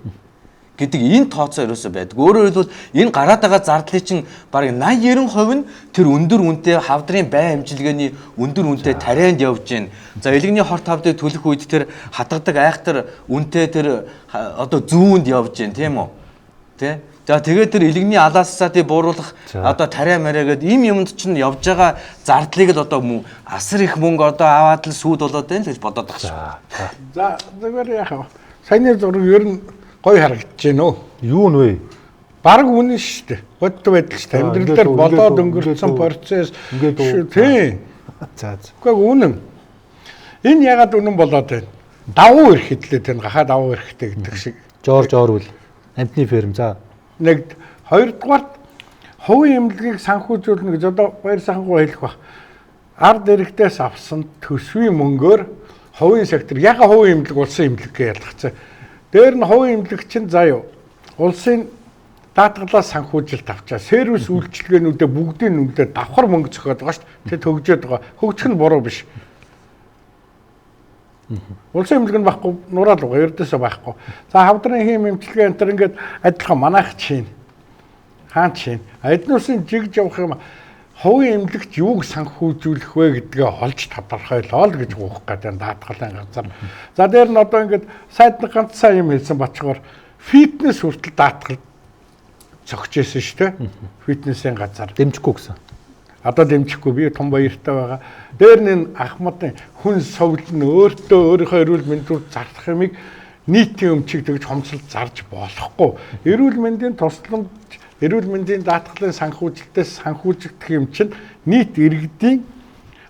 гэдэг энэ тооцоо ерөөсөө байдаг. Өөрөөр хэлбэл энэ гараад байгаа зардлын чинь бараг 80-90% нь тэр өндөр үнэтэй хавдрын бай амжилгээний өндөр үнэтэй тарианд явж байна. За илгэний хор тавдыг төлөх үед тэр хатгадаг айхтар үнэтэй тэр одоо зүүнд явж байна, тийм үү? Тэ? За тэгээд тэр илгэний алаасаатыг бууруулах одоо тариа мараа гэдэг юмд чинь явж байгаа зардлыг л одоо асар их мөнгө одоо аваад л сүйд болоод байна л гэж бодоод байгаа шүү. За зүгээр яах вэ? Саяны зураг ер нь гоё харагдаж байна уу? Юу нэ? Бараг үнэн шүү дээ. Бодтой байдал шүү дээ. Амьдралаар болоод өнгөрсөн процесс тий. За. Гэхдээ үнэн. Энэ ягаад үнэн болоод байна? Давуу эрх хэдлээ тань гахаа давуу эрхтэй гэдэг шиг. Жорж Орвел амтны ферм за. Нэг хоёрдугаарт хувийн эмнэлгийг санхүүжүүлнэ гэж одоо баяр санхүү хэлэх баг. Ард иргэдээс авсан төсвийн мөнгөөр хувийн сектор яга хувийн эмнэлэг улсын эмнэлэг гэж ялгцсан. Дээр нь хувийн эмнэлэг чинь заяа улсын даатгалаас санхүүжилт авчаа. Сервис үйлчилгээнүүдээ бүгдийн нүдээр давхар мөнгө зохиод байгаа шүү дээ. Тэ төгжөөд байгаа. Хөгжих нь буруу биш. Улсын эмнэлэг нь байхгүй, нураал байгаа, ердөөсөө байхгүй. За хавдрын хийм эмчилгээ энэ төр ингээд адилхан манайх чинь. Хаан чинь. Эдний улсын жигж явах юм. Хувийн эмнэлэгт юуг санхүүжүүлэх вэ гэдгээ олж тодорхойлоо л гэж гоох гэдэг даатгалын газар. За дээр нь одоо ингээд сайд нэг ганцхан юм хэлсэн бачгаар фитнес хүртэл даатгал зогч ийсэн шүү дээ. Фитнесийн газар. Дэмжихгүй гэсэн. Одоо дэмжихгүй би том баяртай байгаа. Дээр нь Ахмадын хүн совлон өөртөө өөрийнхөө эрүүл мэндүүд зарлах юмыг нийтийн өмчийг тэгж хомсолт зарж болохгүй. Эрүүл мэндийн тусламж, эрүүл мэндийн даатгалын санхүүжилтээс санхүүжигдэх юм чинь нийт иргэдийн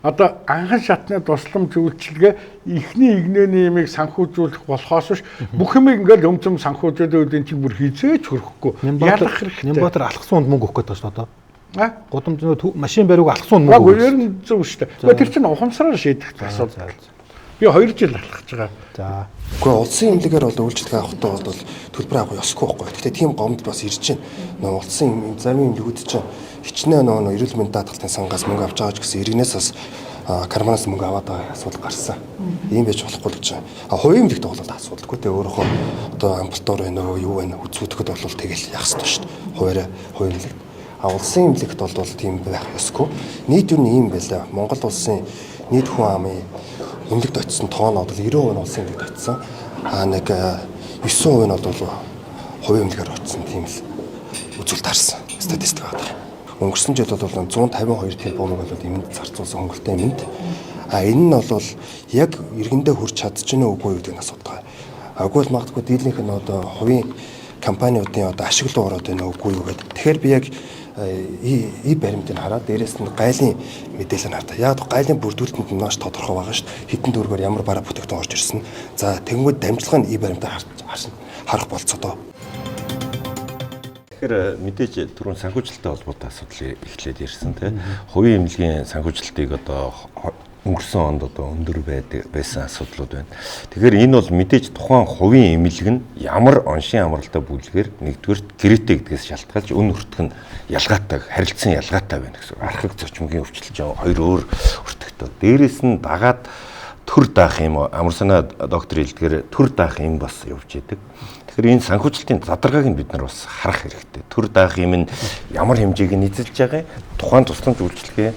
одоо анхан шатны тусламж үйлчилгээ ихний игнэний юмыг санхүүжүүлэх болохоос биш бүх юмыг ингээл өмцөм санхүүжүүлээд энэ чинь бүр хизээч хөрөхгүй. Ялах хэрэгтэй. Нямбатар алхсан хүнд мөнгө өгөх гэдэг шүү дээ. Гудамж машин бариуг алхсан хүнд мөнгө. Ер нь зөв шүү дээ. Тэр чинь ухамсараар шийдэх асуудал. Би 2 жил алхаж байгаа. За. Гэхдээ улсын эмнэлгээр бол үйлчлэг авахтаа бол төлбөр авах ёсгүй байхгүй. Гэхдээ тийм гомд бас ирж байна. Нөгөө улсын зарим эмнэлгүүд чинь хичнээн нөгөө эрүүл мэндийн даатгалын сангаас мөнгө авч байгаа ч гэсэн иргэнээс бас карманаас мөнгө аваад байгаа асуудал гарсан. Ийм байж болохгүй гэж байна. Хувийн эмнэлэгт бол асуудалгүй те өөрөөхөө одоо амбулатор байна уу юу байна үзүүлэхэд бол тэгэл яах ёстой шүү дээ. Хувийн эмнэлэгт. Улсын эмнэлэгт бол тийм байх ёсгүй. Нийт юу юм байлаа. Монгол улсын нийт хүн амын эмнэлэгт очисон тоон бол 90% нь улсын эмнэлэгт очисон. Нэг 9% нь бол хувийн эмнэлгээр очисон тийм л үзүүлэлт харсан. Статистик байна. Өнгөрсөн жил бол 152 тэрбум бол эмэнд зарцуулсан хөнгөлтэй эмэнд. Энэ нь бол яг иргэндээ хүрч чадчихна уугүй юу гэдэг нь асуудал. Агуул магадгүй дийлэнх нь одоо хувийн компаниудын одоо ашиг руу ороод байна уугүй юу гэдэг. Тэгэхээр би яг и баримтыг хараад дээрээс нь гайлын мэдээлэл хараа. Яг гайлын бүрдүүлэлтэнд нь маш тодорхой байгаа шүү дээ. Хэдэн төгрөгөөр ямар бараа бүтээгдэхүүн орж ирсэн. За тэгэнгүүт дамжлага нь и баримтаар харах болцоодоо. Тэгэхээр мэдээж түрүүн санхүүжилттэй холбоотой асуудал эхлээд ирсэн тийм. Хувийн эмнэлгийн санхүүжилтийг одоо өнгөрсөн онд одоо өндөр байсан асуудлууд байна. Тэгэхээр энэ бол мэдээж тухайн хувийн эмнэлэг нь ямар оншин амралтай бүлгээр нэгдүгээр гэрээтэй гэдгээс шалтгаалж өн өртөх нь ялгаатай, харилцан ялгаатай байна гэсэн. Архаг зочмгийн өвчлөлж хоёр өөр өртөгтэй. Дээрээс нь дагаад төр даах юм амар санаа доктор хэлдгээр төр даах юм бас явж идэг. Тэгэхээр энэ санхүүжилтийн задаргааг нь бид нар бас харах хэрэгтэй. Төр даах юм нь ямар хэмжээг нь эзэлж байгаа, тухайн тусламж үйлчилгээ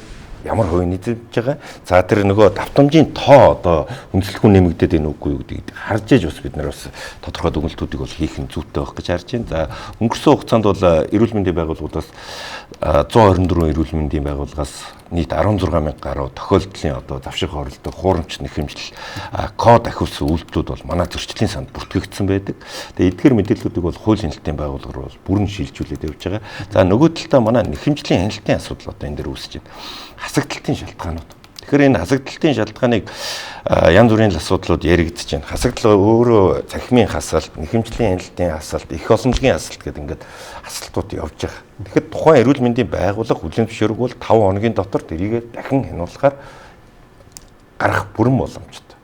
ямар хувийн эзэлж байгаа. За тэр нөгөө давтамжийн тоо одоо үнэлэлгүй нэмэгдээд энэ үгүй юу гэдгийг харж иж бас бид нар бас тодорхой дүгнэлтүүдийг бол хийх нь зүйтэй байх гэж харж байна. За өнгөрсөн хугацаанд бол эрүүл мэндийн байгууллагуудаас 124 эрүүл мэндийн байгууллагаас нийт 16,000 гаруй тохиолдлын одоо завшиг оролдог хуурамч нэхэмжил код ахиулсан үйлдэлүүд бол манай зөрчлийн санд бүртгэгдсэн байдаг. Тэгээ эдгээр мэдээллүүдийг бол хуулийн хэлтийн байгууллагаар бол бүрэн шилжүүлээд явж байгаа. За нөгөө талдаа манай нэхэмжлийн хяналтын асуудал одоо энэ дээр үүсэж байна. Хасагдалтын шалтгаанууд. Тэгэхээр энэ хасагдалтын шалтгааныг янз бүрийн асуудлууд яригдж байна. Хасагдал өөрөө цахимын хасалт, нэхэмжлийн хяналтын хасалт, их олонлогийн хасалт гэдэг ингээд хасалтууд явж байгаа. Тэгэхээр тухайн эрүүл мэндийн байгууллага хүлээн зөвшөөрөгвөл 5 хоногийн дотор тэрийг дахин хянуулахаар гарах бүрэн боломжтой.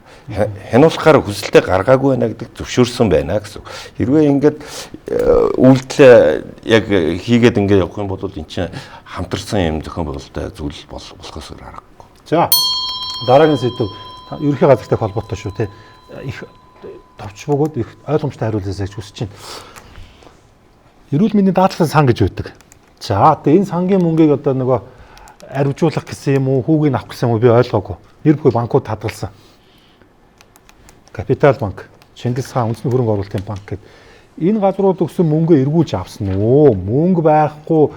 Хянуулахаар хүсэлтэд гаргаагүй байна гэдэг зөвшөөрсөн байна гэсэн. Хэрвээ ингээд үйлдэл яг хийгээд ингээд явах юм бол энэ чинь хамтарсан юм зохион байгуулалттай зүйл болохоос аргагүй. За дараагийн сэдв ерөнхий газартай холбоотой шүү те. Их товч бөгөөд их ойлгомжтой хариулъяасаа гэж хүсэж байна. Эрүүл мэндийн даатгалын сан гэж байдаг. За тэгээ энэ сангийн мөнгийг одоо нөгөө арвижуулах гэсэн юм уу, хүүгийг авах гэсэн юм уу би ойлгоогүй. Нэр бүхий банкуд хадгалсан. Капитал банк, Чингис хаан үндэсний хөрөнгө оруулалтын банк гэдэг энэ газрууд өгсөн мөнгөө эргүүлж авсан уу? Мөнгө байхгүй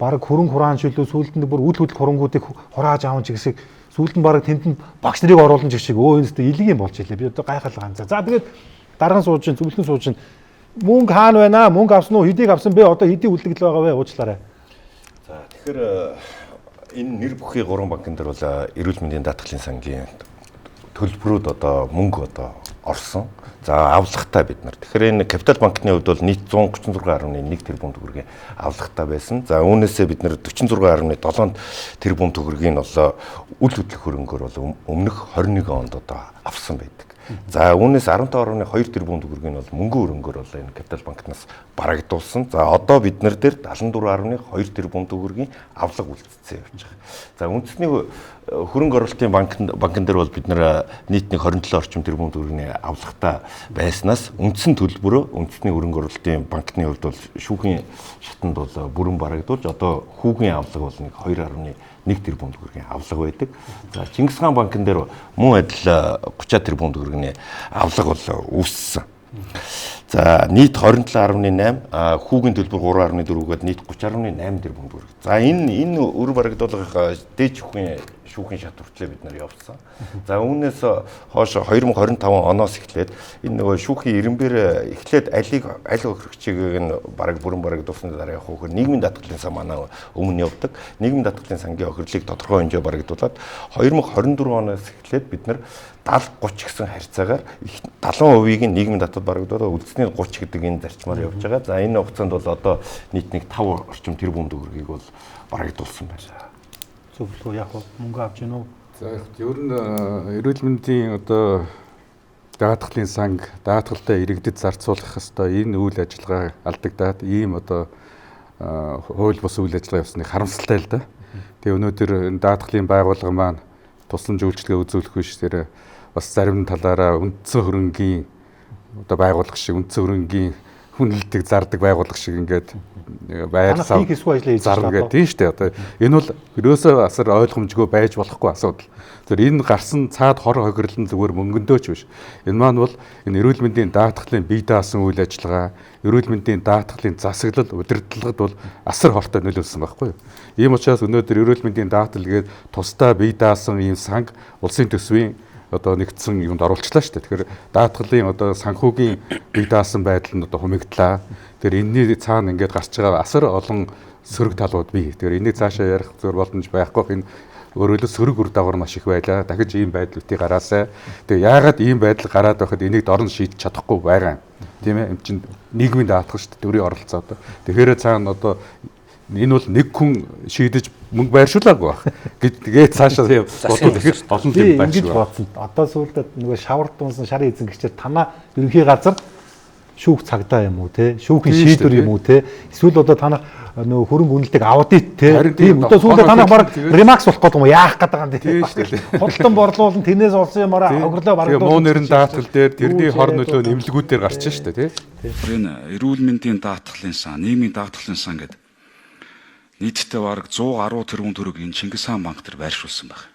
баг хөрөнгө хураан шилүү сүүлдэнд бүр үл хөдлөх хөрөнгүүдийг хурааж аван ч гэсэн сүүлд нь баг тэнд нь багш нарыг оруулан ч шиг өө энэ илэг юм болж илээ. Би одоо гайхалгаа ганцаа. За тэгээд дарган сууж, зөвлөн сууж мөнгө хаана байна? Мөнгө авсан уу? Хэдийг авсан бэ? Одоо хэдийн үлдэгдэл байгаа вэ? Уучлаарай. За тэгэхээр энэ нэр бүхий 3 банкн дээр бол эрүүл мэндийн даатгалын сангийн төлбөрүүд одоо мөнгө одоо орсон. За авлагатай бид нар. Тэгэхээр энэ Капитал банкны хувьд бол нийт 136.1 тэрбум төгрөгийн авлагатай байсан. За үүнээсээ бид нар 46.7 тэрбум төгрөгийг бол үл хөдлөх хөрөнгөөр бол өмнөх 21 онд одоо авсан байдаг. За үүнээс 15.2 тэрбум төгрөгийг бол мөнгөн хөрөнгөөр бол энэ Капитал банкнаас барагдуулсан. За одоо бид нар дээр 74.2 тэрбум төгрөгийн авлага үлдсэн явж байгаа. За үндэсний хөрөнгө оруулалтын банкн дээр бол бид нар нийт 27 орчим тэрбум төгрөгийн авлагатай байснаас үндсэн төлбөрөө үндэсний хөрөнгө оруулалтын банкны хувьд бол шүүхийн шатанд бол бүрэн барагдуулж одоо хүүгийн авлага бол 2.1 тэрбум төгрөгийн авлага байдаг. За Чингис хаан банкн дээр мөн адил 30 тэрбум төгрөгийн авлага бол үүссэн. За нийт 27.8 хүүгийн төлбөр 3.4-гээд нийт 30.8 тэрбум төгрөг. За энэ өр барагдуулгын дээд шүүхийн шат хүртлээр бид нар явсан. За үүнээс хойш 2025 оноос эхлээд энэ нөгөө шүүхийн ирэмбэр эхлээд аль хөрөгчийг нь бараг бүрэн барагдуулсан дараа явах хөөр нийгмийн даатгалын сан манай өмнө явдаг. Нийгмийн даатгалын сангийн охирлыг тодорхой хэмжээ барагдуулаад 2024 оноос эхлээд бид нар 70-30 гэсэн харьцаагаар 70%-ийг нь нийгмийн даатгал барагдуулаад үлдсний 30 гэдэг энэ зарчмаар явж байгаа. За энэ хугацаанд бол одоо нийт 5 орчим тэрбум төгрөгийг бол барагдуулсан байна. Зөвлөгөө яг мөнгө авч гинөө. За ер нь эрүүл мэндийн одоо даатгалын санг даатгалтай иргэдэд зарцуулах хэвээр энэ үйл ажиллагаа алдагдаад ийм одоо хууль бус үйл ажиллагаа явсныг харамсалтай л да. Тэгээ өнөөдөр энэ даатгалын байгууллага маань тусламж үйлчилгээ үзүүлэх биш тэр бас зарим талаараа үндсэн хөрөнгийн одоо байгууллага шиг үндсэн хөрөнгийн хүнлэлтийг зардаг байгууллага шиг ингээд байрлал зарна гэдэг тийм шүү дээ. Одоо энэ бол ерөөсөө асар ойлгомжгүй байж болохгүй асуудал. Тэр энэ гарсан цаад хор хохирлон зүгээр мөнгөндөөч биш. Энэ маань бол энэ эрүүл мэндийн даатгалын бие даасан үйл ажиллагаа, эрүүл мэндийн даатгалын засаглал, удирдлагад бол асар хортой нөлөөлсөн байхгүй юу? Ийм учраас өнөөдөр эрүүл мэндийн даатгал гээд тусдаа бие даасан ийм санг улсын төсвийн одоо нэгдсэн юмд оруулчлаа шүү дээ. Тэгэхээр даатгалын одоо санхүүгийн бие даасан байдал нь одоо хумигдлаа. Тэр энэний цаана ингээд гарч байгаа асар олон сөрөг талууд бий. Тэгэхээр энийг цаашаа ярих зур боломж байхгүй. Энэ өөрөөр сөрөг үр дагавар маш их байлаа. Дахиж ийм байдлуудыг гараасай. Тэгээ яагаад ийм байдал гараад байхад энийг дорн шийдэж чадахгүй байгаа юм. Тийм ээ. Энд чинь нийгмийн даатгал шүү дээ. Төрийн оролцоо одоо. Тэгэхээр цаана одоо энэ бол нэг хүн шийдэж мөнгө байршуулаагүй баг. Тэгээд цаашаа бодвол ихэр олон юм байх шиг байна. Бодсон. Одоо сүүлдээ нөгөө шавар дуунсан шарын эзэн гिचээр танаа ерөнхий газар шүүх цагдаа юм уу те? Шүүхийн шийдвэр юм уу те? Эсвэл одоо танах нөгөө хөрөнгө үнэлтэйг аудит те? Тийм одоо сүүлдээ танах баг ремакс болох гэдэг юм уу? Яах гэдэг юм те? Худалдан борлуулан тэрнээс олсон юмараа огрлоо барагдуулсан. Тэгээ муу нэрийн даатгал дээр тэрний хор нөлөө нэмлэгүүдээр гарч штэ те? Энэ эрүүл мэндийн даатгалын сан, нийгмийн даатгалын сан гэдэг нийтдээ бараг 110 тэрбум төгрөгийг Чингис хаан банк дээр байршуулсан байна.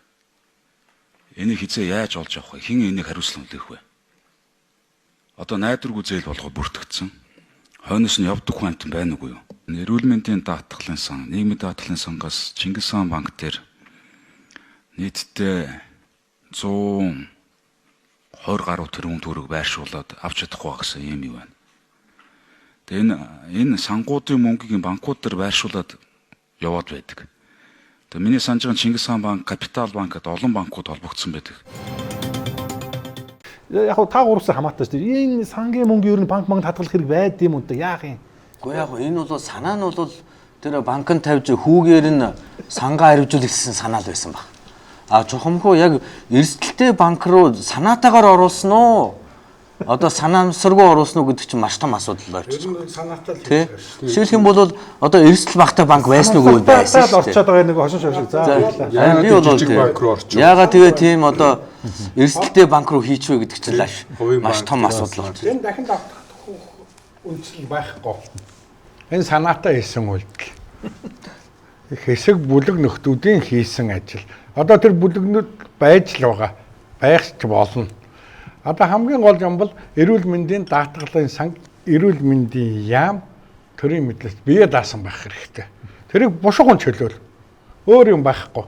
Энийг хизээ яаж олж авах вэ? Хэн энийг хариуцлага хүлээх вэ? Одоо найдваргүй зээл болгоод бүртгэгдсэн. Хойноос нь явдаг хүн амтан байна уу юу? Эрүүл мэндийн даатгалын сан, нийгмийн даатгалын сангаас Чингис хаан банк дээр нийтдээ 120 гаруй тэрбум төгрөг байршуулад авч чадахгүй гэсэн юм байна. Тэгээ энэ сангуудын мөнгийг банкуд дээр байршуулад яваад байдаг. Тэгээ миний санаж байгаа Чингис хаан банк, Капитал банк гэдэг олон банкуд холбогдсон байдаг. Яг та гуравсаа хамаатай шүү дээ. Энэ сангийн мөнгө ер нь банк хадгалах хэрэг байд юм уу? Яах юм? Гэхдээ яг энэ бол санаа нь бол тэр банкнд тавьж хүүгээр нь сангаа хариуцуулсан санаа л байсан баг. А чухамхуу яг эрсдэлтэй банк руу санаатаагаар оруулсан уу? Одоо санаамсаргүй оруулсан уу гэдэг чинь маш том асуудал болж байна. Санаатай л тийм. Жишээлх юм бол одоо эрсдэл багтай банк байсан уу байсан шүү дээ. Орчоод байгаа нэг хошин шавшиг. За би бол яагаад тэгээ тийм одоо эрсдэлтэй банк руу хийчихвэ гэдэг чинь маш том асуудал болж байна. Энэ дахин давтах үндэслэл байхгүй. Энэ санаатай хийсэн үйлдэл. Хэсэг бүлэг нөхдүүдийн хийсэн ажил. Одоо тэр бүлэгнүүд байж л байгаа. Байх ч болно. Одоо хамгийн гол юм бол эрүүл мэндийн даатгалын санг, эрүүл мэндийн яам төрийн мэдлэлд бие даасан байх хэрэгтэй. Тэрийг бушуухан чөлөөл. Өөр юм байхгүй.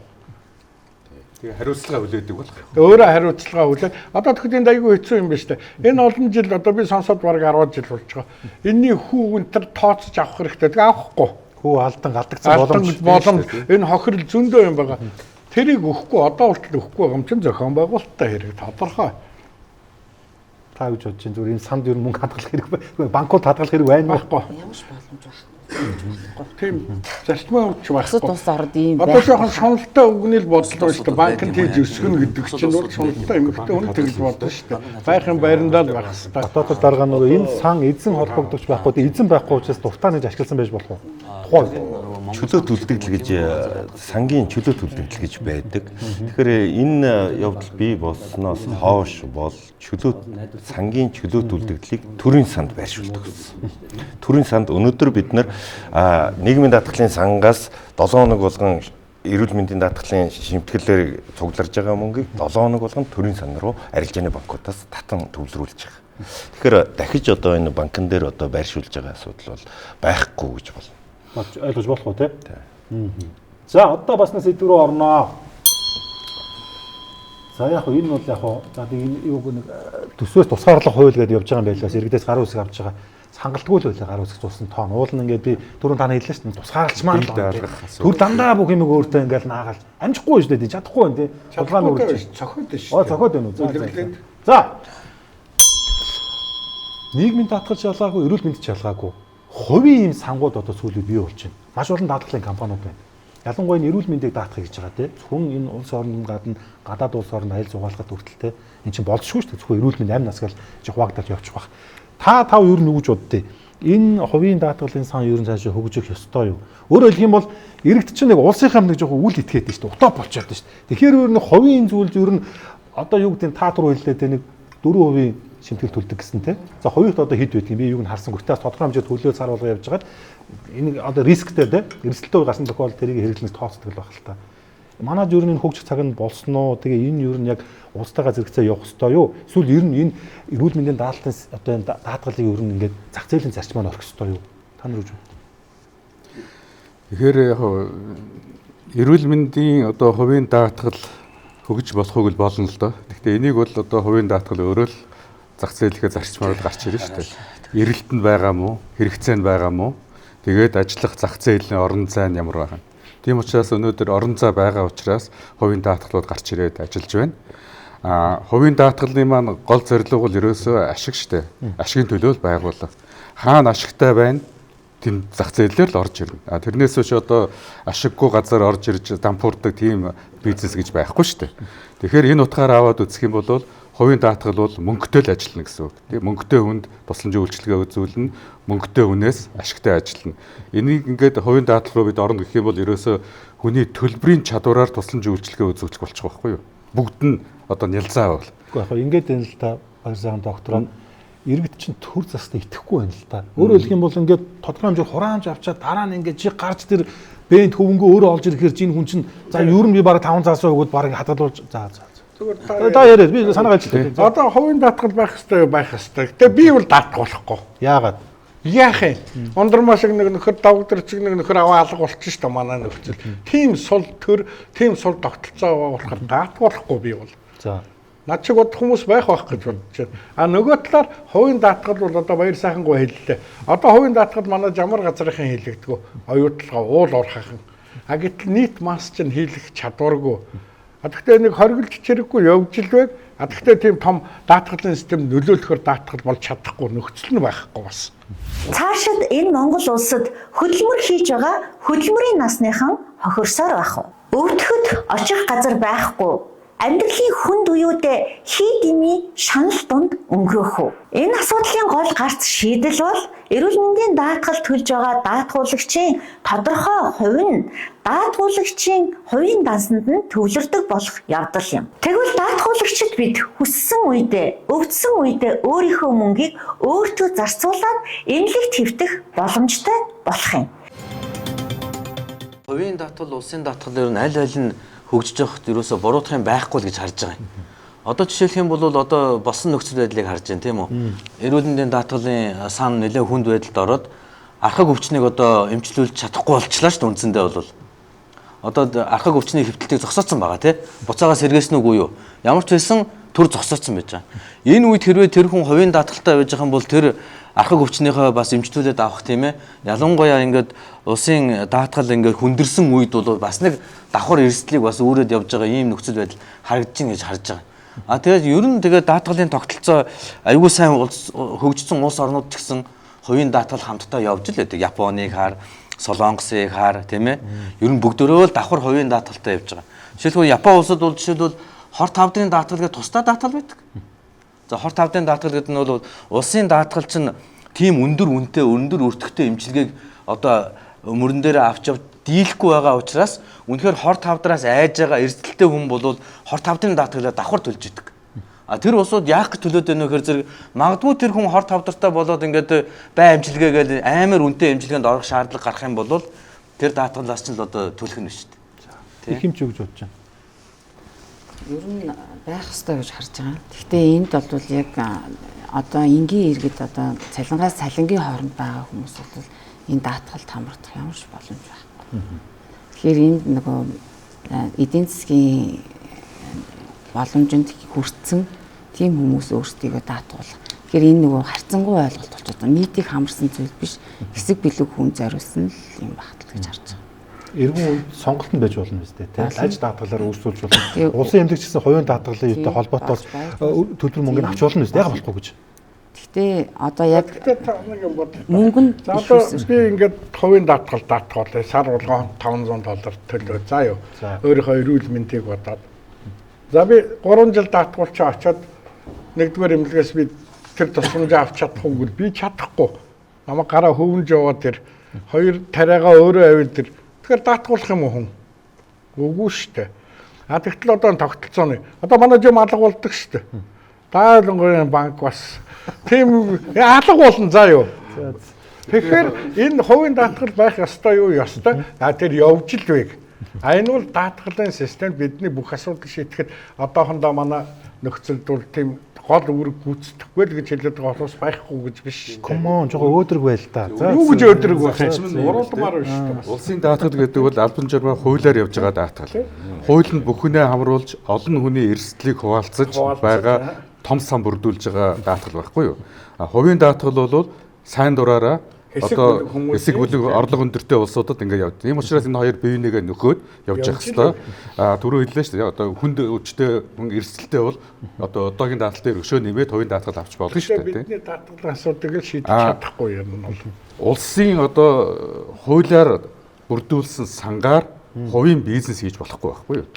Тэгээ хариуцлага хүлээдэг бол. Өөрөө хариуцлага хүлээд. Одоо тэгэхээр энд айгүй хэцүү юм байна шүү дээ. Энэ олон жил одоо би сонсоод бараг 10 жил болж байгаа. Энийний хүүгэн тэр тооцож авах хэрэгтэй. Тэгээ авахгүй. Хүү алдан алдагдсан боломж. Энэ хохирол зөндөө юм байгаа. Тэрийг өгөхгүй одоо болтол өгөхгүй байгаа юм чинь зохион байгуулалттай хэрэг тодорхой. Та гэж бодож чинь зүгээр энэ санд ер нь мөнгө хадгалах хэрэг бай. Банкуд хадгалах хэрэг байна байхгүй. Ямар ч боломж байна. Тийм зарчмын өвч байхгүй. Тус орд ийм байна. Одоо жоохон шуналтай үгний л бодлоо шүү дээ. Банкнд хийж өсгөнө гэдэг чинь бол шуналтай эмэгтэй хүн тэгж бодно шүү дээ. Байхын байрандаа л байх хэрэгтэй. Дотоод дарга нөгөө энэ сан эзэн холбогдож байхгүй. Эзэн байхгүй учраас дуртаа нэг ашигласан байж болох уу? Чөлөө төлөвлөлт гэж сангийн чөлөө төлөвлөлт гэж байдаг. Тэгэхээр энэ явдал бий болсноос хойш бол сангийн чөлөө төлөвлөлтийг төрийн санд байршуулдаг гэсэн. Төрийн санд өнөөдөр бид нар нийгмийн даатгалын сангаас 7 хоног болгон эрүүл мэндийн даатгалын шимтгэлээр цугларж байгаа мөнгийг 7 хоног болгон төрийн сан руу арилжааны банкудаас татан төвлөрүүлж байгаа. Тэгэхээр дахиж одоо энэ банкн дээр одоо байршуулж байгаа асуудал бол байхгүй гэж болно. Ойлгож болох уу те? За одоо бас нэг сэдв рүү орноо. За яг энэ бол яг за энэ юу нэг төсвөөс тусгаарлах хууль гэдээ явж байгаа юм байлаас иргэдээс гар үсэг авч байгаа. Хангалтгүй л байлаа гар үсэг зулсан тоон. Уул нь ингээд би түрүүн тань хэллээ шүү дээ. Тусгаарлчмаар л байгаа. Түр дандаа бүх юм өөртөө ингээд наагаал. Амжихгүй шүү дээ. Чадахгүй байна тий. Судалгаа нь үрж. Цохиод шүү. Цохиод байна уу? За. Нийгмийн даатгал шалгаагүй, эрүүл мэндийн шалгаагүй. Хувийн ийм сангууд одоо сүүлийн бий болж байна. Маш олон даатгалын компаниуд байна. Ялангуяа эрүүл мэндийг даатгах гэж байгаа тийм. Зөвхөн энэ улс орны гадна гадаад улс орнд аялал жугаалахад хүртэл эн чинь болцсохгүй шүү дээ. Зөвхөн эрүүл мэнд амь насгал хуваагдаад явчих бах. Та юу ер нь үгж боддیں۔ Энэ хувийн даатгалын сан ер нь цаашаа хөгжих ёстой юу? Өөрөөр хэлэх юм бол иргэд чинь нэг улсынхаа нэг жоохон үл итгээд шүү дээ. Утаа болчиход шүү дээ. Тэгэхээр ер нь хувийн зүйл ер нь одоо юу гэдэг та түрүү хэллээ те нэг 4% шимтгэл төлдөг гэсэн те. За хувьд одоо хэд байдгийг би юуг нь харсан. Гэхдээ тодорхой хэмжээнд төлөө цар болгоо явж байгаа. Энэ одоо рисктэй те. Эрсдэлтэй гарсан тохиолдолд тэрийг хэрэглэнээс тооцдог байх л та. Манайд ер нь энэ хөгжих цаг нь болсноо. Тэгээ энэ ер нь яг улстайгаа зэрэгцээ явах ёстой юу? Эсвэл ер нь энэ эрүүл мэндийн даатгалын одоо энэ даатгалыг ер нь ингээд зах зээлийн зарчмаар орох ёстой юу? Та нар юу? Тэгэхээр яг эрүүл мэндийн одоо хувийн даатгал хөгж болохыг л болно л доо. Гэхдээ энийг бол одоо хувийн даатгал өөрөө л зах зээлийнхээ зарчмаар гарч ирнэ шүү дээ. Эрэлтэнд байгаа мó, хэрэгцээнд байгаа мó, тэгээд ажиллах зах зээлийн орон зай нь ямар байгаа. Тийм учраас өнөөдөр орон зай байгаа учраас хувийн даатгалууд гарч ирээд ажиллаж байна. Хувийн даатгалын маань гол зорилго бол ерөөсөө ашиг шүү дээ. Ашигын төлөө л байгууллага. Хаана ашигтай байна? тэнд зах зээлээр л орж ирнэ. Тэрнээс биш одоо ашиггүй газар орж ирж дампуурдаг тийм бизнес гэж байхгүй шүү дээ. Тэгэхээр энэ утгаараа аваад үзэх юм бол хувийн даатгал бол мөнгөтэй л ажиллана гэсэн үг. Тийм мөнгөтэй хүнд тусламжийн үйлчилгээ үзүүлнэ, мөнгөтэй хүнээс ашигтай ажиллана. Энийг ингээд хувийн даатгал руу бид орно гэх юм бол ерөөсөө хүний төлбөрийн чадвараар тусламжийн үйлчилгээ үзүүлчих болчих واخгүй юу? Бүгд нь одоо нялзаа бол. Гэхдээ яг ингээд энэ л та багсаан доктороо иргэд чинь төр застай итгэхгүй байна л та. Өөрөөр хэлэх юм бол ингээд тодорхой хэмжээ хураамж авчаад дараа нь ингээд чи гарч тэр бэнд хөвөнгөө өөрөө олж ирэхээр чинь хүн чинь за ер нь би бараг 500 өгөөд бараг хадгалуулж за. Зүгээр та яриад би санаагаа ажиллаа. Одоо хувийн даатгал байх хэвээр. Гэтэ би бол даатгуулахгүй. Яагаад? Яах юм? Ундрмаа шиг нэг нөхөр давгдар чиг нэг нөхөр аваа алга болчих шүү дээ манай нөхцөл. Тим сул төр, тим сул тогтолцоо болохоор даатгуулахгүй би бол. За. Над шиг бод хүмүүс байх гэж бодож байна. Нөгөө талаар хувийн даатгал бол одоо баяр сайхангүй хэллээ. Одоо хувийн даатгал манай жамар газрынхан хийлэгдэггүй. Оюутлага уул орхахан. Гэтэл нийт масс чинь хийлэх чадваргүй. Гэхдээ нэг хоригдч хэрэггүй явж л байг. Гэхдээ тийм том даатгалын систем нөлөөлөхөөр даатгал болж чадахгүй нөхцөл нь байхгүй бас. Цаашид энэ Монгол улсад хөдөлмөр хийж байгаа хөдөлмөрийн насныхан хохирсоор байх уу? Өвдөхөд очих газар байхгүй. Амьдралын хүнд үеүдээ хий дими шанал дунд өнгөрөх үү? Энэ асуудлын гол гарц шийдэл бол эрүүл мэндийн даатгал төлж байгаа даатгуулагчийн тодорхой хувь нь даатгуулагчийн хувийн дансанд нь төвлөрдөг болох явдал юм. Тэгвэл даатгуулагчид бид хүссэн үедээ, өвдсөн үедээ өөрийнхөө мөнгийг өөртөө зарцуулаад эмнэлэгт хэвтэх боломжтой болох юм. Хувийн даатгал, улсын даатгал нь аль аль нь хөгжиж явахд ерөөсө буруутах юм байхгүй л гэж харж байгаа юм. Одоо жишээлх юм бол одоо болсон нөхцөл байдлыг харж байна тийм үү? Эрүүл мэндийн даатгалын сан нэлээд хүнд байдалд ороод архаг өвчнийг одоо эмчлүүлж чадахгүй болчлаа шүү дээ үндсэндээ бол. Одоо архаг өвчний хэвтэлтийг зогсооцсон байгаа тийм. Буцаага сэргээсэн үгүй юу? Ямар ч байсан төр зогсооцсон байж байгаа. Энэ үед хэрвээ тэр хүн хувийн даатгалтай байж байгаа юм бол тэр архаг өвчнийхөө бас эмчтүүлээд авах тийм ээ. Ялангуяа ингээд улсын даатгал ингээд хүндэрсэн үед бол бас нэг давхар эрсдлийг бас өөрөд явж байгаа ийм нөхцөл байдал харагдаж байна гэж харж байгаа. Тэгээд ер нь тэгээд даатгалын тогтолцоо аюул сайн хөгжсөн улс орнууд ч гэсэн хувийн даатгал хамтдаа явж л байдаг. Японыг хаар, Солонгосыг хаар тийм ээ. Ер нь бүгдөө л давхар хувийн даатгалтай явж байгаа. Жишээлбэл Япон улсад бол жишээлбэл хор тавдрын даатгал гэдэг тусдаа даатгал байдаг. За хор тавдрын даатгал гэдэг нь бол улсын даатгал чинь тийм өндөр үнэтэй, өндөр өртөгтэй эмчилгээг одоо мөрөн дээр авч явж дийлэхгүй байгаа учраас үнэхээр хор тавдраас айж байгаа эрсдэлтэй хүн бол хор тавдрын даатгалаа давхар төлж идэг. Тэр улсууд яах гэж төлөөд байна вэ гэхээр зэрэг магадгүй тэр хүн хор тавдартай болоод ингээд бай эмчилгээгээл амар үнэтэй эмчилгээнд орох шаардлага гарах юм бол тэр даатгалаас ч л одоо төлөх нь шүү дээ. Их хэмч өгж бодож байна. Ер нь байх ёстой гэж харж байгаа. Гэхдээ энд бол яг одоо энгийн иргэд одоо цалингаас цалингийн хооронд байгаа хүмүүс бол энэ даатгалд хамрагдах ямар ч боломж байхгүй. Тэгэхээр энд нөгөө эдийн засгийн боломжинд хүрсэн тийм хүмүүс өөрсдийгөө даатгуулах. Тэгэхээр энэ нөгөө харьцангуй ойлголт болчиход байгаа. Нийтийг хамарсан зүйл биш. Хэсэг бэлэг хүн зориулсан л юм багтал гэж харж байгаа. Иргэн үед сонголт нь байж болно үстэй тийм аж даатгалаар үүсүүлж болно. Улсын эмнэлэгч гэсэн хувийн даатгалын юутай холбоотойгоор төлбөр мөнгөнд авч болно үстэй яг болохгүй гэж. Гэхдээ одоо яг мөнгө нь би ингээд хувийн даатгал даатгуулъя. Сар болгон $500 төлөө. За юу. Өөрийнхөө эрүүл мэндийг бодоод. За би 3 жил даатгуулчаа очиод нэгдүгээр эмнэлгээс би тэр тусламжаа авч чадахгүй би чадахгүй. Намайг гараа хөвнж яваад тэр хоёр тариагаа өөрөө авил тэр тэгэхээр даатгуулах юм уу хүн? Үгүй шүү дээ. Тэгтэл одоо тогтолцооны. Одоо манай жим алга болдог шүү дээ. Даалгын банк бас тийм алга болно заа юу. Тэгэхээр энэ хувийн даатгал байх ёстой юу ёстой. Тэр явж л байг. Энэ бол даатгалын системд бидний бүх асуудал шийдэхэд одоохондоо манай нөхцөлд бол тийм гол үүрэг гүйцэтгэхгүй л гэж хэлээд байгаа болохоос байхгүй гэж биш. Комон жоо өөдрөг байл та. За юу гэж өөдрөг байх юм? Уруулмаар биш үү? Улсын даатгал гэдэг бол албан журмаар хуулиар явж байгаа даатгал. Хууль нь бүхнээ хамруулж олон хүний эрсдлийг хуваалцаж байгаа том сан бүрдүүлж байгаа даатгал байхгүй юу? Хувийн даатгал бол сайн дураараа хэсэг бүлэг орлого өндөртэй улсуудад ингээд явж. Ийм учраас энэ хоёр бие бинийгээ нөхөөд явж явах хэрэгтэй. Түрүү хэллээ шүү дээ. Одоо хүнд өвчтэй хүн эрсдэлтэй бол одоо одоогийн даатгал дээр өшөө нэмээд хувийн даатгал авч болно шүү дээ. Бидний даатгалын асуудыг шийдэж чадахгүй юм бол. Улсын одоо хуулиар бүрдүүлсэн сангаар хувийн бизнес хийж болохгүй байхгүй юу?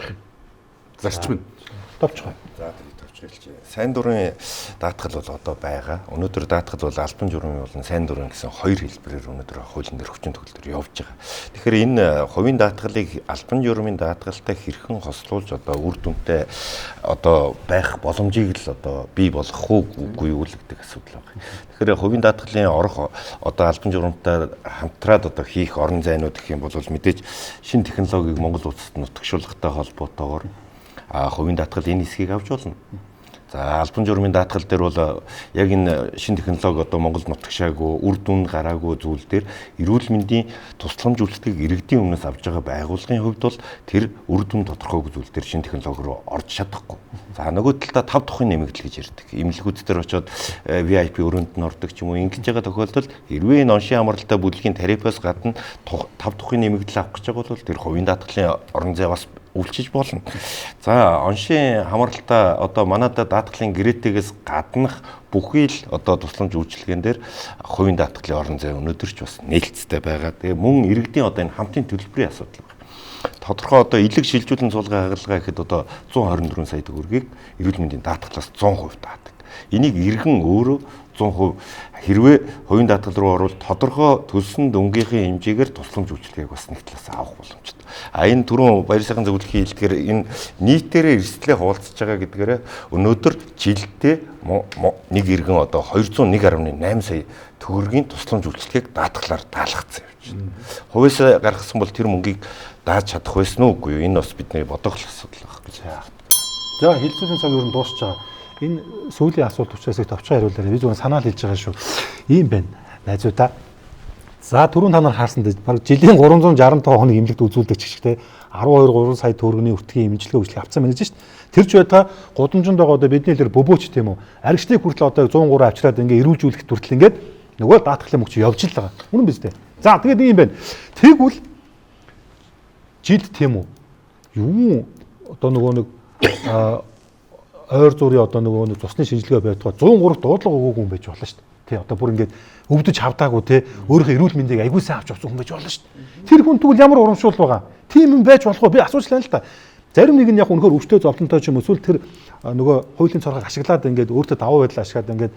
Зарчим нь. Товчгоо. За тэгээд товчгойлч. Сайн дурын даатгал бол одоо байгаа. Өнөөдөр даатгал бол албан журмын болон сайн дурын гэсэн хоёр хэлбэрээр өнөөдөр хуулийн дээр хүчин төгөлдөр явж байгаа. Тэгэхээр энэ хувийн даатгалыг албан журмын даатгалтай хэрхэн хослуулж одоо үр дүнтэй одоо байх боломжийг л одоо бий болгох үгүй юу гэдэг асуудал байна. Тэгэхээр хувийн даатгалын орох одоо албан журмтай хамтраад одоо хийх орон зайнууд гэх юм бол мэдээж шинэ технологиг Монгол улсад нутагшуулгатай холбоотойгоор хувийн даатгал энэ хэсгийг авч болно. За албан журмын даатгал дээр бол яг энэ шинэ технологи одоо Монголд нутагшаагүй, үр дүн гараагүй зүйл дээр эрүүл мэндийн тусламж үйлчлэгийг иргэдийн өмнөөс авж байгаа байгууллагын хувьд бол тэр үр дүн тодорхойгүй зүйл дээр шинэ технологи руу орж чадахгүй. За нөгөө талдаа 5 тухын нэмэгдэл гэж ярьдаг. Имлэгүүд дээр очиод VIP өрөөнд нь ордог ч юм уу ингэж байгаа тохиолдолд хэрвээ энэ оншийн амралтай бүлгийн тарифаас гадна 5 тухын нэмэгдэл авах гэж байгаа бол тэр хувийн даатгалын орон зай бас үйлчиж болно. За оншийн хамралтай одоо манайда даатгалын гэрээтэйгээс гаднах бүхий л одоо тусламж үйлчилгээн дээр хувийн даатгалын орон зай өнөөдөр ч бас нээлттэй байгаа. Тэгээ мөн иргэдийн одоо энэ хамтын төлбөрийн асуудал байна. Тодорхой одоо илэг шилжүүлэн суулгын хагалгаа гэхэд одоо 124 сая төгрөгийг эрүүл мэндийн даатгалаас 100% даадаг. Энийг иргэн өөрөө 100% хэрвээ хувийн даатгал руу орвол тодорхой төлсөн дүнгийнхээ хэмжээгээр тусламж үйлчилгээг бас нэг талаас авах боломжтой. Энэ түрүүн баяр сайхан зөвлөхийн хэлдгээр энэ нийтээрээ эрсдлээ хуваалцаж байгаа гэдгээрээ өнөөдөр жилдээ нэг иргэн одоо 201.8 сая төгрөгийн тусламж үйлчилгээг даатгалаар даалгацсан явж байна. Хувьсаа гаргасан бол тэр мөнгийг дааж чадах байсан уу үгүй юу? Энэ бас бидний бодох асуудал байх гэж байна. За хэлцүүлийн цаг ер нь дуусч байгаа. Энэ сүүлийн асуулт учраас товчхон хариулаарай. Би зүгээр санаал хэлж байгаа шүү. Ийм байна. Найзуудаа. За түрүүн та нар хаарсан дээр баг жилийн 365 хоног эмнэлэгт үзүүлдэг ч гэх тээ 12 сая төгрөгийн өртгийн эмчилгээ үйлчлэг авцсан байна гэж шүү дээ. Тэр ч байтугай гудамжинд байгаа одоо бидний хэлээр бөбөөч тийм үү. Аригчдыг хүртэл одоо 103 авчираад ингээ эрүүлжүүлэхэд хүртэл ингээд нөгөө даатгалын мөнгө чи явж л байгаа. Үнэн биз дээ. За тэгээд ийм байна. Тэгвэл жилд тийм үү. Юу одоо нөгөө нэг ойр зургийн одоо нөгөө цусны шинжилгээ байтугай 103 дуудлага өгөөгүй юм байж болно шүү дээ. Тий одоо бүр ингээд өвдөж хавдаагүй те өөрийнхөө эрүүл мэндийг аягүй сайн авч явсан хүн байж болно шүү дээ. Тэр хүн тэгвэл ямар урамшуул байгаа. Тийм юм байж болох уу? Би асуучлаа л та. Зарим нэг нь яг үнэхээр өвчтөе зовлонтой ч юм эсвэл тэр нөгөө хуулийн цоргыг ашиглаад ингээд өөртөө даваа байдал ашиглаад ингээд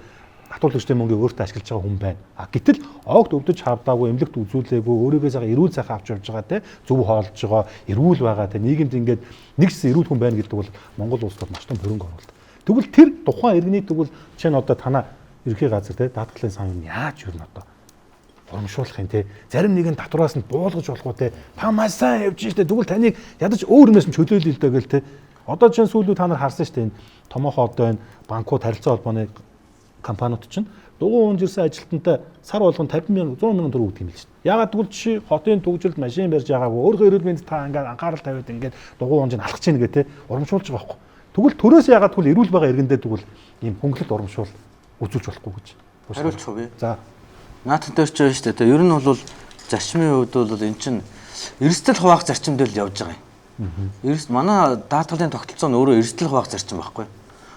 хатуулагчдын мөнгийг өөртөө ашиглаж байгаа хүн байна. Гэтэл огт өвдөж хавдаагүй, эмнэлэгт үзүүлээгүй, өөрийгөө сайхан эрүүл сайхан авч явж байгаа те зөв хоолж байгаа, эрүүл байгаа те нийгэмд ингээд нэгс эрүүл хүн байна гэдэг бол Монгол улсад маш том хөрөнгө оруулалт. Тэгвэл тэр тухайн иргэнийг тэгвэл чинь одоо танаа ерхий газар те даатгалын сан юм яаж юу н одоо урамшуулах юм те зарим нэг нь татвараас нь буулгаж болох уу те та маш сайн явж штэ тэгвэл таныг ядаж өөр юмээс нь чөлөөлөл л дээ гэл те одоо чинь сүүлүүд та нар харсан штэ энэ томоохон одоо энэ банкуд харилцаа холбооны компаниуд чинь дугуй унжирсан ажилтнтай сар болгон 50 мянган 100 мянган төгрөг өгдөг юм л шүү дээ. Ягаад гэвэл жишээ хотын төвжилд машин барьж байгаагүй өөрөө эрүүл мэнд та ингээд анхаарал тавиад ингээд дугуй унжийг алхаж чинь гэх те урамшуулж байгаа байхгүй. Тэгвэл төрөөс ягаад тэгвэл эрүүл байгаа иргэндээ тэгвэл ийм хөнгөлөлт урамшуул үзүүлж болохгүй гэж. Хариулчих уу би? За. Наатантай ч байна шүү дээ. Ер нь бол зарчмын хувьд бол эн чинь эрсдэл хуваах зарчим дээр л явж байгаа юм. Эрс манай даатгалын тогтолцоо нь өөрөө эрсдэл хуваах зарчим байхгүй.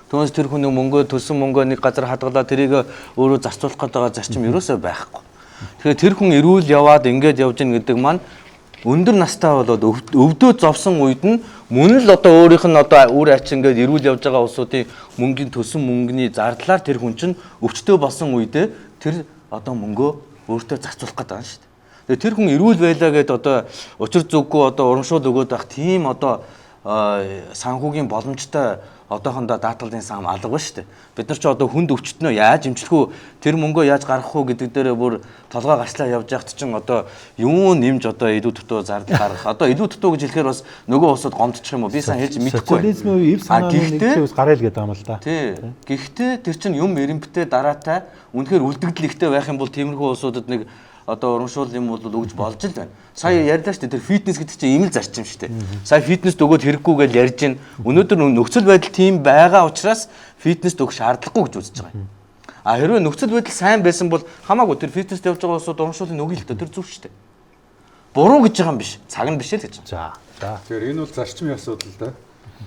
Түүнээс тэр хүний мөнгөө төлсөн мөнгөө нэг газар хадгалаад тэрийг өөрөө зарцуулах гэдэг зарчим ерөөсөө байхгүй. Тэгэхээр тэр хүн эрүүл яваад ингээд явж ийн гэдэг маань өндөр настай болоод өвдөө зовсон үед нь мөн л одоо өөрийнх нь одоо үр ач ингээд эрүүл явж байгаа улсуудын мөнгөний төлсөн мөнгөний зардлаар тэр хүн чинь өвчтөе болсон үедээ тэр одоо мөнгөө өөртөө зарцуулах гэдэг юм шүү дээ. Тэгээ тэр хүн эрүүл байлаа гэдээ одоо учир зүггүй одоо урамшуул өгөөд байх тийм одоо санхүүгийн боломжтой одоохондоо даатгалын сан алга ба шүү дээ. Бид нар ч одоо хүнд өвчтнөө яаж эмчлэх үү, тэр мөнгөө яаж гаргах уу гэдэг дээрээ бүр толгой гарчлаа явж яхад чинь одоо юу нэмж одоо илүү дутуу зардал гаргах. Одоо илүү дутуу гэж хэлэхээр бас нөгөө улсууд гомдчих юм уу? Би сайн хэлж мэдэхгүй. Социализмын үе эв санааны нэгээс гараа л гэдэг юм л да. Тий. Гэхдээ тэр чинь юм эренбтэй дараатай үнэхээр үлдэгдэл ихтэй байх юм бол тиймэрхүү улсуудад нэг одоо урамшуул юм бол өгж болж л байна. Сая ярьлаа шүү дээ. Тэр фитнес гэдэг чинь ийм л зарчим шүү дээ. Сая фитнест өгөөд хэрэггүй гэж ярьж байна. Өнөөдөр нөхцөл байдал тийм байгаа учраас фитнест өгөх шаардлагагүй гэж үзэж байгаа юм. А хэрвээ нөхцөл байдал сайн байсан бол хамаагүй тэр фитнест явж байгаа улсууд урамшуулын үгүй л дээ. Тэр зөв шүү дээ. Буруу гэж байгаа юм биш. Цаг нь биш л гэж. За. Тэгэхээр энэ бол зарчмын асуудал да.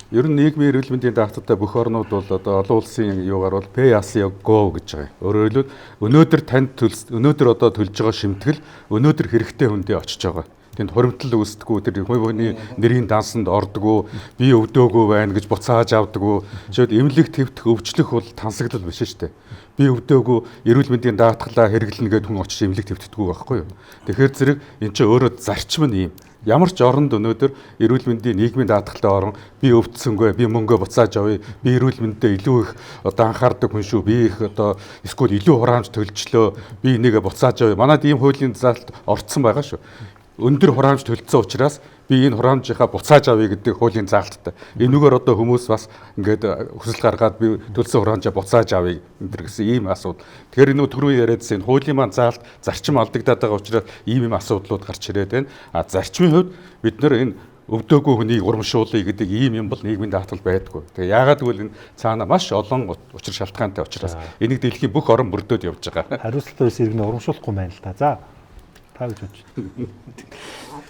Ер нь нийгмийн эрүүл мэндийн даатгалтай бүх орнууд бол одоо олон улсын юугаар бол pay as you go гэж байгаа. Өөрөөр хэлбэл өнөөдөр танд өнөөдөр одоо төлж байгаа шимтгэл өнөөдөр хэрэгтэй хүндээ очиж байгаа. Тэнд хуримтлал үүсдэггүй, тэр хувийн нэрийн дансанд ордгоо, би өвдөөгүй байна гэж буцааж авдаггүй. Жишээд эмнэлэг твтэх өвчлөх бол тансаглал биш шүү дээ. Би өвдөөгүй эрүүл мэндийн даатгалаа хэрэглэнэ гэдэг хүн очиж эмнэлэг твтдэггүй байхгүй юу. Тэгэхээр зэрэг эн чинь өөрөө зарчим нь юм. Ямар ч оронд өнөөдөр эрүүл мэндийн нийгмийн даатгалтай орон би өвдсөнгүй, би мөнгөө буцааж авъя, би эрүүл мэндэд илүү их одоо анхаардаг хүн шүү, би их одоо эсвэл илүү хураамж төлжлөө, би энийгээ буцааж авъя. Манайд ийм хуулийн заалт орцсон байгаа шүү. Өндөр хураамж төлцсөн учраас би энэ хураамжийнхаа буцааж авъя гэдэг хуулийн заалттай. Энүүгээр одоо хүмүүс бас ингээд хүсэл гаргаад би төлсөн хураамжаа буцааж авъя гэсэн ийм асуудал. Тэгэхээр энэ түрүү яриадсан хуулийн маань заалт зарчим алдагдаад байгаа учраас ийм асуудлууд гарч ирээд байна. А зарчмын хувьд бид нэр энэ өвдөөгүй хүнийг урамшуулъя гэдэг ийм юм бол нийгмийн даатгал байдаггүй. Тэгээ яагаад гэвэл энэ цаана маш олон учир шалтгаантай учраас энийг дэлхийн бүх орон бүрдөөд явж байгаа. Хариуцлага байсан иргэнэ урамшуулахгүй байна л да. За. Та гэж бодож байна.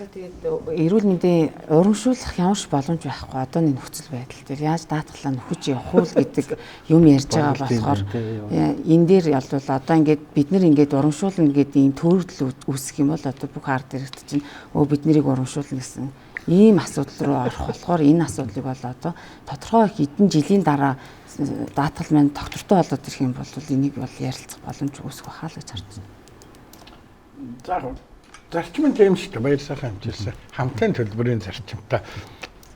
Одоо тэгээд эрүүл мэндийн урамшуулах ямарч боломж байхгүй. Одооний нөхцөл байдал дээр яаж даатгалаа нөхөж явах уу гэдэг юм ярьж байгаа болохоор энэ дээр ялвал одоо ингээд бид нар ингээд урамшуулна гэдэг ийм төрөл үүсэх юм бол одоо бүх ард иргэд чинь бид нарыг урамшуулна гэсэн ийм асуудал руу орох болохоор энэ асуудлыг бол одоо тодорхой хэдэн жилийн дараа даатгал маань доктортой болоод ирэх юм бол энийг бол ярилцах боломж үүсэх байхаа л гэж харж байна. За зарчмын тийм шүү дээ. Баяр сайхан хэмжүүлсэн. Хамтын төлбөрийн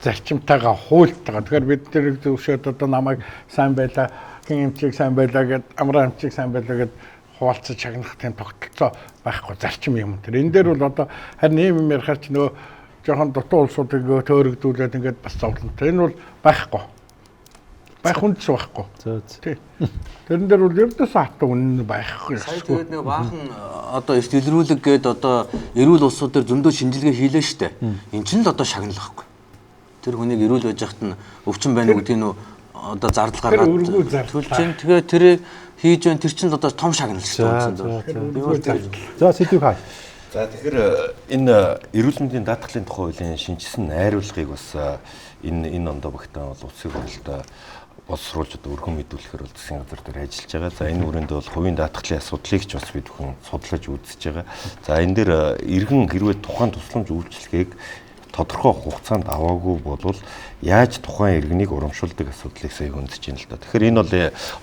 зарчимтайгаа хуультайгаа. Тэгэхээр бид тэр зөвшөөд одоо намайг сайн байлаа, хин эмчийг сайн байлаа гэд, амраа эмчийг сайн байлаа гэд хуваалцаж чагнах тийм тогтолцоо байхгүй зарчим юм. Тэр энэ дээр бол одоо харин ийм юм ярихаар ч нөгөө жоохон дутуу улсуудыг төөрөгдүүлээд ингээд бас зовлонтой. Энэ бол байхгүй. Байх хүнс байхгүй. Тий. Тэрэн дээр бол ердөөс хатуу үнэн байхгүй. Сая тэгээд нэг баахан одоо эрт илрүүлэг гээд одоо эрүүл улсууд дээр зөндөө шинжилгээ хийлээ штэ. Энд чинь л одоо шагналахгүй. Тэр хүнийг эрүүл байж хахад нь өвчин байна уу гэдгийг нөө одоо зардал гаргаад төлж чинь тэгээд тэрийг хийж байна. Тэр чинь л одоо том шагнал штэ. За сэдвийг хаа. За тэгэхээр энэ эрүүл мэндийн даатгалын тухай хуулийн шинжилсэн найруулгыг бас энэ ондоо багтаан бол улсын хурлд боловсруулж одоо өргөн мэдүүлэхээр бол засгийн газар дээр ажиллаж байгаа. За энэ үрээнд бол хувийн даатгалын асуудлыг ч бас бид бүхэн судлаж үзэж байгаа. За энэ дээр иргэн хэрвээ тухайн тусламж үйлчилгээг тодорхой хугацаанд аваагүй бол яаж тухайн иргэнийг урамшуулдаг асуудлыг сая хөндөж байна л да. Тэгэхээр энэ бол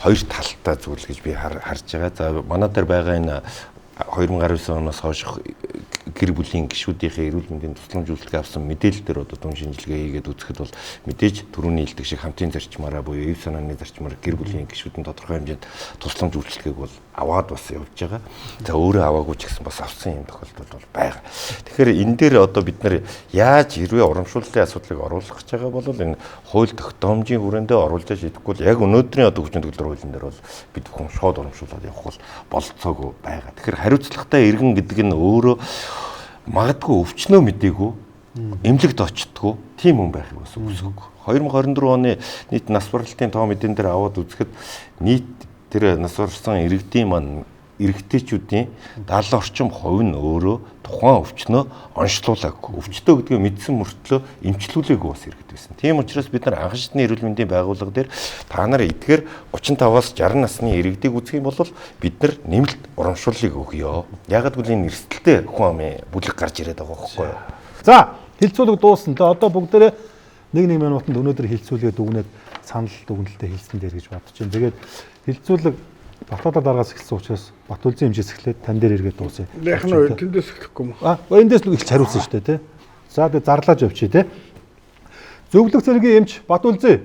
хоёр талтай зүйл гэж би харж байгаа. За манай дээр байгаа энэ 2019 оноос хойш гэр бүлийн гишүүдийнхээ эрүүл мэндийн тусламж үйлчилгээ авсан мэдээлэл дээр одоо дүн шинжилгээ хийгээд үзэхэд бол мэдээж түрүүний хэлдэг шиг хамтын зарчмаараа буюу эв санааны зарчмаар гэр бүлийн гишүүдэн тодорхой хэмжээнд тусламж үйлчилгээг бол аваад бас явж байгаа. За өөрөө аваагүй ч гэсэн бас авсан юм тохиолдол бол байгаа. Тэгэхээр энэ дээр одоо бид нар яаж хэрвээ урамшууллын асуудлыг оруулах гэж байгаа бол энэ хууль тогтоомжийн хүрээндээ оруулж шийдэхгүй бол яг өнөөдрийн одоо хүчин төгөлдөр хуулийн дээр бол бид бүхэн шууд урамшуулаад явах бол болцоогүй байгаа. Тэгэхээр хариуцлагатай иргэн гэдэг нь өөрөө магадгүй өвчнөө мдээгүй эмнэлэгт очтгоо тийм хүн байхыг бас үсэхгүй. 2024 оны нийт нас баралтын тоо мэдэн дээр аваад үзэхэд нийт тэр нас барсан иргэдийн маань иргэдээчүүдийн 70 орчим хувь нь өөрөө тухайн өвчнөө онцлуулаагүй. Өвчтөө гэдгээ мэдсэн мөртлөө эмчлүүлээгүй бас иргэд байсан. Тийм учраас бид нар анхан шатны эрүүл мэндийн байгууллага дээр та нар эдгээр 35-аас 60 насны иргэдийг үзэх юм бол бид нар нэмэлт урамшууллыг өгье. Ягаад гэвэл энэ эрсдэлтэй хүн амын бүлэг гарч ирээд байгаа байхгүй юу? За, хилцүүлэг дуусна. Одоо бүгдээрээ нэг минутанд өнөөдөр хилцүүлгээ дүгнээд санал дүгнэлтэд хэлсэн дээр гэж бодож байна. Тэгээд хилцүүлэг Батбаатар дараагаас эхэлсэн учраас Батүлзийн хэмжээс эхлээд тань дээр эргээд дуусъя. Яг нь тэндээс эхлэхгүй юм. Эндээс л эхэлж хариулсан шүү дээ, тий. За тэгээд зарлааж явчих, тий. Зөвлөх зэргийн эмч Батүлзээ.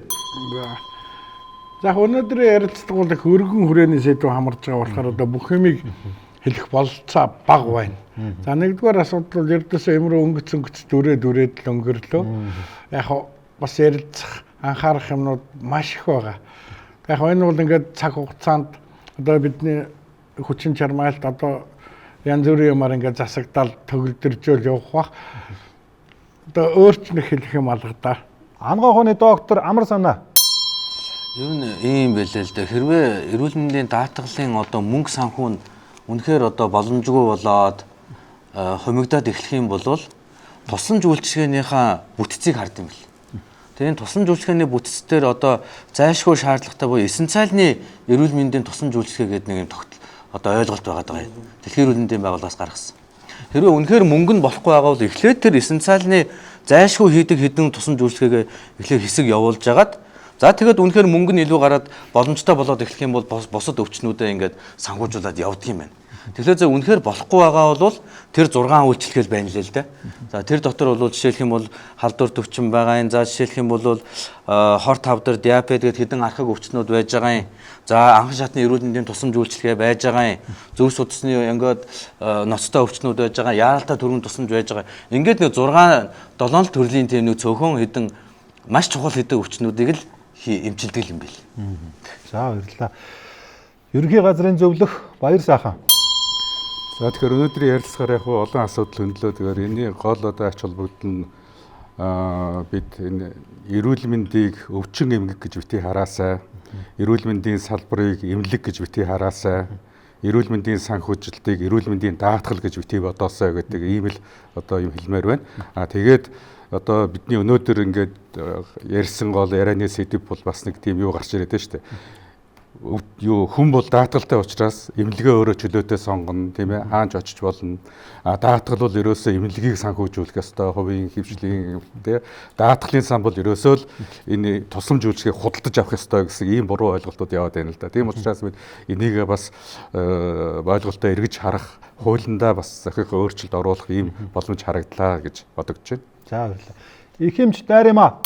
За өнөөдрийн ярилцлага бол их өргөн хүрээний сэдв хамарж байгаа болохоор одоо бүх юмыг хэлэх бололцоо бага байна. За нэгдүгээр асуудал бол ердөөсөө эмрээ өнгөц дүрээд л өнгөрлөө. Яг бас ярилцах анхаарах юмнууд маш их байгаа. Яг энэ бол ингээд цаг хугацаанд одоо бидний хүчин чармайлт одоо янз бүрийн юмар ингээд засагдал төгөлдржөөл явах бах. Одоо өөрчлөх хэлэх юм алгадаа. Ангахны доктор Амар санаа. Ер нь ийм байлаа л да. Хэрвээ эрүүл мэндийн даатгалын одоо мөнгө санхүү нь үнэхээр одоо боломжгүй болоод хумигдаад эхлэх юм бол тусламж үйлчилгээнийхээ бүтцийг хард юм бэл. Тэгээд тусламж үйлчилгээний бүтцээр одоо зайлшгүй шаардлагатай буюу эссенциалны эрүүл мэндийн тусламж үйлчилгээ гэдэг нэг юм тогтол одоо ойлголт байгаа юм. Дэлхийн эрүүл мэндийн байгууллагаас гаргасан. Хэрвээ үнэхээр мөнгө нь болохгүй байгаа бол эхлээд тэр эссенциалны зайлшгүй хийдэг хэдэн тусламж үйлчилгээгээ эхлээд хэсэг явуулж агаад за тэгээд үнэхээр мөнгө нь илүү гараад боломжтой болоод эхлэх юм бол босод өвчнүүдээ ингээд санхүүжуулаад явдаг юм байна. Тэгэхээр зөв үнэхээр болохгүй байгаа бол тэр 6 үйлчлэл байна лээ л дээ. За тэр дотор бол жишээлх юм бол халдвар төвчин байгаа юм. За жишээлх юм бол хор тавдар, диабет гэдэг хэдэн архаг өвчнүүд байж байгаа юм. За анхан шатны эрүүл мэндийн тусламж үйлчлэгээ байж байгаа юм. Зөв судасны ингээд ноцтой өвчнүүд байж байгаа. Яаралтай төрөм тусламж байж байгаа. Ингээд нэг 6 7 төрлийн тийм нэг цөөхөн хэдэн маш чухал хэдэн өвчнүүдийг л эмчилдэг юм бэл. За баярлалаа. Ерөнхий газрын зөвлөх Баяр сайхан. За тэгэхээр өнөөдрийн ярилцлагаар яг олон асуудал хөндлөө. Тэгэхээр энэний гол одоо ач холбогдол нь бид энэ эрүүл мэндийг өвчин эмгэг гэж битгий хараасай. Эрүүл мэндийн салбарыг эмнэлэг гэж битгий хараасай. Эрүүл мэндийн санхүүжилтийг эрүүл мэндийн даатгал гэж битгий бодоосай гэдэг ийм л одоо юм хэлмээр байна. Тэгээд одоо бидний өнөөдөр ингээд ярьсан гол ярианы сэдв бол бас нэг тийм юу гарч ирээд байна шүү дээ. Юу хүн бол даатгалтай учраас эмнэлгээ өөрөө чөлөөтэй сонгоно, тийм ээ, хаанч очиж болно. Даатгал бол ерөөсөө эмнэлгийг санхүүжүүлэх ёстой, хувийн хэмжлийн тийм. Даатгалын сан бол ерөөсөө л энэ тусламж үйлчилгээг худалдаж авах ёстой гэсэн ийм буруу ойлголтууд яваад байна л да. Тийм учраас бид энийг бас ойлголтоо эргэж харах, хуулиндаа бас зохиох өөрчлөлт оруулах ийм боломж харагдлаа гэж бодогдож байна. За баярлалаа. Их хэмж дайрмаа.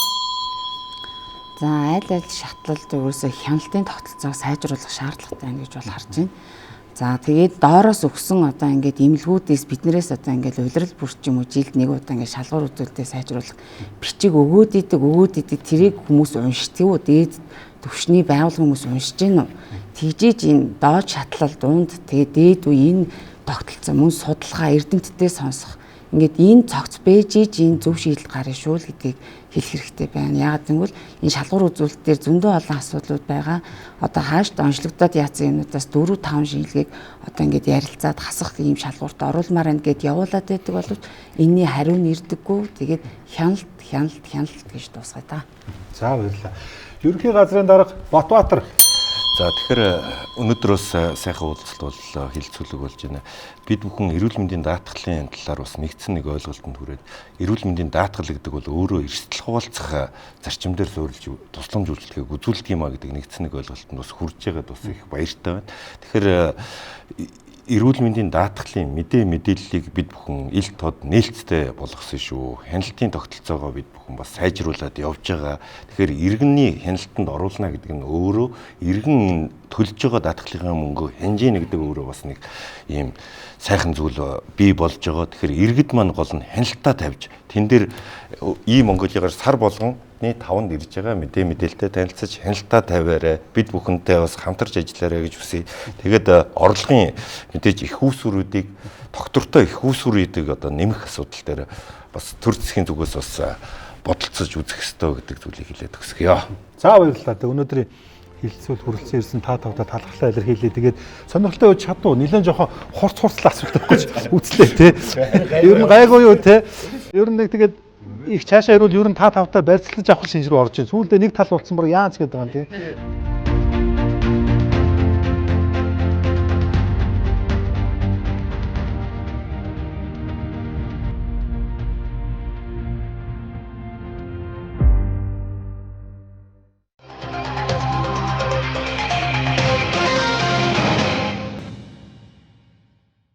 За аль шатлалд өөрөөсөө хяналтын тогтолцоог сайжруулах шаардлагатай байна гэж бол харж байна. За тэгээд доороос өгсөн одоо ингээд эмнэлгүүдээс биднээс одоо ингээд улирал бүрч юм уу жилд нэг удаа ингээд шалгуур үзүүлэлтээ сайжруулах бичиг өгөөд идэг тэрийг хүмүүс уншдаг уу? Дээд төвшний байгууллага хүмүүс уншиж гин үү? Тэгжиж энэ доод шатлал дунд тэгээд дээд үе энэ тогтолцоо мөн судалгаа эрдэмтдээ сонсох ингээд энэ цогц бэжиж энэ зөв шийдэл гарна шүү л гэдгийг хэлэх хэрэгтэй байна. Яагаад гэвэл энэ шалгуур үзүүлэлтээр зөндөө олон асуудлууд байгаа. Одоо хаашд онцлогдоод яатсан юмнуудаас 4-5 шинжилгээг одоо ингээд ярилцаад хасах ийм шалгуурт оруулмаар байна гэд явуулаад байдаг боловч энэний хариу нь ирдэггүй. Тэгээд хяналт гэж дуусгая та. За баярлалаа. Ерөнхий газрын дарга Батбаатар. За тэгэхээр өнөөдрөөс сайхан уулзалт бол хилцүүлэг болж байна. Бид бүхэн эрүүл мэндийн даатгалын талаар бас нэгдсэн нэг ойлголтод хүрээд эрүүл мэндийн даатгал гэдэг бол өөрөө эрсдэл хуваалцах зарчим дээр суурилж тусламж үйлчилгээг үзүүлдэг юм а гэдэг нэгдсэн нэг ойлголтод бас хүрж байгаад бас их баяртай байна. Тэгэхээр эрүүл мэндийн даатгалын мэдээллийг бид бүхэн ил тод нээлттэй болгосон шүү. Хяналтын тогтолцоогоо бид бүхэн бас сайжруулад явж байгаа. Тэгэхээр иргэний хяналтанд оруулна гэдэг нь өөрөө иргэн төлж байгаа даатгалынхаа мөнгөө хянжээ гэдэг өөрөө бас нэг ийм сайхан зүйл бий болж байгаа. Тэгэхээр иргэд маань гол нь хяналтаа тавьж тэн дээр ийм Монголигаар сар болгон 5-нд ирж байгаа мэдээлэлтэй танилцаж хяналтаа тавиарай. Бид бүхэнтэй бас хамтарч ажиллаарай гэж хүсье. Тэгээд орлогын мэдээж их үүсвэрүүдийг доктортой их үүсвэрүүдийг одоо нэмэх асуудал дээр бас төр засгийн зүгээс бас бодолцож үзэх ёстой гэдэг зүйлийг хэлээд өгсгийе. За баярлалаа. Өнөөдрийн хилцүүл хүрэлцэн ирсэн та тавтаа талхлаа илэрхийлээ. Тэгээд сонирхолтой байж чадуу нэлээд жоохон хурцлал асуулт өгч үзлээ те. Ер нь гайгүй юу те. Ер нь нэг тэгээд их цаашаа ирвэл ер нь та тавтаа барьцлаж авах шинж рүү орж ийн. Сүүлдээ нэг тал болцсон баг яаж гэдэг юм те.